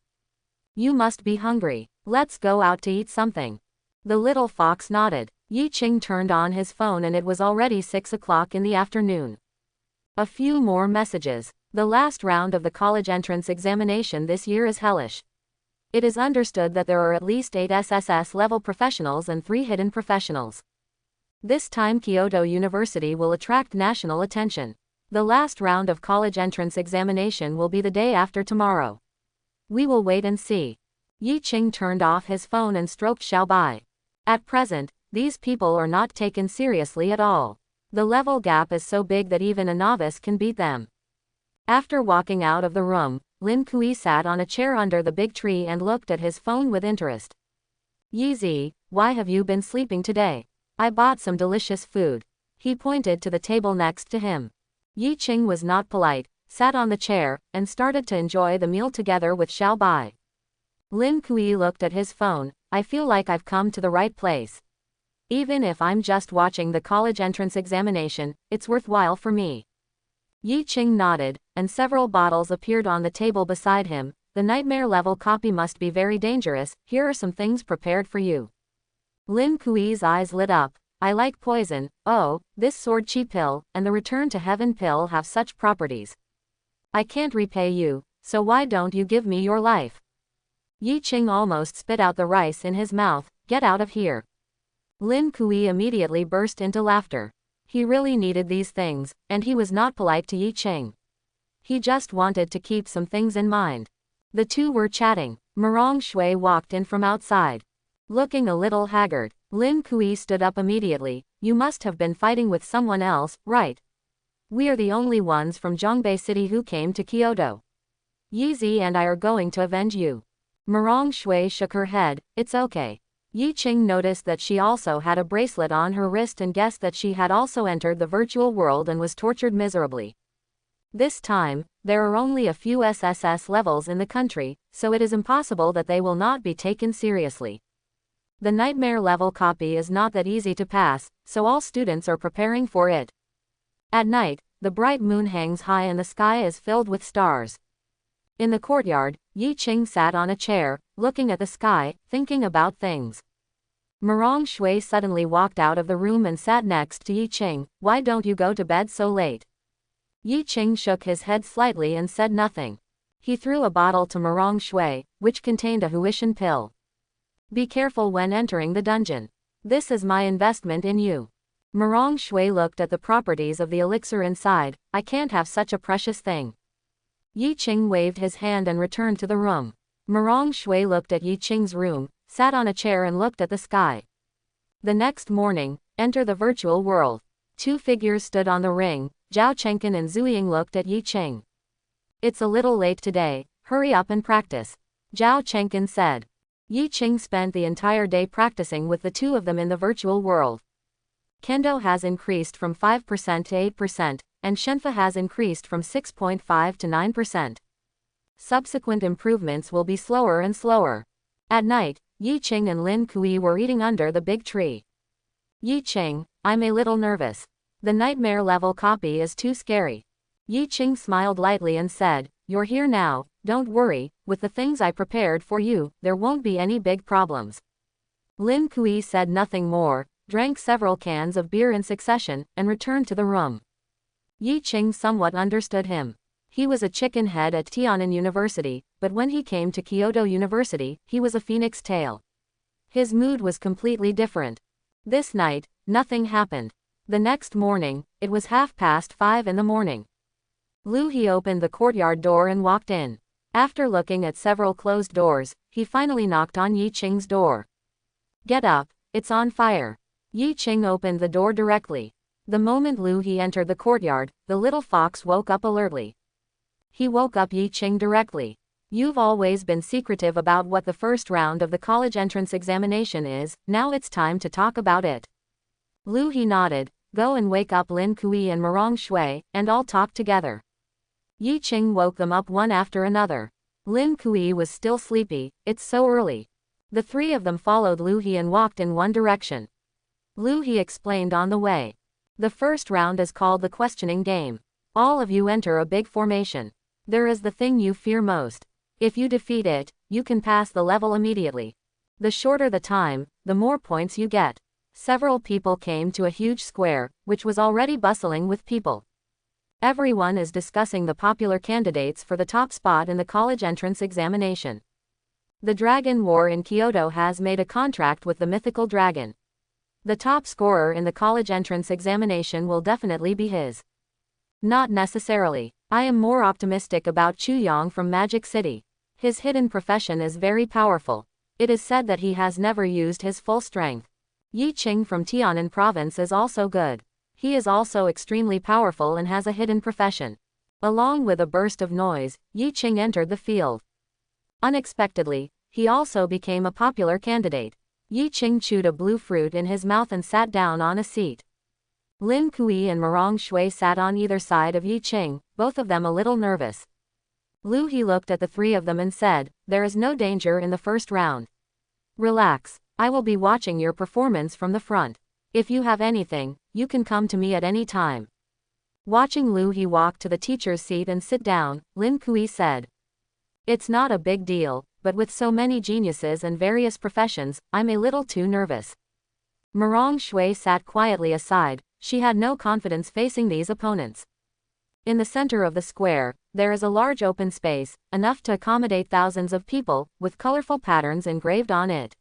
You must be hungry. Let's go out to eat something. The little fox nodded. Yi Qing turned on his phone and it was already 6 o'clock in the afternoon. A few more messages. The last round of the college entrance examination this year is hellish. It is understood that there are at least 8 SSS level professionals and 3 hidden professionals. This time Kyoto University will attract national attention. The last round of college entrance examination will be the day after tomorrow. We will wait and see. Yi Qing turned off his phone and stroked Xiaobai. At present, these people are not taken seriously at all. The level gap is so big that even a novice can beat them. After walking out of the room, Lin Kui sat on a chair under the big tree and looked at his phone with interest. Yi Zi, why have you been sleeping today? I bought some delicious food. He pointed to the table next to him. Yi Qing was not polite, sat on the chair, and started to enjoy the meal together with Xiao Bai. Lin Kui looked at his phone. I feel like I've come to the right place. Even if I'm just watching the college entrance examination, it's worthwhile for me. Yi Qing nodded, and several bottles appeared on the table beside him. The nightmare level copy must be very dangerous. Here are some things prepared for you. Lin Kui's eyes lit up. I like poison. Oh, this sword chi pill, and the return to heaven pill have such properties. I can't repay you, so why don't you give me your life? Yi Qing almost spit out the rice in his mouth. Get out of here. Lin Kui immediately burst into laughter. He really needed these things, and he was not polite to Yi Qing. He just wanted to keep some things in mind. The two were chatting. Murong Shui walked in from outside. Looking a little haggard, Lin Kui stood up immediately. You must have been fighting with someone else, right? We are the only ones from Zhongbei City who came to Kyoto. Yi Zi and I are going to avenge you. Murong Shui shook her head. It's okay. Yi Qing noticed that she also had a bracelet on her wrist and guessed that she had also entered the virtual world and was tortured miserably. This time, there are only a few SSS levels in the country, so it is impossible that they will not be taken seriously. The nightmare level copy is not that easy to pass, so all students are preparing for it. At night, the bright moon hangs high and the sky is filled with stars. In the courtyard, Yi Qing sat on a chair, looking at the sky, thinking about things. Mirong Shui suddenly walked out of the room and sat next to Yi Qing. Why don't you go to bed so late? Yi Qing shook his head slightly and said nothing. He threw a bottle to Mirong Shui, which contained a Huishan pill. Be careful when entering the dungeon. This is my investment in you. Mirong Shui looked at the properties of the elixir inside. I can't have such a precious thing. Yi Qing waved his hand and returned to the room. Mirong Shui looked at Yi Qing's room, sat on a chair and looked at the sky. The next morning, enter the virtual world. Two figures stood on the ring. Zhao Chenkin and Zhu Ying looked at Yi Qing. It's a little late today, hurry up and practice. Zhao Chenkin said. Yi Qing spent the entire day practicing with the two of them in the virtual world. Kendo has increased from 5% to 8%, and Shenfa has increased from 6.5 to 9%. Subsequent improvements will be slower and slower. At night, Yi Qing and Lin Kui were eating under the big tree. Yi Qing, I'm a little nervous. The nightmare level copy is too scary. Yi Qing smiled lightly and said, you're here now, don't worry, with the things I prepared for you, there won't be any big problems. Lin Kui said nothing more, drank several cans of beer in succession, and returned to the room. Yi Qing somewhat understood him. He was a chicken head at Tiananmen University, but when he came to Kyoto University, he was a phoenix tail. His mood was completely different. This night, nothing happened. The next morning, it was 5:30 in the morning. Lu He opened the courtyard door and walked in. After looking at several closed doors, he finally knocked on Yi Qing's door. Get up, it's on fire. Yi Qing opened the door directly. The moment Lu He entered the courtyard, the little fox woke up alertly. He woke up Yi Qing directly. You've always been secretive about what the first round of the college entrance examination is, now it's time to talk about it. Lu He nodded. Go and wake up Lin Kui and Mirong Shui, and all talk together. Yi Qing woke them up one after another. Lin Kui was still sleepy, it's so early. The three of them followed Lu He and walked in one direction. Lu He explained on the way. The first round is called the questioning game. All of you enter a big formation. There is the thing you fear most. If you defeat it, you can pass the level immediately. The shorter the time, the more points you get. Several people came to a huge square, which was already bustling with people. Everyone is discussing the popular candidates for the top spot in the college entrance examination. The Dragon War in Kyoto has made a contract with the mythical dragon. The top scorer in the college entrance examination will definitely be his. Not necessarily. I am more optimistic about Chu Yang from Magic City. His hidden profession is very powerful. It is said that he has never used his full strength. Yi Qing from Tianan province is also good. He is also extremely powerful and has a hidden profession. Along with a burst of noise, Yi Qing entered the field. Unexpectedly, he also became a popular candidate. Yi Qing chewed a blue fruit in his mouth and sat down on a seat. Lin Kui and Mirong Shui sat on either side of Yi Qing, both of them a little nervous. Lu He looked at the three of them and said, there is no danger in the first round. Relax, I will be watching your performance from the front. If you have anything, you can come to me at any time. Watching Lu He walk to the teacher's seat and sit down, Lin Kui said. It's not a big deal, but with so many geniuses and various professions, I'm a little too nervous. Mirong Shui sat quietly aside, she had no confidence facing these opponents. In the center of the square, there is a large open space, enough to accommodate thousands of people, with colorful patterns engraved on it.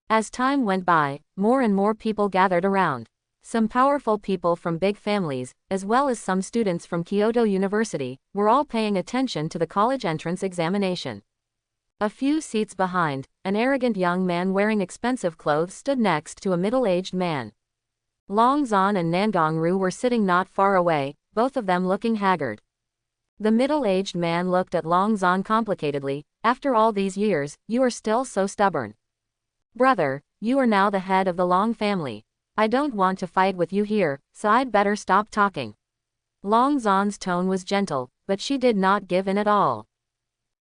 As time went by, more and more people gathered around. Some powerful people from big families, as well as some students from Kyoto University, were all paying attention to the college entrance examination. A few seats behind, an arrogant young man wearing expensive clothes stood next to a middle-aged man. Long Zan and Nangong Ru were sitting not far away, both of them looking haggard. The middle-aged man looked at Long Zan complicatedly. After all these years, you are still so stubborn. Brother, you are now the head of the Long family. I don't want to fight with you here, so I'd better stop talking. Long Zan's tone was gentle, but she did not give in at all.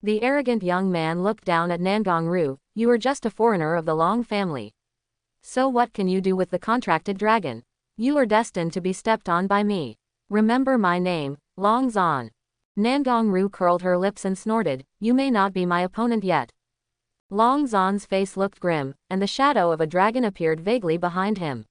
The arrogant young man looked down at Nangong Ru. You are just a foreigner of the Long family. So what can you do with the contracted dragon? You are destined to be stepped on by me. Remember my name, Long Zan. Nandong curled her lips and snorted, you may not be my opponent yet. Long Zan's face looked grim, and the shadow of a dragon appeared vaguely behind him.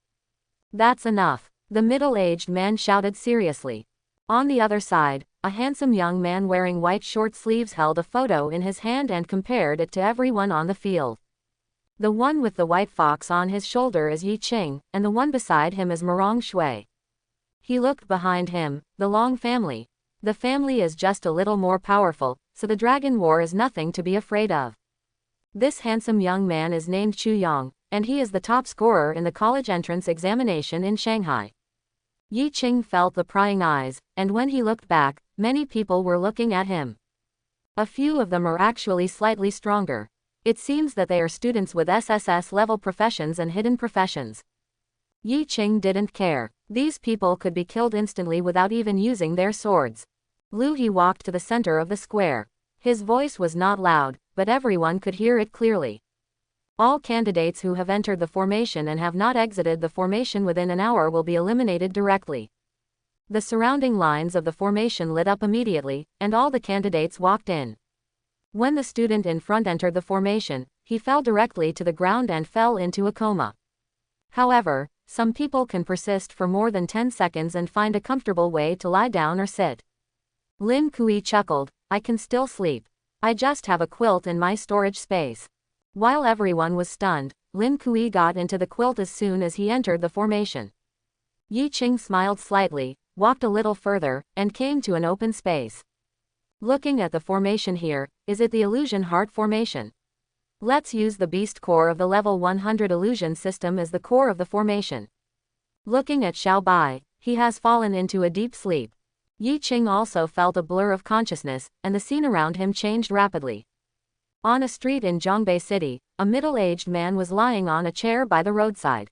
That's enough, the middle-aged man shouted seriously. On the other side, a handsome young man wearing white short sleeves held a photo in his hand and compared it to everyone on the field. The one with the white fox on his shoulder is Yi Qing, and the one beside him is Murong Shui. He looked behind him, the Long family. The family is just a little more powerful, so the dragon war is nothing to be afraid of. This handsome young man is named Chu Yang, and he is the top scorer in the college entrance examination in Shanghai. Yi Qing felt the prying eyes, and when he looked back, many people were looking at him. A few of them are actually slightly stronger. It seems that they are students with SSS-level professions and hidden professions. Yi Qing didn't care. These people could be killed instantly without even using their swords. Lu He walked to the center of the square. His voice was not loud, but everyone could hear it clearly. All candidates who have entered the formation and have not exited the formation within an hour will be eliminated directly. The surrounding lines of the formation lit up immediately, and all the candidates walked in. When the student in front entered the formation, he fell directly to the ground and fell into a coma. However, some people can persist for more than 10 seconds and find a comfortable way to lie down or sit. Lin Kui chuckled, I can still sleep. I just have a quilt in my storage space. While everyone was stunned, Lin Kui got into the quilt as soon as he entered the formation. Yi Qing smiled slightly, walked a little further, and came to an open space. Looking at the formation here, is it the illusion heart formation? Let's use the beast core of the level 100 illusion system as the core of the formation. Looking at Xiao Bai, he has fallen into a deep sleep. Yi Qing also felt a blur of consciousness, and the scene around him changed rapidly. On a street in Zhongbei City, a middle-aged man was lying on a chair by the roadside.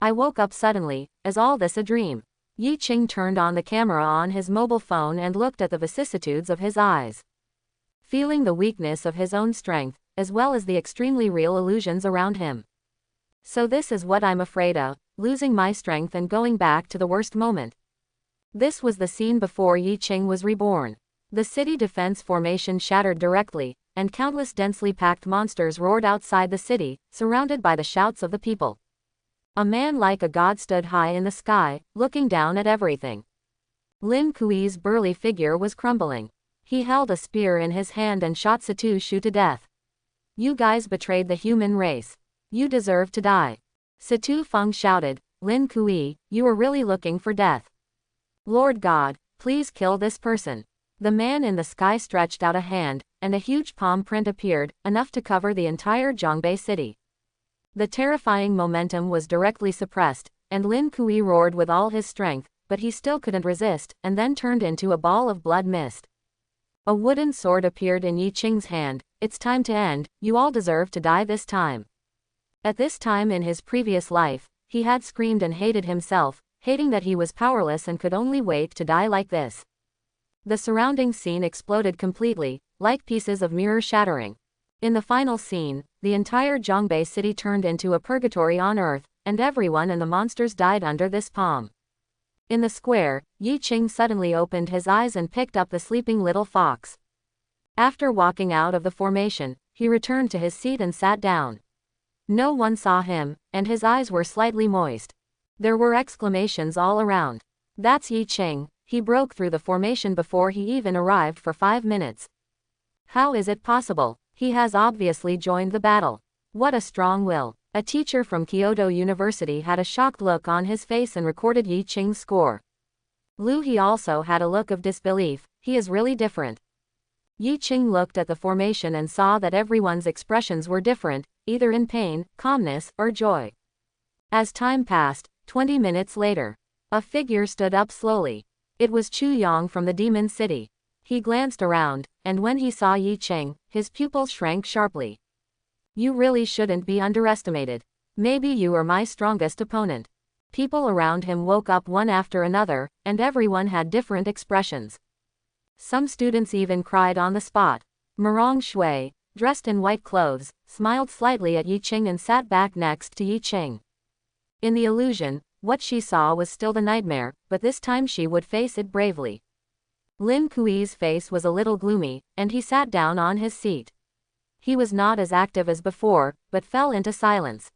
I woke up suddenly, is all this a dream? Yi Qing turned on the camera on his mobile phone and looked at the vicissitudes of his eyes. Feeling the weakness of his own strength, as well as the extremely real illusions around him. So this is what I'm afraid of, losing my strength and going back to the worst moment. This was the scene before Yi Qing was reborn. The city defense formation shattered directly, and countless densely packed monsters roared outside the city, surrounded by the shouts of the people. A man like a god stood high in the sky, looking down at everything. Lin Kui's burly figure was crumbling. He held a spear in his hand and shot Situ Shu to death. You guys betrayed the human race. You deserve to die. Situ Feng shouted, Lin Kui, you are really looking for death. Lord God, please kill this person. The man in the sky stretched out a hand, and a huge palm print appeared, enough to cover the entire Zhongbei city. The terrifying momentum was directly suppressed, and Lin Kui roared with all his strength, but he still couldn't resist, and then turned into a ball of blood mist. A wooden sword appeared in Yi Qing's hand. It's time to end, you all deserve to die this time. At this time in his previous life, he had screamed and hated himself, hating that he was powerless and could only wait to die like this. The surrounding scene exploded completely, like pieces of mirror shattering. In the final scene, the entire Zhongbei city turned into a purgatory on earth, and everyone and the monsters died under this palm. In the square, Yi Qing suddenly opened his eyes and picked up the sleeping little fox. After walking out of the formation, he returned to his seat and sat down. No one saw him, and his eyes were slightly moist. There were exclamations all around. That's Yi Qing, he broke through the formation before he even arrived for 5 minutes. How is it possible? He has obviously joined the battle. What a strong will. A teacher from Kyoto University had a shocked look on his face and recorded Yi Qing's score. Lu He also had a look of disbelief, he is really different. Yi Qing looked at the formation and saw that everyone's expressions were different, either in pain, calmness, or joy. As time passed, 20 minutes later, a figure stood up slowly. It was Chu Yang from the Demon City. He glanced around, and when he saw Yi Qing, his pupils shrank sharply. You really shouldn't be underestimated. Maybe you are my strongest opponent. People around him woke up one after another, and everyone had different expressions. Some students even cried on the spot. Murong Shui, dressed in white clothes, smiled slightly at Yi Qing and sat back next to Yi Qing. In the illusion, What she saw was still the nightmare, but this time she would face it bravely. Lin Kui's face was a little gloomy, and he sat down on his seat. He was not as active as before, but fell into silence.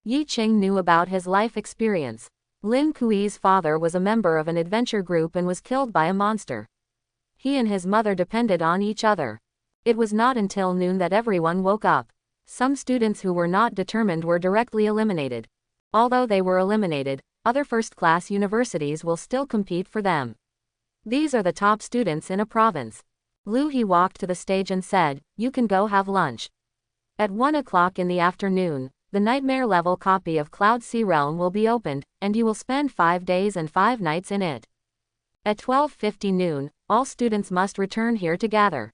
Yi Qing knew about his life experience. Lin Kui's father was a member of an adventure group and was killed by a monster. He and his mother depended on each other. It was not until noon that everyone woke up. Some students who were not determined were directly eliminated. Although they were eliminated, other first-class universities will still compete for them. These are the top students in a province. Lu He walked to the stage and said, "You can go have lunch." At 1 o'clock in the afternoon, the nightmare level copy of Cloud Sea Realm will be opened, and you will spend 5 days and 5 nights in it. At 12:50 noon, all students must return here to gather.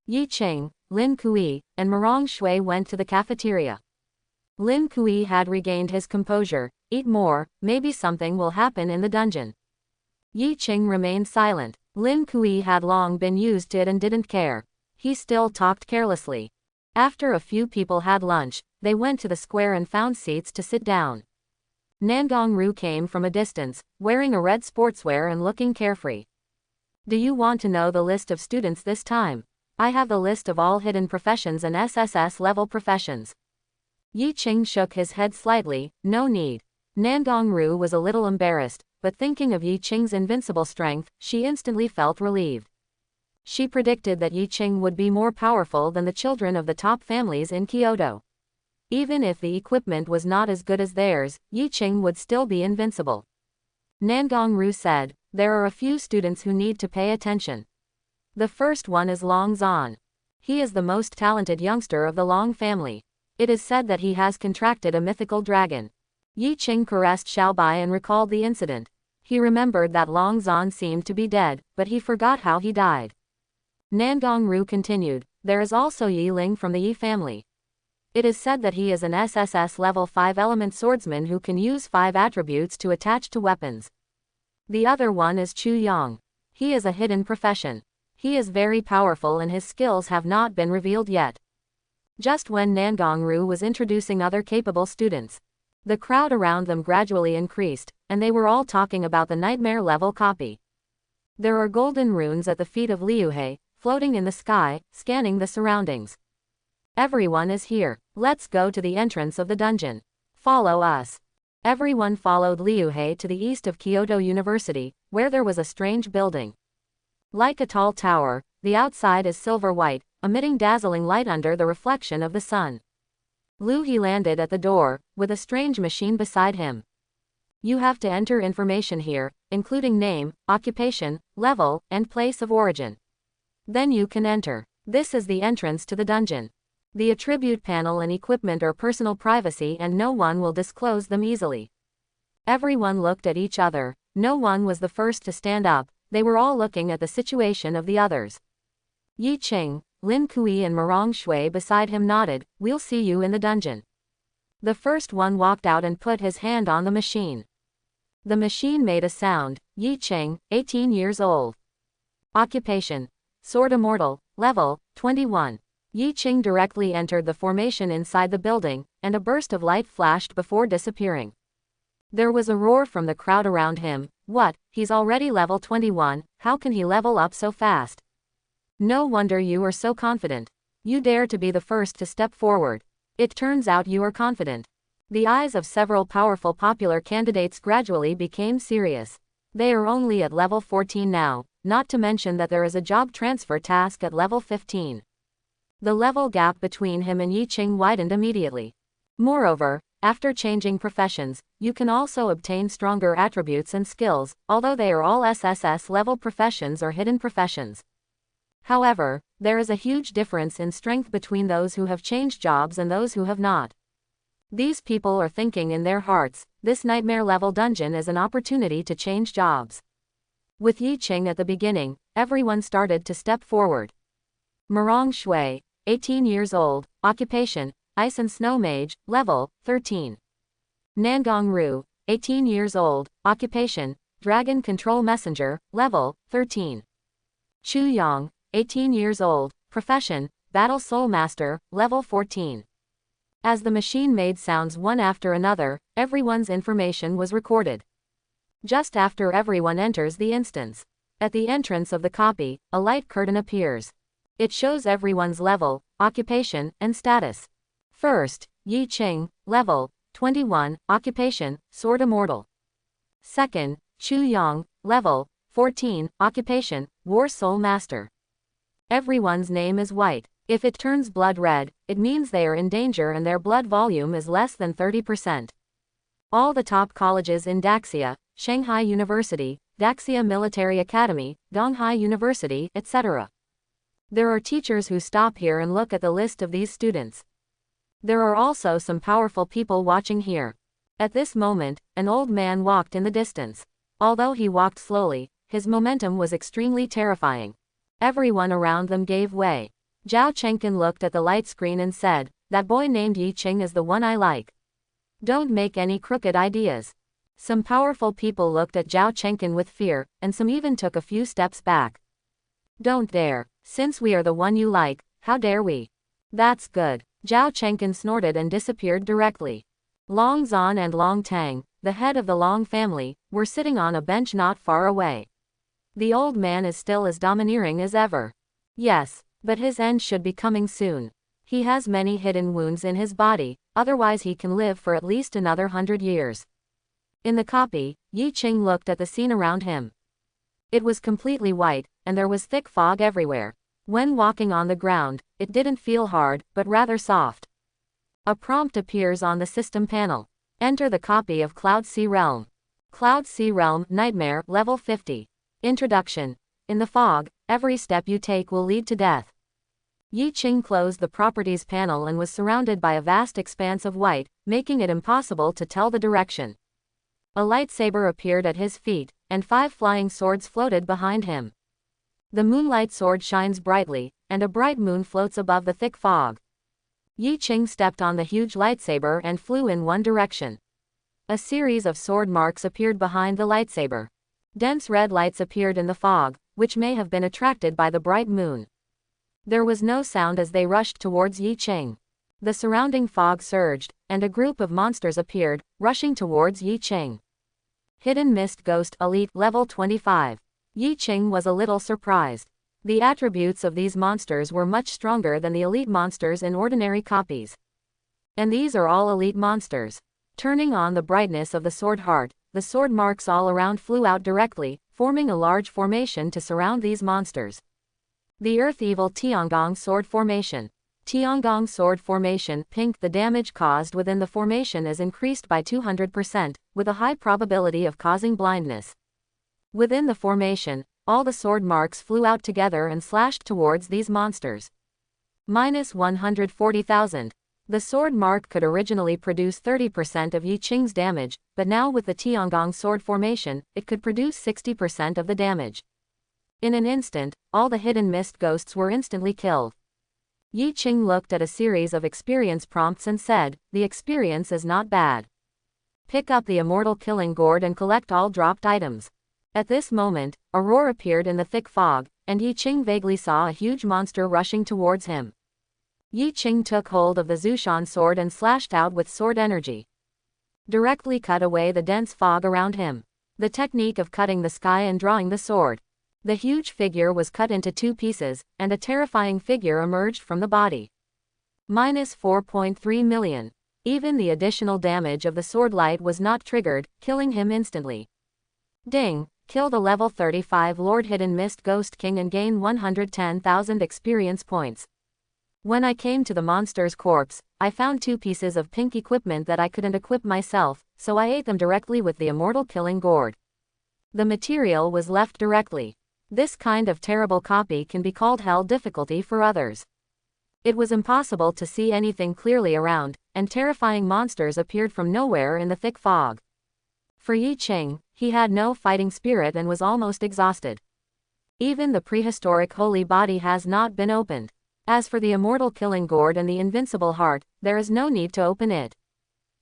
Yi Qing, Lin Kui, and Marong Shui went to the cafeteria. Lin Kui had regained his composure. "Eat more, maybe something will happen in the dungeon." Yi Qing remained silent. Lin Kui had long been used to it and didn't care. He still talked carelessly. After a few people had lunch, they went to the square and found seats to sit down. Nangong Ru came from a distance, wearing a red sportswear and looking carefree. "Do you want to know the list of students this time? I have the list of all hidden professions and SSS level professions." Yi Qing shook his head slightly. "No need." Nangong Ru was a little embarrassed, but thinking of Yi Qing's invincible strength, she instantly felt relieved. She predicted that Yi Qing would be more powerful than the children of the top families in Kyoto. Even if the equipment was not as good as theirs, Yi Qing would still be invincible. Nangong Ru said, "There are a few students who need to pay attention. The first one is Long Zan. He is the most talented youngster of the Long family. It is said that he has contracted a mythical dragon." Yi Qing caressed Xiaobai and recalled the incident. He remembered that Long Zan seemed to be dead, but he forgot how he died. Nangong Ru continued, "There is also Yi Ling from the Yi family. It is said that he is an SSS level 5 element swordsman who can use 5 attributes to attach to weapons. The other one is Chu Yang. He is a hidden profession. He is very powerful and his skills have not been revealed yet." Just when Nangong Ru was introducing other capable students, the crowd around them gradually increased, and they were all talking about the nightmare level copy. There are golden runes at the feet of Liuhe, floating in the sky, scanning the surroundings. "Everyone is here. Let's go to the entrance of the dungeon. Follow us." Everyone followed Liuhe to the east of Kyoto University, where there was a strange building. Like a tall tower, the outside is silver-white, emitting dazzling light under the reflection of the sun. Lu He landed at the door, with a strange machine beside him. "You have to enter information here, including name, occupation, level, and place of origin. Then you can enter. This is the entrance to the dungeon. The attribute panel and equipment are personal privacy and no one will disclose them easily." Everyone looked at each other. No one was the first to stand up, they were all looking at the situation of the others. Yi Qing, Lin Kui and Marong Shui beside him nodded, "We'll see you in the dungeon." The first one walked out and put his hand on the machine. The machine made a sound. Yi Qing, 18 years old. Occupation: Sword Immortal, level 21. Yi Qing directly entered the formation inside the building, and a burst of light flashed before disappearing. There was a roar from the crowd around him. "What, he's already level 21, how can he level up so fast? No wonder you are so confident. You dare to be the first to step forward. It turns out you are confident." The eyes of several powerful popular candidates gradually became serious. They are only at level 14 now, not to mention that there is a job transfer task at level 15. The level gap between him and Yi Qing widened immediately. Moreover, after changing professions, you can also obtain stronger attributes and skills, although they are all SSS level professions or hidden professions. However, there is a huge difference in strength between those who have changed jobs and those who have not. These people are thinking in their hearts, this nightmare level dungeon is an opportunity to change jobs. With Yi Qing at the beginning, everyone started to step forward. Marong Shui, 18 years old, occupation, Ice and Snow Mage, level 13. Nangong Ru, 18 years old, occupation, Dragon Control Messenger, level 13. Chu Yang, 18 years old, profession, Battle Soul Master, level 14. As the machine made sounds one after another, everyone's information was recorded. Just after everyone enters the instance, at the entrance of the copy, a light curtain appears. It shows everyone's level, occupation, and status. First, Yi Qing, level 21, occupation, Sword Immortal. Second, Chu Yang, level 14, occupation, War Soul Master. Everyone's name is white. If it turns blood red, it means they are in danger and their blood volume is less than 30%. All the top colleges in Daxia, Shanghai University, Daxia Military Academy, Donghai University, etc. There are teachers who stop here and look at the list of these students. There are also some powerful people watching here. At this moment, an old man walked in the distance. Although he walked slowly, his momentum was extremely terrifying. Everyone around them gave way. Zhao Chenkin looked at the light screen and said, "That boy named Yi Qing is the one I like. Don't make any crooked ideas." Some powerful people looked at Zhao Chenkin with fear, and some even took a few steps back. "Don't dare. Since we are the one you like, how dare we?" "That's good." Zhao Chenkin snorted and disappeared directly. Long Zan and Long Tang, the head of the Long family, were sitting on a bench not far away. The old man is still as domineering as ever. Yes, but his end should be coming soon. He has many hidden wounds in his body, otherwise he can live for at least another 100 years. In the copy, Yi Qing looked at the scene around him. It was completely white, and there was thick fog everywhere. When walking on the ground, it didn't feel hard, but rather soft. A prompt appears on the system panel. Enter the copy of Cloud Sea Realm. Cloud Sea Realm, Nightmare, level 50. Introduction. In the fog, every step you take will lead to death. Yi Qing closed the properties panel and was surrounded by a vast expanse of white, making it impossible to tell the direction. A lightsaber appeared at his feet, and 5 flying swords floated behind him. The moonlight sword shines brightly, and a bright moon floats above the thick fog. Yi Qing stepped on the huge lightsaber and flew in one direction. A series of sword marks appeared behind the lightsaber. Dense red lights appeared in the fog, which may have been attracted by the bright moon. There was no sound as they rushed towards Yi Qing. The surrounding fog surged, and a group of monsters appeared, rushing towards Yi Qing. Hidden Mist Ghost Elite, level 25. Yi Qing was a little surprised. The attributes of these monsters were much stronger than the elite monsters in ordinary copies. And these are all elite monsters. Turning on the brightness of the sword heart, the sword marks all around flew out directly, forming a large formation to surround these monsters. The Earth Evil Tiangong Sword Formation. Tiangong Sword Formation, pink. The damage caused within the formation is increased by 200%, with a high probability of causing blindness. Within the formation, all the sword marks flew out together and slashed towards these monsters. Minus 140,000. The sword mark could originally produce 30% of Yi Qing's damage, but now with the Tiangong sword formation, it could produce 60% of the damage. In an instant, all the hidden mist ghosts were instantly killed. Yi Qing looked at a series of experience prompts and said, "The experience is not bad. Pick up the Immortal Killing Gourd and collect all dropped items." At this moment, a roar appeared in the thick fog, and Yi Qing vaguely saw a huge monster rushing towards him. Yi Qing took hold of the Zushan sword and slashed out with sword energy. Directly cut away the dense fog around him. The technique of cutting the sky and drawing the sword. The huge figure was cut into 2 pieces, and a terrifying figure emerged from the body. Minus 4.3 million. Even the additional damage of the sword light was not triggered, killing him instantly. Ding. Kill the level 35 Lord Hidden Mist Ghost King and gain 110,000 experience points. When I came to the monster's corpse, I found 2 pieces of pink equipment that I couldn't equip myself, so I ate them directly with the Immortal Killing Gourd. The material was left directly. This kind of terrible copy can be called hell difficulty for others. It was impossible to see anything clearly around, and terrifying monsters appeared from nowhere in the thick fog. For Yi Qing, he had no fighting spirit and was almost exhausted. Even the prehistoric holy body has not been opened. As for the Immortal Killing Gourd and the Invincible Heart, there is no need to open it.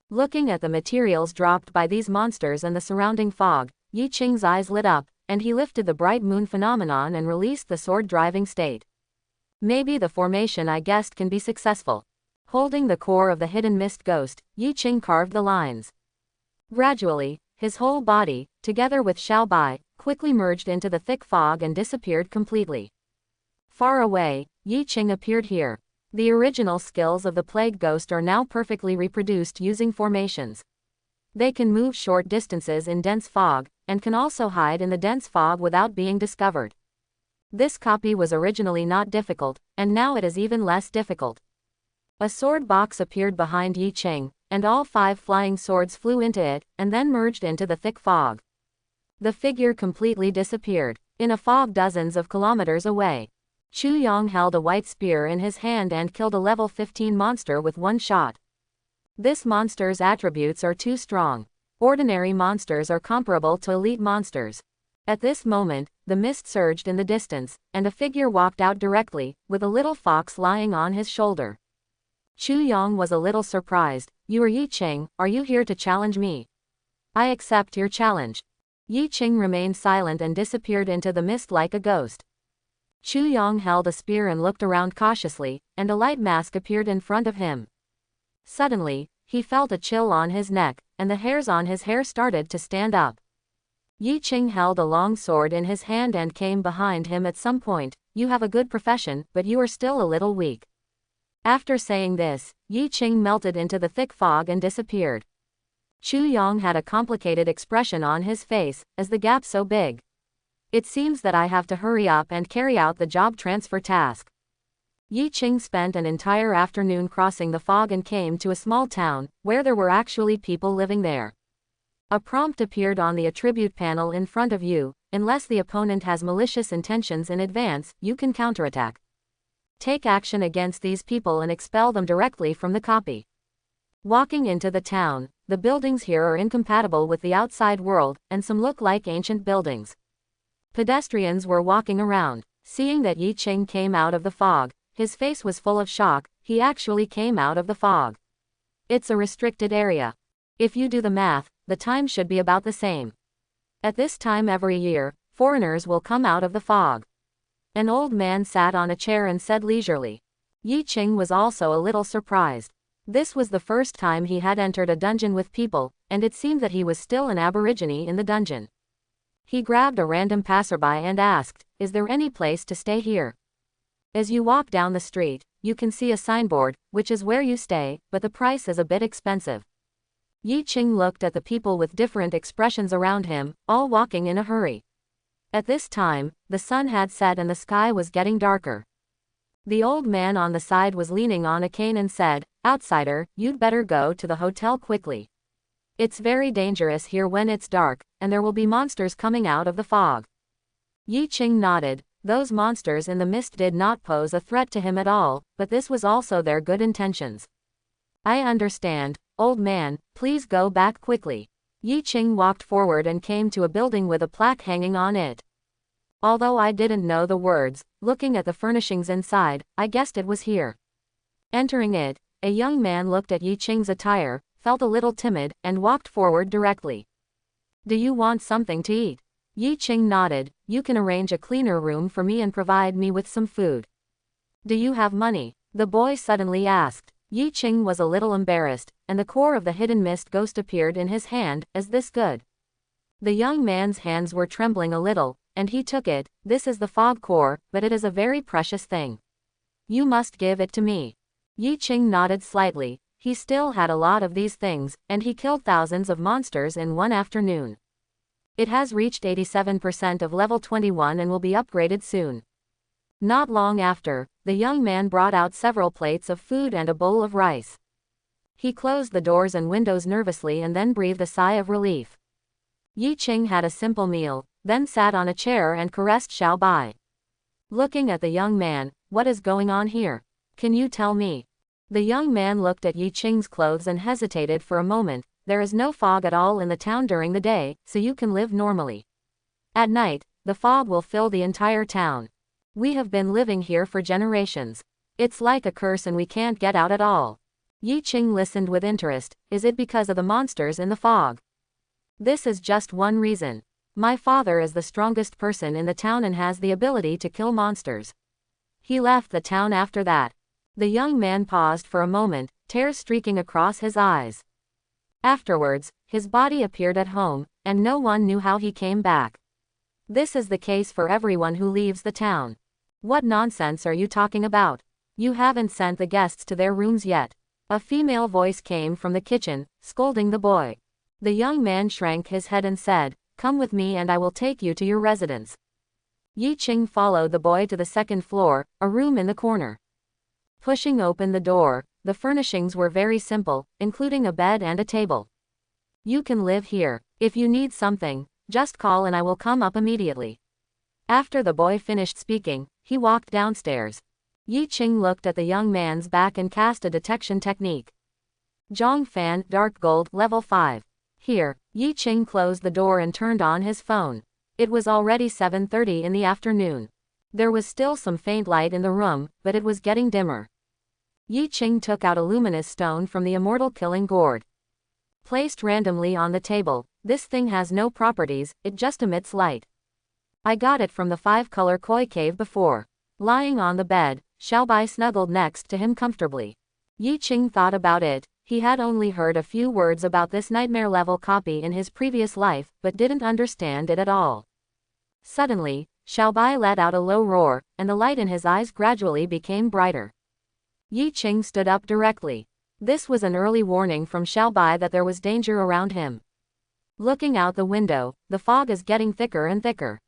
Looking at the materials dropped by these monsters and the surrounding fog, Yi Qing's eyes lit up, and he lifted the bright moon phenomenon and released the sword driving state. Maybe the formation I guessed can be successful. Holding the core of the hidden mist ghost, Yi Qing carved the lines. Gradually, his whole body, together with Xiao Bai, quickly merged into the thick fog and disappeared completely. Far away, Yi Qing appeared here. The original skills of the plague ghost are now perfectly reproduced using formations. They can move short distances in dense fog, and can also hide in the dense fog without being discovered. This copy was originally not difficult, and now it is even less difficult. A sword box appeared behind Yi Qing, and all 5 flying swords flew into it, and then merged into the thick fog. The figure completely disappeared, in a fog dozens of kilometers away. Chu Yong held a white spear in his hand and killed a level 15 monster with one shot. This monster's attributes are too strong. Ordinary monsters are comparable to elite monsters. At this moment, the mist surged in the distance, and a figure walked out directly, with a little fox lying on his shoulder. Chu Yong was a little surprised. You are Yi Qing, are you here to challenge me? I accept your challenge. Yi Qing remained silent and disappeared into the mist like a ghost. Chu Yong held a spear and looked around cautiously, and a light mask appeared in front of him. Suddenly, he felt a chill on his neck, and the hairs on his hair started to stand up. Yi Qing held a long sword in his hand and came behind him at some point. You have a good profession, but you are still a little weak. After saying this, Yi Qing melted into the thick fog and disappeared. Chu Yong had a complicated expression on his face, as the gap so big. It seems that I have to hurry up and carry out the job transfer task. Yi Qing spent an entire afternoon crossing the fog and came to a small town, where there were actually people living there. A prompt appeared on the attribute panel in front of you. Unless the opponent has malicious intentions in advance, you can counterattack. Take action against these people and expel them directly from the copy. Walking into the town, the buildings here are incompatible with the outside world, and some look like ancient buildings. Pedestrians were walking around. Seeing that Yi Qing came out of the fog, his face was full of shock. He actually came out of the fog. It's a restricted area. If you do the math, the time should be about the same. At this time every year, foreigners will come out of the fog. An old man sat on a chair and said leisurely. Yi Qing was also a little surprised. This was the first time he had entered a dungeon with people, and it seemed that he was still an aborigine in the dungeon. He grabbed a random passerby and asked, "Is there any place to stay here?" As you walk down the street, you can see a signboard, which is where you stay, but the price is a bit expensive. Yi Qing looked at the people with different expressions around him, all walking in a hurry. At this time, the sun had set and the sky was getting darker. The old man on the side was leaning on a cane and said, "Outsider, you'd better go to the hotel quickly. It's very dangerous here when it's dark, and there will be monsters coming out of the fog." Yi Qing nodded. Those monsters in the mist did not pose a threat to him at all, but this was also their good intentions. "I understand, old man, please go back quickly." Yi Qing walked forward and came to a building with a plaque hanging on it. Although I didn't know the words, looking at the furnishings inside, I guessed it was here. Entering it, a young man looked at Yi Qing's attire, felt a little timid, and walked forward directly. "Do you want something to eat?" Yi Qing nodded. "You can arrange a cleaner room for me and provide me with some food." "Do you have money?" the boy suddenly asked. Yi Qing was a little embarrassed, and the core of the hidden mist ghost appeared in his hand. "Is this good?" The young man's hands were trembling a little, and he took it. "This is the fog core, but it is a very precious thing. You must give it to me." Yi Qing nodded slightly. He still had a lot of these things, and he killed thousands of monsters in one afternoon. It has reached 87% of level 21 and will be upgraded soon. Not long after, the young man brought out several plates of food and a bowl of rice. He closed the doors and windows nervously and then breathed a sigh of relief. Yi Qing had a simple meal, then sat on a chair and caressed Xiao Bai. Looking at the young man, "What is going on here? Can you tell me?" The young man looked at Yi Qing's clothes and hesitated for a moment. "There is no fog at all in the town during the day, so you can live normally. At night, the fog will fill the entire town. We have been living here for generations. It's like a curse and we can't get out at all." Yi Qing listened with interest. "Is it because of the monsters in the fog?" "This is just one reason. My father is the strongest person in the town and has the ability to kill monsters. He left the town after that. The young man paused for a moment, tears streaking across his eyes. Afterwards, his body appeared at home, and no one knew how he came back. This is the case for everyone who leaves the town. What nonsense are you talking about? You haven't sent the guests to their rooms yet. A female voice came from the kitchen, scolding the boy. The young man shrank his head and said, "Come with me and I will take you to your residence." Yi Ching followed the boy to the second floor, a room in the corner. Pushing open the door, the furnishings were very simple, including a bed and a table. "You can live here. If you need something, just call and I will come up immediately." After the boy finished speaking, he walked downstairs. Yi Ching looked at the young man's back and cast a detection technique. Zhong Fan, Dark Gold, Level 5. Here, Yi Ching closed the door and turned on his phone. It was already 7:30 in the afternoon. There was still some faint light in the room, but it was getting dimmer. Yi Ching took out a luminous stone from the Immortal killing gourd. Placed randomly on the table, this thing has no properties, it just emits light. I got it from the 5-color koi cave before. Lying on the bed, Xiaobai snuggled next to him comfortably. Yi Ching thought about it. He had only heard a few words about this nightmare-level copy in his previous life, but didn't understand it at all. Suddenly, Xiaobai let out a low roar, and the light in his eyes gradually became brighter. Yi Ching stood up directly. This was an early warning from Xiaobai that there was danger around him. Looking out the window, the fog is getting thicker and thicker.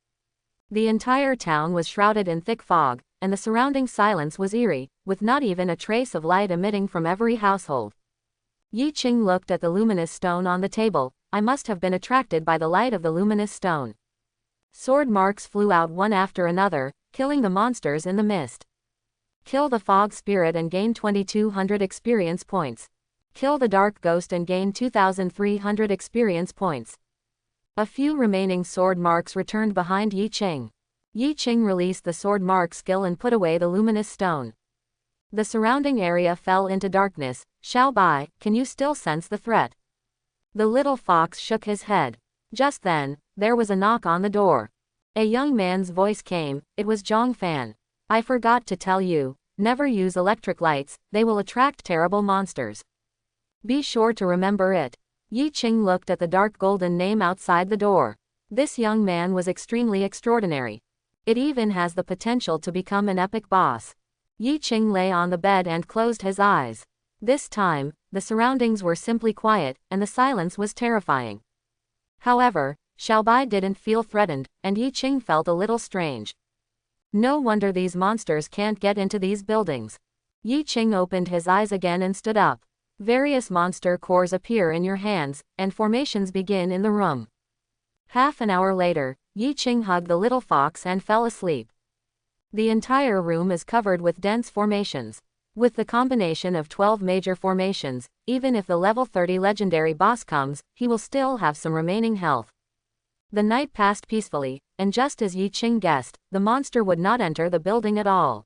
The entire town was shrouded in thick fog, and the surrounding silence was eerie, with not even a trace of light emitting from every household. Yi Ching looked at the luminous stone on the table. I must have been attracted by the light of the luminous stone. Sword marks flew out one after another, killing the monsters in the mist. Kill the fog spirit and gain 2200 experience points. Kill the dark ghost and gain 2300 experience points. A few remaining sword marks returned behind Yi Ching. Yi Ching released the sword mark skill and put away the luminous stone. The surrounding area fell into darkness. Xiaobai, can you still sense the threat? The little fox shook his head. Just then, there was a knock on the door. A young man's voice came. It was Zhong Fan. I forgot to tell you, never use electric lights, they will attract terrible monsters. Be sure to remember it. Yi Ching looked at the dark golden name outside the door. This young man was extremely extraordinary. It even has the potential to become an epic boss. Yi Ching lay on the bed and closed his eyes. This time, the surroundings were simply quiet, and the silence was terrifying. However, Xiaobai didn't feel threatened, and Yi Ching felt a little strange. No wonder these monsters can't get into these buildings. Yi Ching opened his eyes again and stood up. Various monster cores appear in your hands, and formations begin in the room. Half an hour later, Yi Ching hugged the little fox and fell asleep. The entire room is covered with dense formations. With the combination of 12 major formations, even if the level 30 legendary boss comes, he will still have some remaining health. The night passed peacefully, and just as Yi Ching guessed, the monster would not enter the building at all.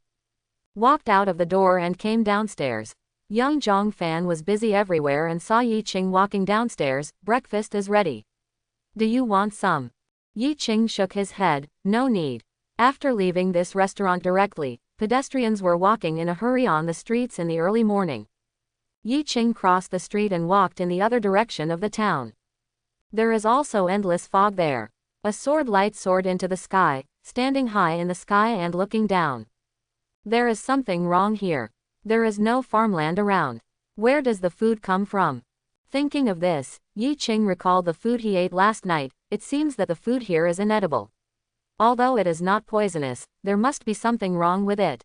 Walked out of the door and came downstairs. Young Zhong Fan was busy everywhere and saw Yi Ching walking downstairs. Breakfast is ready. Do you want some? Yi Ching shook his head. No need. After leaving this restaurant directly, pedestrians were walking in a hurry on the streets in the early morning. Yi Ching crossed the street and walked in the other direction of the town. There is also endless fog there. A sword light soared into the sky, standing high in the sky and looking down. There is something wrong here. There is no farmland around. Where does the food come from? Thinking of this, Yi Ching recalled the food he ate last night. It seems that the food here is inedible. Although it is not poisonous, there must be something wrong with it.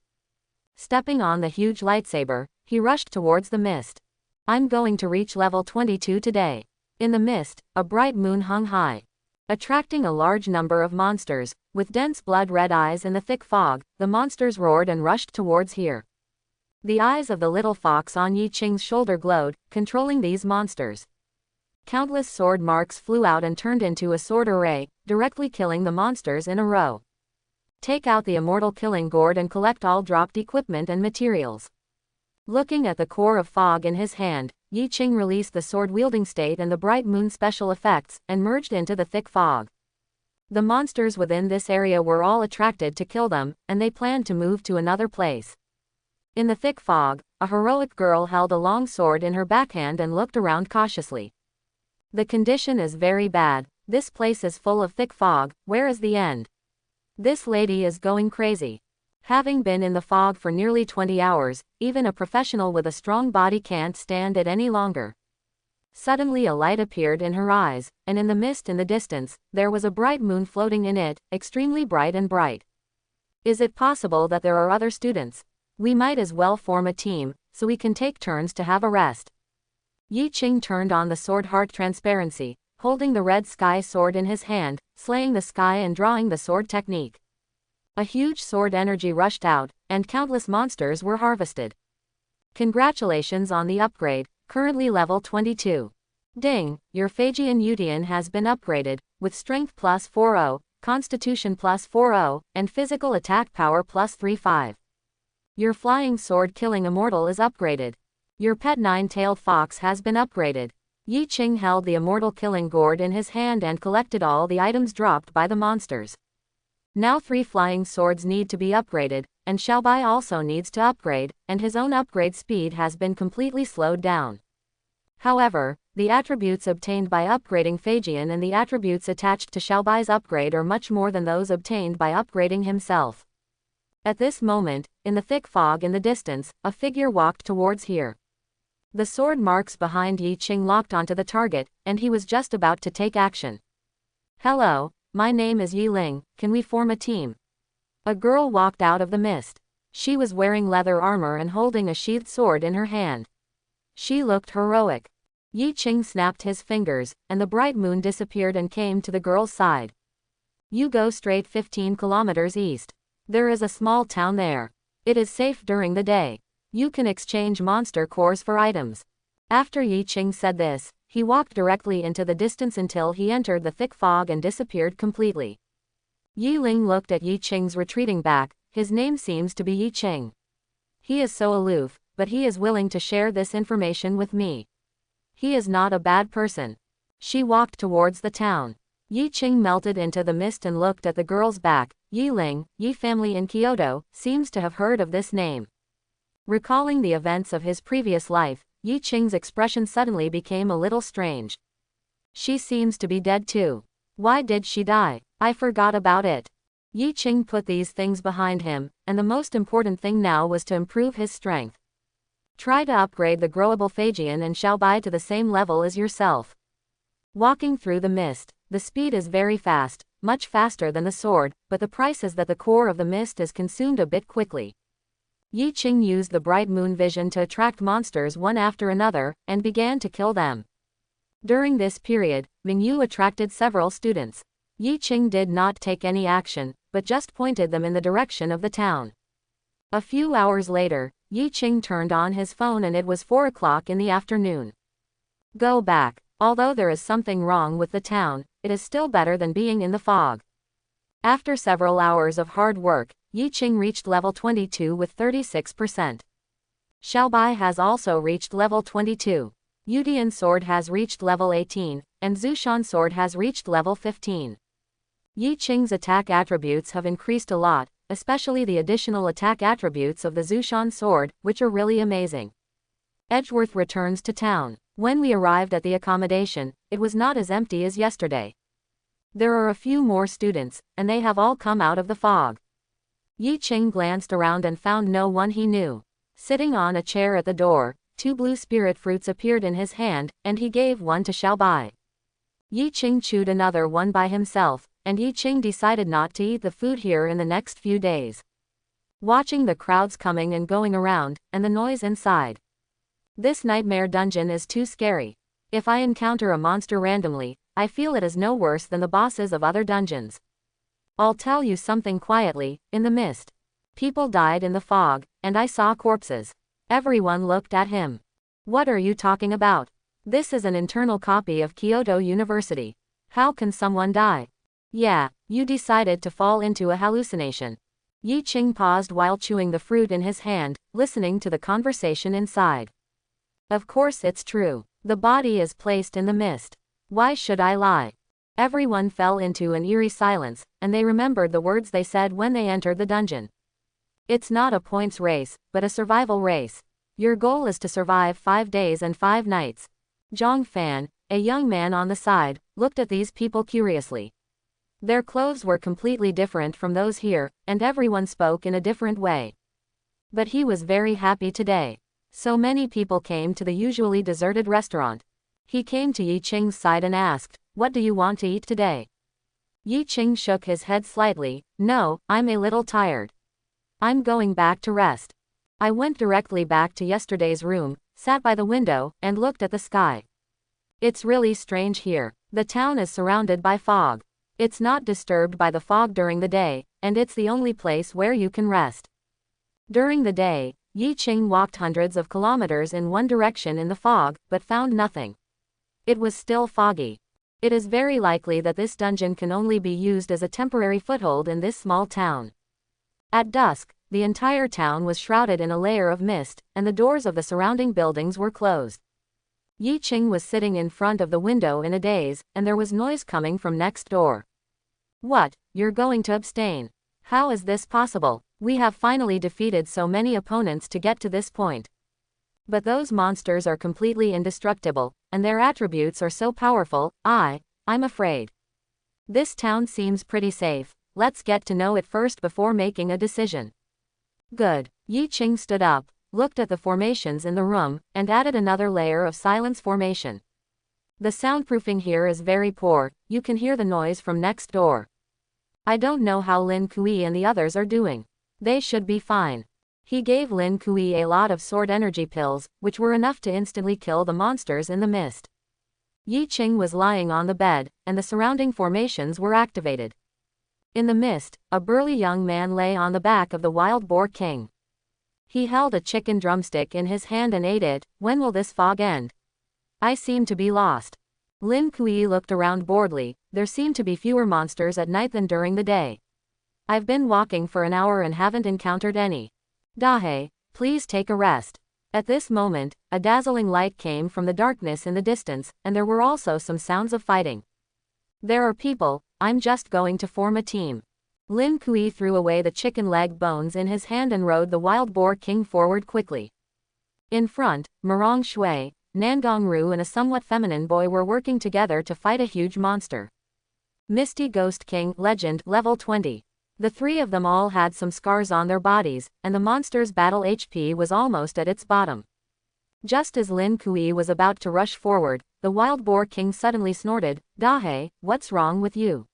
Stepping on the huge lightsaber, he rushed towards the mist. I'm going to reach level 22 today. In the mist, a bright moon hung high, attracting a large number of monsters. With dense blood-red eyes in the thick fog, the monsters roared and rushed towards here. The eyes of the little fox on Yi Ching's shoulder glowed, controlling these monsters. Countless sword marks flew out and turned into a sword array, directly killing the monsters in a row. Take out the Immortal killing gourd and collect all dropped equipment and materials. Looking at the core of fog in his hand, Yi Ching released the sword-wielding state and the bright moon special effects, and merged into the thick fog. The monsters within this area were all attracted to kill them, and they planned to move to another place. In the thick fog, a heroic girl held a long sword in her backhand and looked around cautiously. The condition is very bad. This place is full of thick fog. Where is the end? This lady is going crazy. Having been in the fog for nearly 20 hours, even a professional with a strong body can't stand it any longer. Suddenly a light appeared in her eyes, and in the mist in the distance, there was a bright moon floating in it, extremely bright and bright. Is it possible that there are other students? We might as well form a team, so we can take turns to have a rest. Yi Qing turned on the sword heart transparency, holding the red sky sword in his hand, slaying the sky and drawing the sword technique. A huge sword energy rushed out, and countless monsters were harvested. Congratulations on the upgrade, currently level 22. Ding, your Phaegian Utian has been upgraded, with strength plus 40, constitution plus 40, and physical attack power plus 35. Your flying sword killing immortal is upgraded. Your pet nine-tailed fox has been upgraded. Yi Qing held the immortal killing gourd in his hand and collected all the items dropped by the monsters. Now 3 flying swords need to be upgraded, and Xiaobai also needs to upgrade, and his own upgrade speed has been completely slowed down. However, the attributes obtained by upgrading Phaegian and the attributes attached to Xiaobai's upgrade are much more than those obtained by upgrading himself. At this moment, in the thick fog in the distance, a figure walked towards here. The sword marks behind Yi Qing locked onto the target, and he was just about to take action. Hello, my name is Yi Ling, can we form a team? A girl walked out of the mist. She was wearing leather armor and holding a sheathed sword in her hand. She looked heroic. Yi Qing snapped his fingers, and the bright moon disappeared and came to the girl's side. You go straight 15 kilometers east. There is a small town there. It is safe during the day. You can exchange monster cores for items. After Yi Qing said this, he walked directly into the distance until he entered the thick fog and disappeared completely. Yi Ling looked at Yi Qing's retreating back. His name seems to be Yi Qing. He is so aloof, but he is willing to share this information with me. He is not a bad person. She walked towards the town. Yi Qing melted into the mist and looked at the girl's back. Yi Ling, Yi family in Kyoto, seems to have heard of this name. Recalling the events of his previous life, Yi Qing's expression suddenly became a little strange. She seems to be dead too. Why did she die? I forgot about it. Yi Qing put these things behind him, and the most important thing now was to improve his strength. Try to upgrade the growable Phaegian and Xiaobai to the same level as yourself. Walking through the mist, the speed is very fast, much faster than the sword, but the price is that the core of the mist is consumed a bit quickly. Yi Qing used the bright moon vision to attract monsters one after another, and began to kill them. During this period, Mingyu attracted several students. Yi Qing did not take any action, but just pointed them in the direction of the town. A few hours later, Yi Qing turned on his phone and it was 4 o'clock in the afternoon. Go back. Although there is something wrong with the town, it is still better than being in the fog. After several hours of hard work, Yi Qing reached level 22 with 36%. Xiaobai has also reached level 22. Yutian sword has reached level 18, and Zushan sword has reached level 15. Yi Qing's attack attributes have increased a lot, especially the additional attack attributes of the Zushan sword, which are really amazing. Edgeworth returns to town. When we arrived at the accommodation, it was not as empty as yesterday. There are a few more students, and they have all come out of the fog. Yi Qing glanced around and found no one he knew. Sitting on a chair at the door, 2 blue spirit fruits appeared in his hand, and he gave one to Xiaobai. Yi Qing chewed another one by himself, and Yi Qing decided not to eat the food here in the next few days. Watching the crowds coming and going around, and the noise inside. This nightmare dungeon is too scary. If I encounter a monster randomly, I feel it is no worse than the bosses of other dungeons. I'll tell you something quietly, in the mist. People died in the fog, and I saw corpses. Everyone looked at him. What are you talking about? This is an internal copy of Kyoto University. How can someone die? Yeah, you decided to fall into a hallucination. Yi Qing paused while chewing the fruit in his hand, listening to the conversation inside. Of course it's true. The body is placed in the mist. Why should I lie? Everyone fell into an eerie silence, and they remembered the words they said when they entered the dungeon. It's not a points race, but a survival race. Your goal is to survive 5 days and 5 nights. Zhang Fan, a young man on the side, looked at these people curiously. Their clothes were completely different from those here, and everyone spoke in a different way. But he was very happy today. So many people came to the usually deserted restaurant. He came to Yi Qing's side and asked, "What do you want to eat today?" Yi Qing shook his head slightly. "No, I'm a little tired. I'm going back to rest. I went directly back to yesterday's room, sat by the window, and looked at the sky. It's really strange here. The town is surrounded by fog. It's not disturbed by the fog during the day, and it's the only place where you can rest." During the day, Yi Qing walked hundreds of kilometers in one direction in the fog, but found nothing. It was still foggy. It is very likely that this dungeon can only be used as a temporary foothold in this small town. At dusk, the entire town was shrouded in a layer of mist, and the doors of the surrounding buildings were closed. Yi Qing was sitting in front of the window in a daze, and there was noise coming from next door. "What, you're going to abstain? How is this possible? We have finally defeated so many opponents to get to this point. But those monsters are completely indestructible, and their attributes are so powerful, I'm afraid. This town seems pretty safe. Let's get to know it first before making a decision." "Good." Yi Qing stood up, looked at the formations in the room, and added another layer of silence formation. "The soundproofing here is very poor, you can hear the noise from next door. I don't know how Lin Kui and the others are doing. They should be fine." He gave Lin Kui a lot of sword energy pills, which were enough to instantly kill the monsters in the mist. Yi Qing was lying on the bed, and the surrounding formations were activated. In the mist, a burly young man lay on the back of the wild boar king. He held a chicken drumstick in his hand and ate it. "When will this fog end? I seem to be lost." Lin Kui looked around boredly. There seemed to be fewer monsters at night than during the day. "I've been walking for an hour and haven't encountered any. Dahe, please take a rest." At this moment, a dazzling light came from the darkness in the distance, and there were also some sounds of fighting. "There are people, I'm just going to form a team." Lin Kui threw away the chicken leg bones in his hand and rode the wild boar king forward quickly. In front, Marong Shui, Nangong Ru and a somewhat feminine boy were working together to fight a huge monster. Misty Ghost King, Legend, level 20. The three of them all had some scars on their bodies, and the monster's battle HP was almost at its bottom. Just as Lin Kui was about to rush forward, the wild boar king suddenly snorted, "Dahe, what's wrong with you?"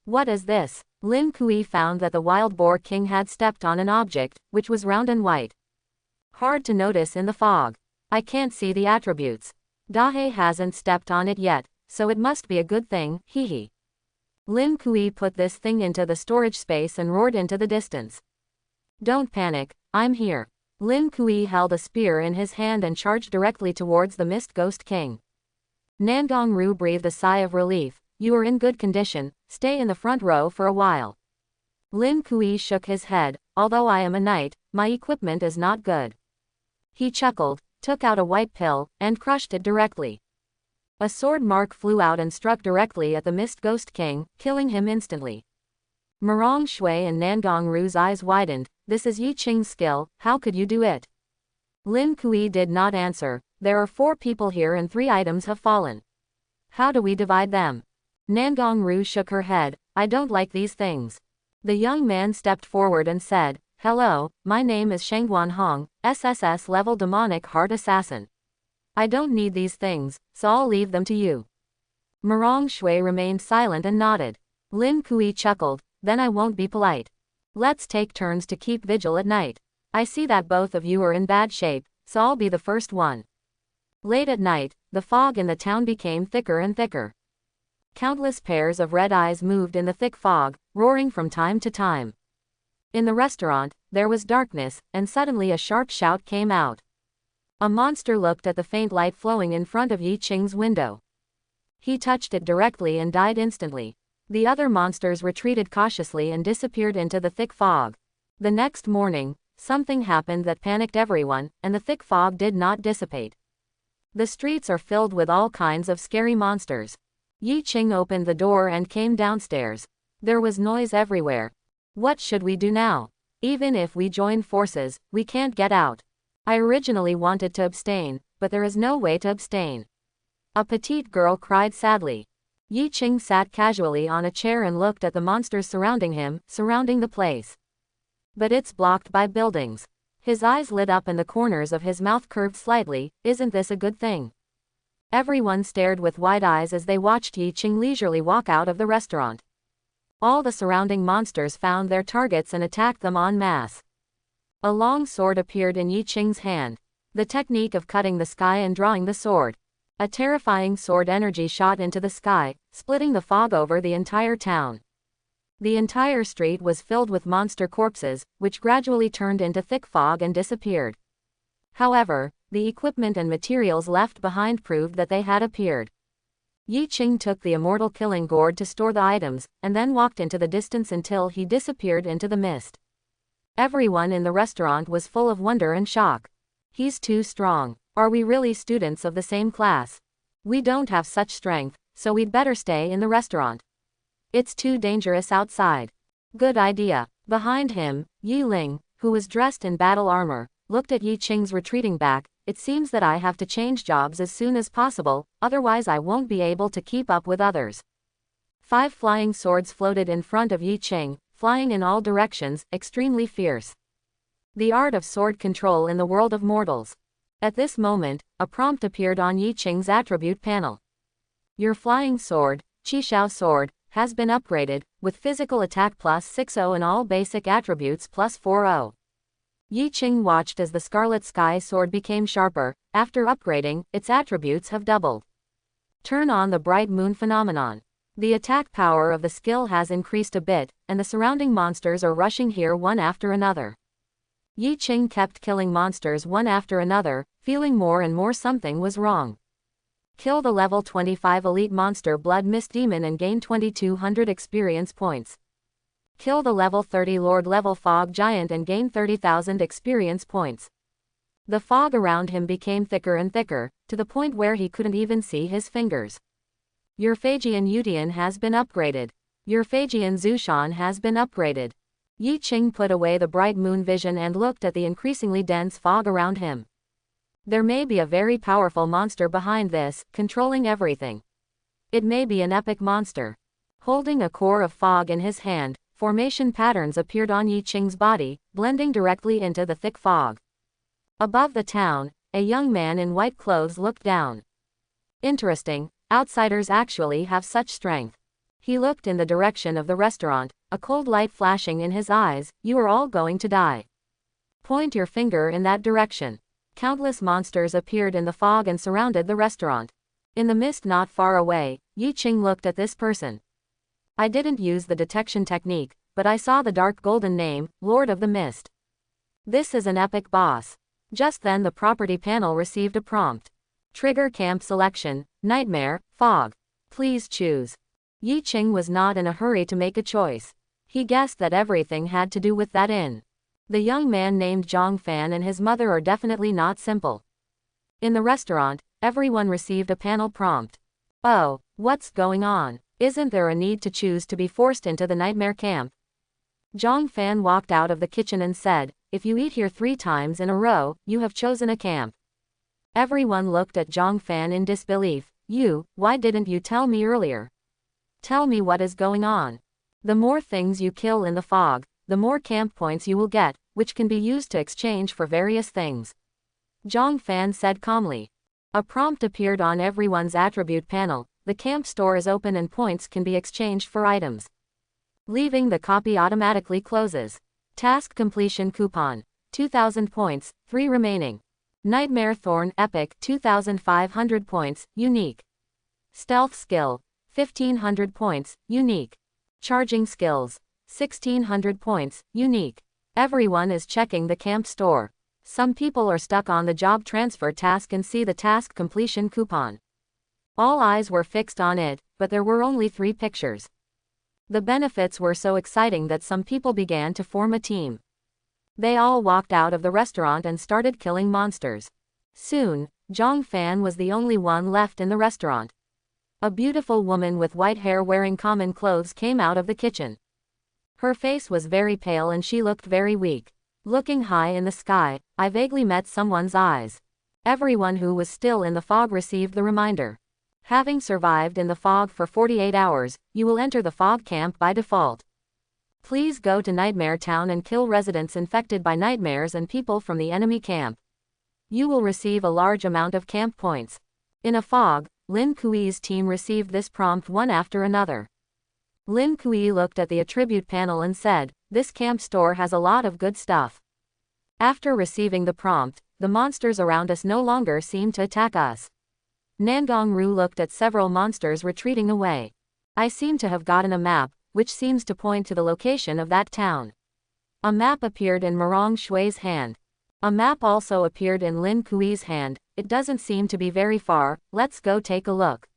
What is this?" Lin Kui found that the wild boar king had stepped on an object, which was round and white. Hard to notice in the fog. I can't see the attributes. Dahe hasn't stepped on it yet, so it must be a good thing, hehe. Lin Kui put this thing into the storage space and roared into the distance. "Don't panic, I'm here." Lin Kui held a spear in his hand and charged directly towards the Mist Ghost King. Nangong Ru breathed a sigh of relief. "You are in good condition, stay in the front row for a while." Lin Kui shook his head. "Although I am a knight, my equipment is not good." He chuckled, took out a white pill, and crushed it directly. A sword mark flew out and struck directly at the Mist Ghost King, killing him instantly. Marong Shui and Nangong Ru's eyes widened. "This is Yi Qing's skill, how could you do it?" Lin Kui did not answer. "There are 4 people here and 3 items have fallen. How do we divide them?" Nangong Ru shook her head. "I don't like these things." The young man stepped forward and said, "Hello, my name is Shengguan Hong, SSS level demonic heart assassin. I don't need these things, so I'll leave them to you." Marong Shui remained silent and nodded. Lin Kui chuckled. "Then I won't be polite. Let's take turns to keep vigil at night. I see that both of you are in bad shape, so I'll be the first one." Late at night, the fog in the town became thicker and thicker. Countless pairs of red eyes moved in the thick fog, roaring from time to time. In the restaurant, there was darkness, and suddenly a sharp shout came out. A monster looked at the faint light flowing in front of Yi Qing's window. He touched it directly and died instantly. The other monsters retreated cautiously and disappeared into the thick fog. The next morning, something happened that panicked everyone, and the thick fog did not dissipate. The streets are filled with all kinds of scary monsters. Yi Qing opened the door and came downstairs. There was noise everywhere. "What should we do now?" Even if we join forces, we can't get out. I originally wanted to abstain, but there is no way to abstain. A petite girl cried sadly. Yi Qing sat casually on a chair and looked at the monsters surrounding him, surrounding the place. But it's blocked by buildings. His eyes lit up and the corners of his mouth curved slightly. Isn't this a good thing? Everyone stared with wide eyes as they watched Yi Qing leisurely walk out of the restaurant. All the surrounding monsters found their targets and attacked them en masse. A long sword appeared in Yi Qing's hand. The technique of cutting the sky and drawing the sword. A terrifying sword energy shot into the sky, splitting the fog over the entire town. The entire street was filled with monster corpses, which gradually turned into thick fog and disappeared. However, the equipment and materials left behind proved that they had appeared. Yi Qing took the immortal killing gourd to store the items, and then walked into the distance until he disappeared into the mist. Everyone in the restaurant was full of wonder and shock. He's too strong. Are we really students of the same class? We don't have such strength, so we'd better stay in the restaurant. It's too dangerous outside. Good idea. Behind him, Yi Ling, who was dressed in battle armor, looked at Yi Qing's retreating back. It seems that I have to change jobs as soon as possible, otherwise I won't be able to keep up with others. 5 flying swords floated in front of Yi Qing, flying in all directions, extremely fierce. The art of sword control in the world of mortals. At this moment, a prompt appeared on Yi Qing's attribute panel. Your flying sword, Qishao sword, has been upgraded, with physical attack plus 60 and all basic attributes plus 40. Yi Qing watched as the Scarlet Sky sword became sharper. After upgrading, its attributes have doubled. Turn on the bright moon phenomenon. The attack power of the skill has increased a bit, and the surrounding monsters are rushing here one after another. Yi Qing kept killing monsters one after another, feeling more and more something was wrong. Kill the level 25 elite monster Blood Mist Demon and gain 2200 experience points. Kill the level 30 Lord level Fog Giant and gain 30,000 experience points. The fog around him became thicker and thicker, to the point where he couldn't even see his fingers. Your Phagian Yutian has been upgraded. Your Phagian Zushan has been upgraded. Yi Qing put away the bright moon vision and looked at the increasingly dense fog around him. There may be a very powerful monster behind this, controlling everything. It may be an epic monster. Holding a core of fog in his hand, formation patterns appeared on Yi Qing's body, blending directly into the thick fog. Above the town, a young man in white clothes looked down. Interesting, outsiders actually have such strength. He looked in the direction of the restaurant, a cold light flashing in his eyes. You are all going to die. Point your finger in that direction. Countless monsters appeared in the fog and surrounded the restaurant. In the mist not far away, Yi Qing looked at this person. I didn't use the detection technique, but I saw the dark golden name, Lord of the Mist. This is an epic boss. Just then the property panel received a prompt. Trigger camp selection, nightmare, fog. Please choose. Yi Qing was not in a hurry to make a choice. He guessed that everything had to do with that inn. The young man named Zhang Fan and his mother are definitely not simple. In the restaurant, everyone received a panel prompt. Oh, what's going on? Isn't there a need to choose to be forced into the nightmare camp? Zhang Fan walked out of the kitchen and said, if you eat here 3 times in a row, you have chosen a camp. Everyone looked at Zhang Fan in disbelief. Why didn't you tell me earlier? Tell me what is going on. The more things you kill in the fog, the more camp points you will get, which can be used to exchange for various things. Zhang Fan said calmly. A prompt appeared on everyone's attribute panel. The camp store is open and points can be exchanged for items. Leaving the copy automatically closes. Task completion coupon. 2000 points, 3 remaining. Nightmare Thorn Epic 2500 points, unique. Stealth skill. 1500 points, unique. Charging skills. 1600 points, unique. Everyone is checking the camp store. Some people are stuck on the job transfer task and see the task completion coupon. All eyes were fixed on it, but there were only 3 pictures. The benefits were so exciting that some people began to form a team. They all walked out of the restaurant and started killing monsters. Soon, Zhang Fan was the only one left in the restaurant. A beautiful woman with white hair wearing common clothes came out of the kitchen. Her face was very pale and she looked very weak. Looking high in the sky, I vaguely met someone's eyes. Everyone who was still in the fog received the reminder. Having survived in the fog for 48 hours, you will enter the fog camp by default. Please go to Nightmare Town and kill residents infected by nightmares and people from the enemy camp. You will receive a large amount of camp points. In a fog, Lin Kui's team received this prompt one after another. Lin Kui looked at the attribute panel and said, "This camp store has a lot of good stuff." After receiving the prompt, the monsters around us no longer seemed to attack us. Nangong Ru looked at several monsters retreating away. I seem to have gotten a map, which seems to point to the location of that town. A map appeared in Marong Shui's hand. A map also appeared in Lin Kui's hand. It doesn't seem to be very far, let's go take a look.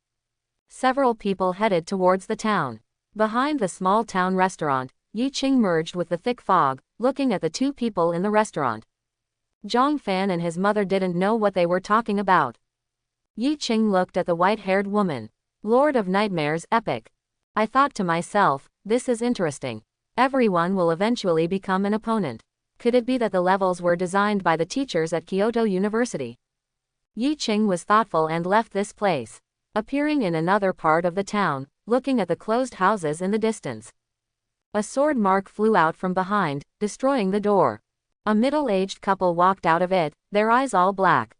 Several people headed towards the town. Behind the small town restaurant, Yi Qing merged with the thick fog, looking at the two people in the restaurant. Zhang Fan and his mother didn't know what they were talking about. Yi Qing looked at the white-haired woman. Lord of Nightmares epic. I thought to myself, this is interesting. Everyone will eventually become an opponent. Could it be that the levels were designed by the teachers at Kyoto University? Yi Qing was thoughtful and left this place. Appearing in another part of the town, looking at the closed houses in the distance. A sword mark flew out from behind, destroying the door. A middle-aged couple walked out of it, their eyes all black.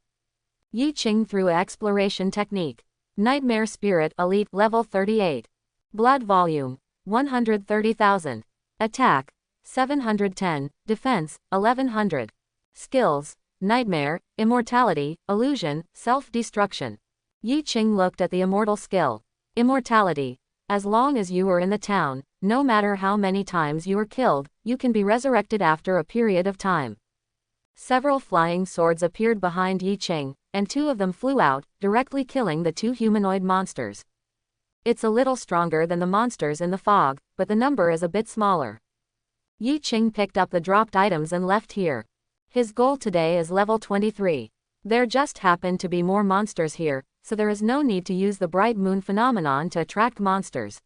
Yi Qing threw an exploration technique. Nightmare Spirit Elite Level 38. Blood Volume 130,000. Attack 710. Defense 1100. Skills: Nightmare, Immortality, Illusion, Self-Destruction. Yi Qing looked at the Immortal skill. Immortality. As long as you are in the town, no matter how many times you are killed, you can be resurrected after a period of time. Several flying swords appeared behind Yi Qing, and two of them flew out, directly killing the two humanoid monsters. It's a little stronger than the monsters in the fog, but the number is a bit smaller. Yi Qing picked up the dropped items and left here. His goal today is level 23. There just happen to be more monsters here, so there is no need to use the bright moon phenomenon to attract monsters.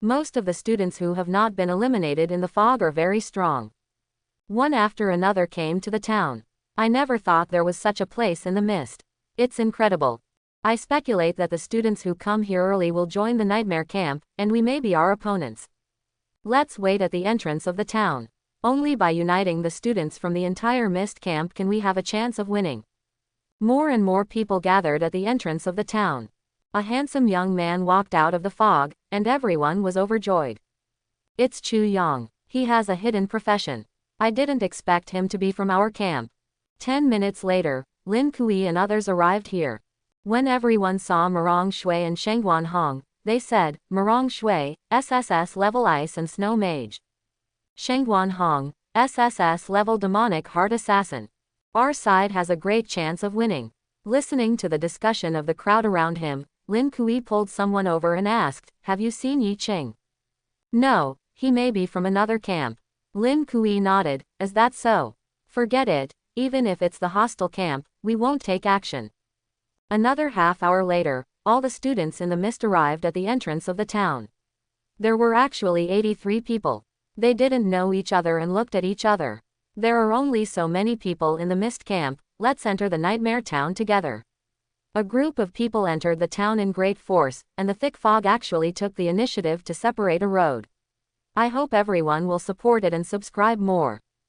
Most of the students who have not been eliminated in the fog are very strong. One after another came to the town. I never thought there was such a place in the mist. It's incredible. I speculate that the students who come here early will join the nightmare camp, and we may be our opponents. Let's wait at the entrance of the town. Only by uniting the students from the entire mist camp can we have a chance of winning. More and more people gathered at the entrance of the town. A handsome young man walked out of the fog, and everyone was overjoyed. It's Chu Yang. He has a hidden profession. I didn't expect him to be from our camp. 10 minutes later, Lin Kui and others arrived here. When everyone saw Marong Shui and Shengguan Hong, they said, "Marong Shui, SSS level Ice and Snow Mage. Shengguan Hong, SSS level Demonic Heart Assassin. Our side has a great chance of winning." Listening to the discussion of the crowd around him, Lin Kui pulled someone over and asked, "Have you seen Yi Qing?" "No, he may be from another camp." Lin Kui nodded. "Is that so? Forget it, even if it's the hostile camp, we won't take action." Another half hour later, all the students in the mist arrived at the entrance of the town. There were actually 83 people. They didn't know each other and looked at each other. There are only so many people in the mist camp, let's enter the nightmare town together. A group of people entered the town in great force, and the thick fog actually took the initiative to separate a road. I hope everyone will support it and subscribe more.